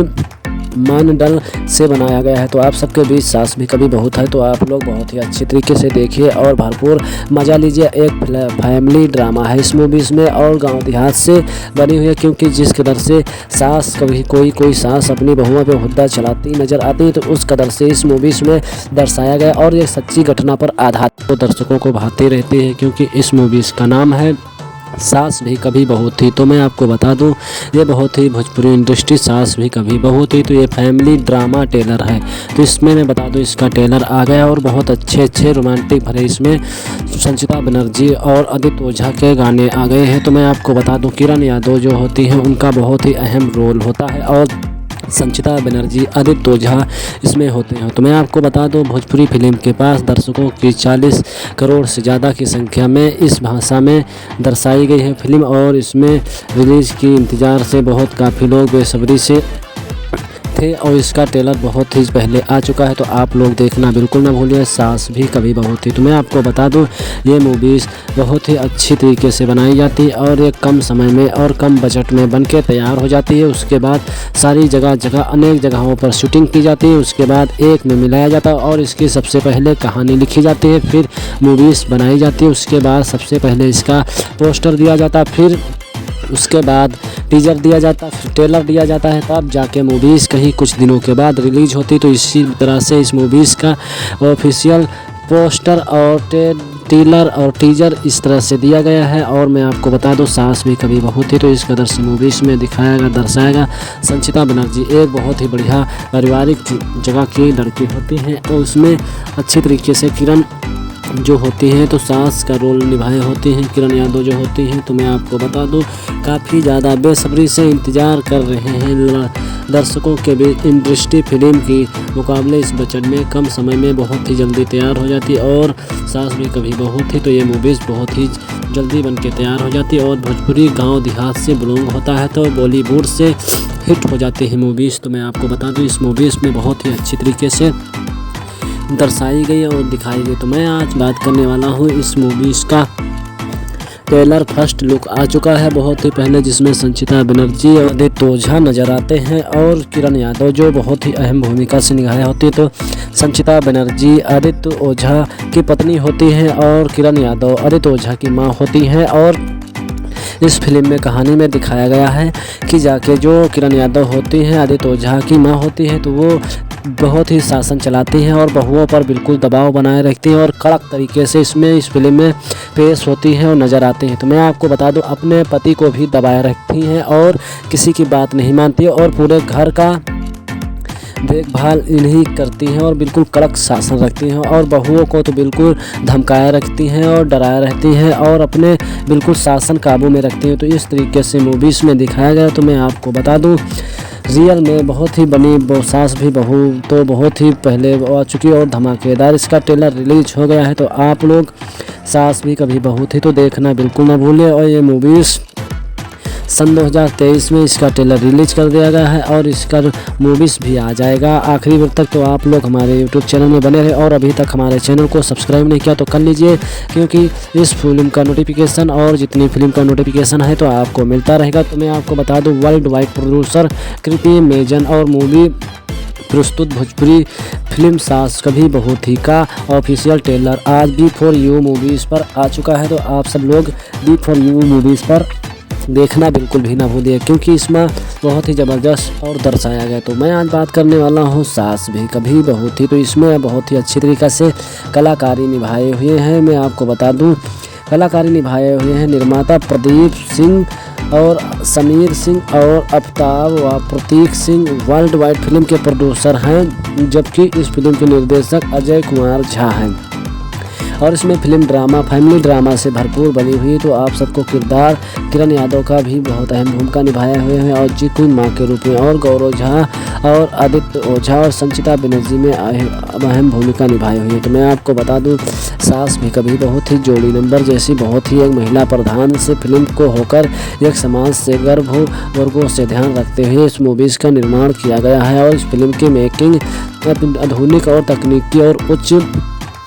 मानदंड से बनाया गया है। तो आप सबके बीच सास भी कभी बहुत है, तो आप लोग बहुत ही अच्छी तरीके से देखिए और भरपूर मज़ा लीजिए। एक फैमिली ड्रामा है इस मूवीज़ में और गांव देहात से बनी हुई है, क्योंकि जिस कदर से सास कभी कोई सास अपनी बहुओं पे हुद्दा चलाती नज़र आती है, तो उस कदर से इस मूवीज़ में दर्शाया गया और ये सच्ची घटना पर आधारित तो दर्शकों को भाते रहते हैं, क्योंकि इस मूवीज़ का नाम है सास भी कभी बहू थी। तो मैं आपको बता दूं, ये बहुत ही भोजपुरी इंडस्ट्री सास भी कभी बहू थी तो ये फैमिली ड्रामा टेलर है। तो इसमें मैं बता दूं, इसका टेलर आ गया और बहुत अच्छे रोमांटिक भरे इसमें संचिता बनर्जी और आदित्य ओझा के गाने आ गए हैं। तो मैं आपको बता दूं, किरण यादव जो होती हैं उनका बहुत ही अहम रोल होता है और संचिता बनर्जी आदित्य ओझा इसमें होते हैं। तो मैं आपको बता दूं, भोजपुरी फिल्म के पास दर्शकों की 40 करोड़ से ज़्यादा की संख्या में इस भाषा में दर्शाई गई है फिल्म और इसमें रिलीज़ की इंतज़ार से बहुत काफ़ी लोग बेसब्री से थे और इसका ट्रेलर बहुत ही पहले आ चुका है। तो आप लोग देखना बिल्कुल ना भूलिए, सास भी कभी बहू थी। तो मैं आपको बता दूं, ये मूवीज़ बहुत ही अच्छी तरीके से बनाई जाती है और ये कम समय में और कम बजट में बन के तैयार हो जाती है। उसके बाद सारी जगह अनेक जगहों पर शूटिंग की जाती है, उसके बाद एक में मिलाया जाता है और इसकी सबसे पहले कहानी लिखी जाती है, फिर मूवीज़ बनाई जाती है। उसके बाद सबसे पहले इसका पोस्टर दिया जाता है, फिर उसके बाद टीजर दिया जाता है, फिर ट्रेलर दिया जाता है, तब जाके मूवीज़ कहीं कुछ दिनों के बाद रिलीज होती। तो इसी तरह से इस मूवीज़ का ऑफिशियल पोस्टर और ट्रेलर और टीजर इस तरह से दिया गया है। और मैं आपको बता दूं, सास भी कभी बहू थी तो इस कदर से मूवीज़ में दर्शाएगा संचिता बनर्जी एक बहुत ही बढ़िया पारिवारिक जगह की लड़की होती है और उसमें अच्छी तरीके से किरण जो होती हैं तो सास का रोल निभाए होती हैं किरण यादव जो होती हैं। तो मैं आपको बता दूं, काफ़ी ज़्यादा बेसब्री से इंतज़ार कर रहे हैं दर्शकों के बीच। इंडस्ट्री फिल्म की मुकाबले इस बजट में कम समय में बहुत ही जल्दी तैयार हो जाती है और सास भी कभी बहू थी तो ये मूवीज़ बहुत ही जल्दी बन के तैयार हो जाती है और भोजपुरी गाँव देहात से बिलोंग होता है तो बॉलीवुड से हिट हो जाती है मूवीज़। तो मैं आपको बता दूँ, इस मूवीज़ में बहुत ही अच्छी तरीके से दर्शाई गई और दिखाई गई। तो मैं आज बात करने वाला हूँ इस मूवीज़ का ट्रेलर फर्स्ट लुक आ चुका है बहुत ही पहले, जिसमें संचिता बनर्जी और आदित्य ओझा नजर आते हैं और किरण यादव जो बहुत ही अहम भूमिका से निभाई होती है। तो संचिता बनर्जी आदित्य ओझा की पत्नी होती हैं और किरण यादव आदित्य ओझा की माँ होती हैं। और इस फिल्म में कहानी में दिखाया गया है कि जाके जो किरण यादव होती हैं आदित्य ओझा की माँ होती है तो वो बहुत ही शासन चलाती हैं और बहुओं पर बिल्कुल दबाव बनाए रखती हैं और कड़क तरीके से इस फिल्म में पेश होती हैं और नज़र आती हैं। तो मैं आपको बता दूं, अपने पति को भी दबाए रखती हैं और किसी की बात नहीं मानती है और पूरे घर का देखभाल इन्हीं करती हैं और बिल्कुल कड़क शासन रखती हैं और बहुओं को तो बिल्कुल धमकाए रखती हैं और डराए रहती हैं और अपने बिल्कुल शासन काबू में रखती हैं। तो इस तरीके से मूवीज़ में दिखाया गया। तो मैं आपको बता दूं, रियल में बहुत ही बनी सास भी बहू तो बहुत ही पहले आ चुकी और धमाकेदार इसका ट्रेलर रिलीज हो गया है। तो आप लोग सास भी कभी बहू थी तो देखना बिल्कुल ना भूलें। और ये मूवीज़ सन 2023 में इसका ट्रेलर रिलीज कर दिया गया है और इसका मूवीज़ भी आ जाएगा आखिरी वक्त तक। तो आप लोग हमारे यूट्यूब चैनल में बने रहे और अभी तक हमारे चैनल को सब्सक्राइब नहीं किया तो कर लीजिए, क्योंकि इस फिल्म का नोटिफिकेशन और जितनी फिल्म का नोटिफिकेशन है तो आपको मिलता रहेगा। तो मैं आपको बता दूं, वर्ल्ड वाइड प्रोड्यूसर कृति मेजन और मूवी प्रस्तुत भोजपुरी फिल्म सास कभी बहू थी का ऑफिशियल ट्रेलर आज B4U मूवीज़ पर आ चुका है। तो आप सब लोग B4U मूवीज़ पर देखना बिल्कुल भी ना भूलिए, क्योंकि इसमें बहुत ही ज़बरदस्त और दर्शाया गया। तो मैं आज बात करने वाला हूँ सास भी कभी बहू थी। तो इसमें बहुत ही अच्छी तरीक़े से कलाकारी निभाए हुए हैं। मैं आपको बता दूँ, कलाकारी निभाए हुए हैं निर्माता प्रदीप सिंह और समीर सिंह और अफ्ताब व प्रतीक सिंह वर्ल्ड वाइड फिल्म के प्रोड्यूसर हैं, जबकि इस फिल्म के निर्देशक अजय कुमार झा हैं। और इसमें फिल्म ड्रामा फैमिली ड्रामा से भरपूर बनी हुई। तो आप सबको किरदार किरण यादव का भी बहुत अहम भूमिका निभाए हुए हैं और जीतू माँ के रूप में, और गौरव झा और आदित्य ओझा और संचिता बनर्जी में अहम भूमिका निभाई हुई है। तो मैं आपको बता दूं, सास भी कभी बहुत ही जोड़ी नंबर जैसी बहुत ही एक महिला प्रधान से फिल्म को होकर एक समाज से गर्भ वर्गों से ध्यान रखते हुए इस मूवीज़ का निर्माण किया गया है। और इस फिल्म की मेकिंग आधुनिक और तकनीकी और उच्च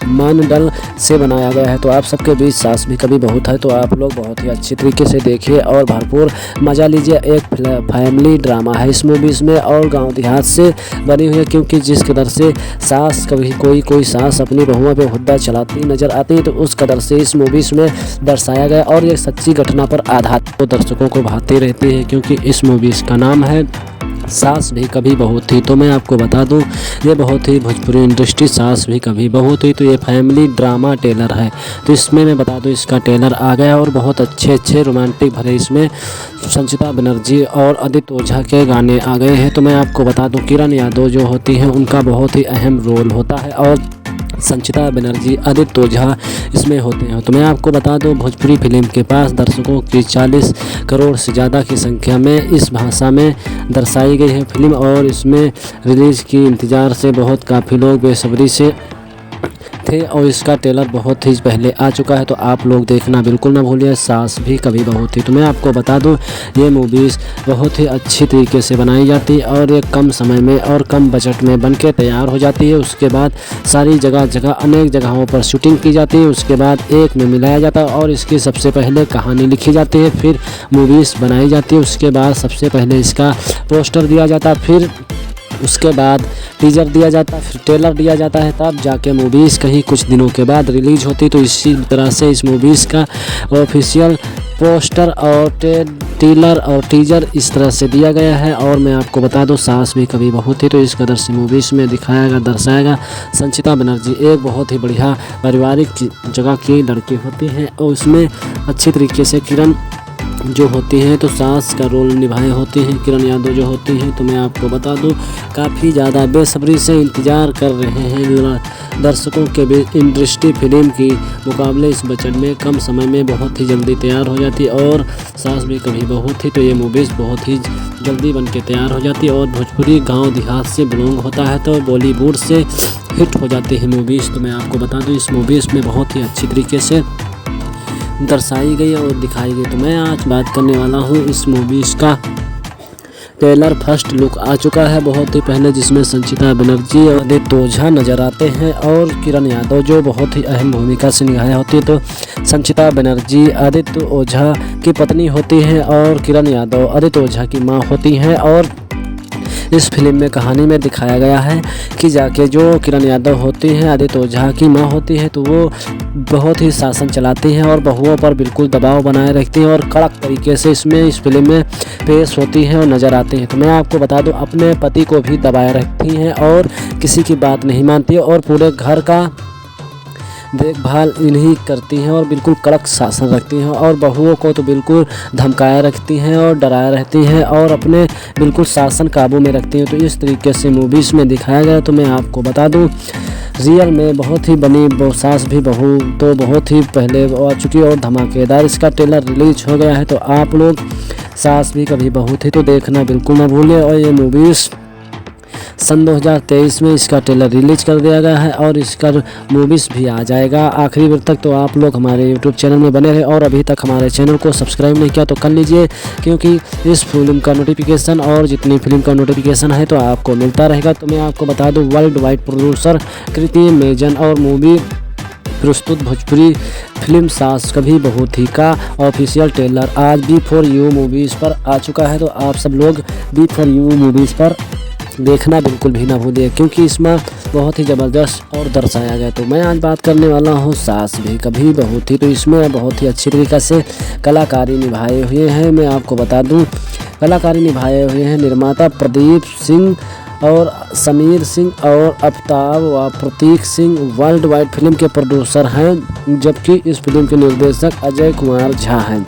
मानदंड से बनाया गया है। तो आप सबके बीच सास भी कभी बहुत है, तो आप लोग बहुत ही अच्छी तरीके से देखिए और भरपूर मज़ा लीजिए। एक फैमिली ड्रामा है इस मूवीज़ में और गांव देहात से बनी हुई है, क्योंकि जिस कदर से सास कभी कोई सास अपनी बहुओं पे हुड्डा चलाती नज़र आती है, तो उस कदर से इस मूवीज़ में दर्शाया गया और ये सच्ची घटना पर आधारित तो दर्शकों को भाते रहते हैं, क्योंकि इस मूवीज़ का नाम है सास भी कभी बहू थी। तो मैं आपको बता दूं, ये बहुत ही भोजपुरी इंडस्ट्री सास भी कभी बहू थी तो ये फैमिली ड्रामा टेलर है। तो इसमें मैं बता दूं, इसका टेलर आ गया और बहुत अच्छे रोमांटिक भरे इसमें संचिता बनर्जी और आदित्य ओझा के गाने आ गए हैं। तो मैं आपको बता दूं, किरण यादव जो होती हैं उनका बहुत ही अहम रोल होता है और संचिता बनर्जी आदित्य ओझा इसमें होते हैं। तो मैं आपको बता दूं, भोजपुरी फिल्म के पास दर्शकों की 40 करोड़ से ज़्यादा की संख्या में इस भाषा में दर्शाई गई है फिल्म, और इसमें रिलीज़ की इंतज़ार से बहुत काफ़ी लोग बेसब्री से थे और इसका ट्रेलर बहुत ही पहले आ चुका है। तो आप लोग देखना बिल्कुल ना भूलिए, सास भी कभी बहू थी। तो मैं आपको बता दूं, ये मूवीज़ बहुत ही अच्छी तरीके से बनाई जाती है और ये कम समय में और कम बजट में बनके तैयार हो जाती है। उसके बाद सारी जगह अनेक जगहों पर शूटिंग की जाती है, उसके बाद एक में मिलाया जाता है और इसकी सबसे पहले कहानी लिखी जाती है, फिर मूवीज़ बनाई जाती है। उसके बाद सबसे पहले इसका पोस्टर दिया जाता है, फिर उसके बाद टीजर दिया जाता है, फिर ट्रेलर दिया जाता है, तब जाके मूवीज़ कहीं कुछ दिनों के बाद रिलीज होती। तो इसी तरह से इस मूवीज़ का ऑफिशियल पोस्टर और ट्रेलर और टीजर इस तरह से दिया गया है। और मैं आपको बता दूं, सास भी कभी बहू थी तो इस कदर से मूवीज़ में दिखाया दर्शाएगा। संचिता बनर्जी एक बहुत ही बढ़िया पारिवारिक जगह की लड़की होती है और उसमें अच्छी तरीके से किरण जो होती हैं तो सास का रोल निभाए होती हैं किरण यादव जो होती हैं। तो मैं आपको बता दूं, काफ़ी ज़्यादा बेसब्री से इंतज़ार कर रहे हैं दर्शकों के बीच। इंडस्ट्री फिल्म की मुकाबले इस बजट में कम समय में बहुत ही जल्दी तैयार हो जाती और सास भी कभी बहू थी तो ये मूवीज़ बहुत ही जल्दी बन के तैयार हो जाती और भोजपुरी गाँव देहात से बिलोंग होता है तो बॉलीवुड से हिट हो जाती है मूवीज़। तो मैं आपको बता दूँ, इस मूवीज़ में बहुत ही अच्छी तरीके से दर्शाई गई और दिखाई गई। तो मैं आज बात करने वाला हूँ इस मूवीज़ का ट्रेलर फर्स्ट लुक आ चुका है बहुत ही पहले, जिसमें संचिता बनर्जी और आदित्य ओझा नजर आते हैं और किरण यादव जो बहुत ही अहम भूमिका से निभाई होती है। तो संचिता बनर्जी आदित्य ओझा की पत्नी होती है और किरण यादव आदित्य ओझा की माँ होती हैं। और इस फिल्म में कहानी में दिखाया गया है कि जाके जो किरण यादव होती हैं आदित्य ओझा की माँ होती है तो वो बहुत ही शासन चलाती हैं और बहुओं पर बिल्कुल दबाव बनाए रखती हैं और कड़क तरीके से इस फिल्म में पेश होती हैं और नज़र आती हैं। तो मैं आपको बता दूं, अपने पति को भी दबाए रखती हैं और किसी की बात नहीं मानती और पूरे घर का देखभाल इन्हीं करती हैं और बिल्कुल कड़क शासन रखती हैं और बहुओं को तो बिल्कुल धमकाए रखती हैं और डराए रहती हैं और अपने बिल्कुल शासन काबू में रखती हैं। तो इस तरीके से मूवीज़ में दिखाया गया। तो मैं आपको बता दूं, रियल में बहुत ही बनी सास भी बहू तो बहुत ही पहले आ चुकी और धमाकेदार इसका ट्रेलर रिलीज हो गया है। तो आप लोग सास भी कभी बहू थी तो देखना बिल्कुल ना भूलें। और ये मूवीज़ सन 2023 में इसका ट्रेलर रिलीज कर दिया गया है और इसका मूवीज़ भी आ जाएगा आखिरी वक्त तक। तो आप लोग हमारे यूट्यूब चैनल में बने रहे और अभी तक हमारे चैनल को सब्सक्राइब नहीं किया तो कर लीजिए, क्योंकि इस फिल्म का नोटिफिकेशन और जितनी फिल्म का नोटिफिकेशन है तो आपको मिलता रहेगा। तो मैं आपको बता दूं, वर्ल्ड वाइड प्रोड्यूसर कृति मेजन और मूवी प्रस्तुत भोजपुरी फिल्म सास कभी बहू थी का ऑफिशियल ट्रेलर आज B4U मूवीज़ पर आ चुका है। तो आप सब लोग B4U मूवीज़ पर देखना बिल्कुल भी ना भूलिए, क्योंकि इसमें बहुत ही ज़बरदस्त और दर्शाया गया। तो मैं आज बात करने वाला हूँ सास भी कभी बहू थी। तो इसमें बहुत ही अच्छी तरीक़े से कलाकारी निभाए हुए हैं। मैं आपको बता दूँ, कलाकारी निभाए हुए हैं निर्माता प्रदीप सिंह और समीर सिंह और अफ्ताब व प्रतीक सिंह वर्ल्ड वाइड फिल्म के प्रोड्यूसर हैं, जबकि इस फिल्म के निर्देशक अजय कुमार झा हैं।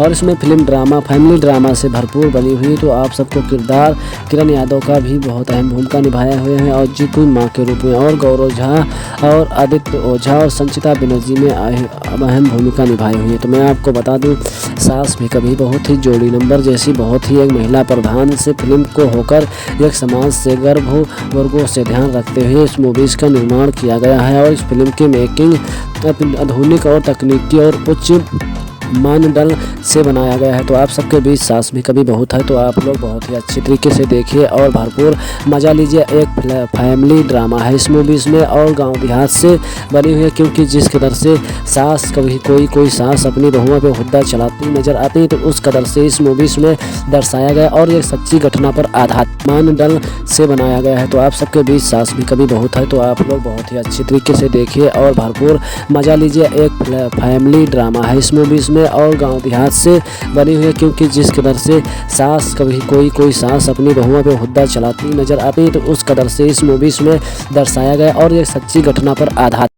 और इसमें फिल्म ड्रामा फैमिली ड्रामा से भरपूर बनी हुई। तो आप सबको किरदार किरण यादव का भी बहुत अहम भूमिका निभाए हुए हैं और जीतू माँ के रूप में, और गौरव झा और आदित्य ओझा और संचिता बनर्जी में अहम भूमिका निभाई हुई है। तो मैं आपको बता दूं, सास भी कभी बहुत ही जोड़ी नंबर जैसी बहुत ही एक महिला प्रधान से फिल्म को होकर एक समाज से वर्गों से ध्यान रखते हुए इस मूवीज़ का निर्माण किया गया है। और इस फिल्म की मेकिंग आधुनिक और तकनीकी और उच्च मानदंड से बनाया गया है। तो आप सबके बीच सास भी कभी बहुत है, तो आप लोग बहुत ही अच्छी तरीके से देखिए और भरपूर मज़ा लीजिए। एक फैमिली ड्रामा है इस मूवीज़ में और गांव देहात से बनी हुई है, क्योंकि जिस कदर से सास कभी कोई सास अपनी बहुओं पे हुद्दा चलाती नज़र आती है, तो उस कदर से इस मूवीज़ में दर्शाया गया और एक सच्ची घटना पर आधारित मानदंड से बनाया गया है। तो आप सबके बीच सास भी कभी बहुत है, तो आप लोग बहुत ही अच्छी तरीके से देखिए और भरपूर मज़ा लीजिए। एक फैमिली ड्रामा है इस मूवीज़ में और गांव देहात से बनी हुई है, क्योंकि जिस कदर से सास कभी कोई सास अपनी बहुओं पे हुद्दा चलाती नज़र आती है, तो उस कदर से इस मूवीज़ में दर्शाया गया और एक सच्ची घटना पर आधारित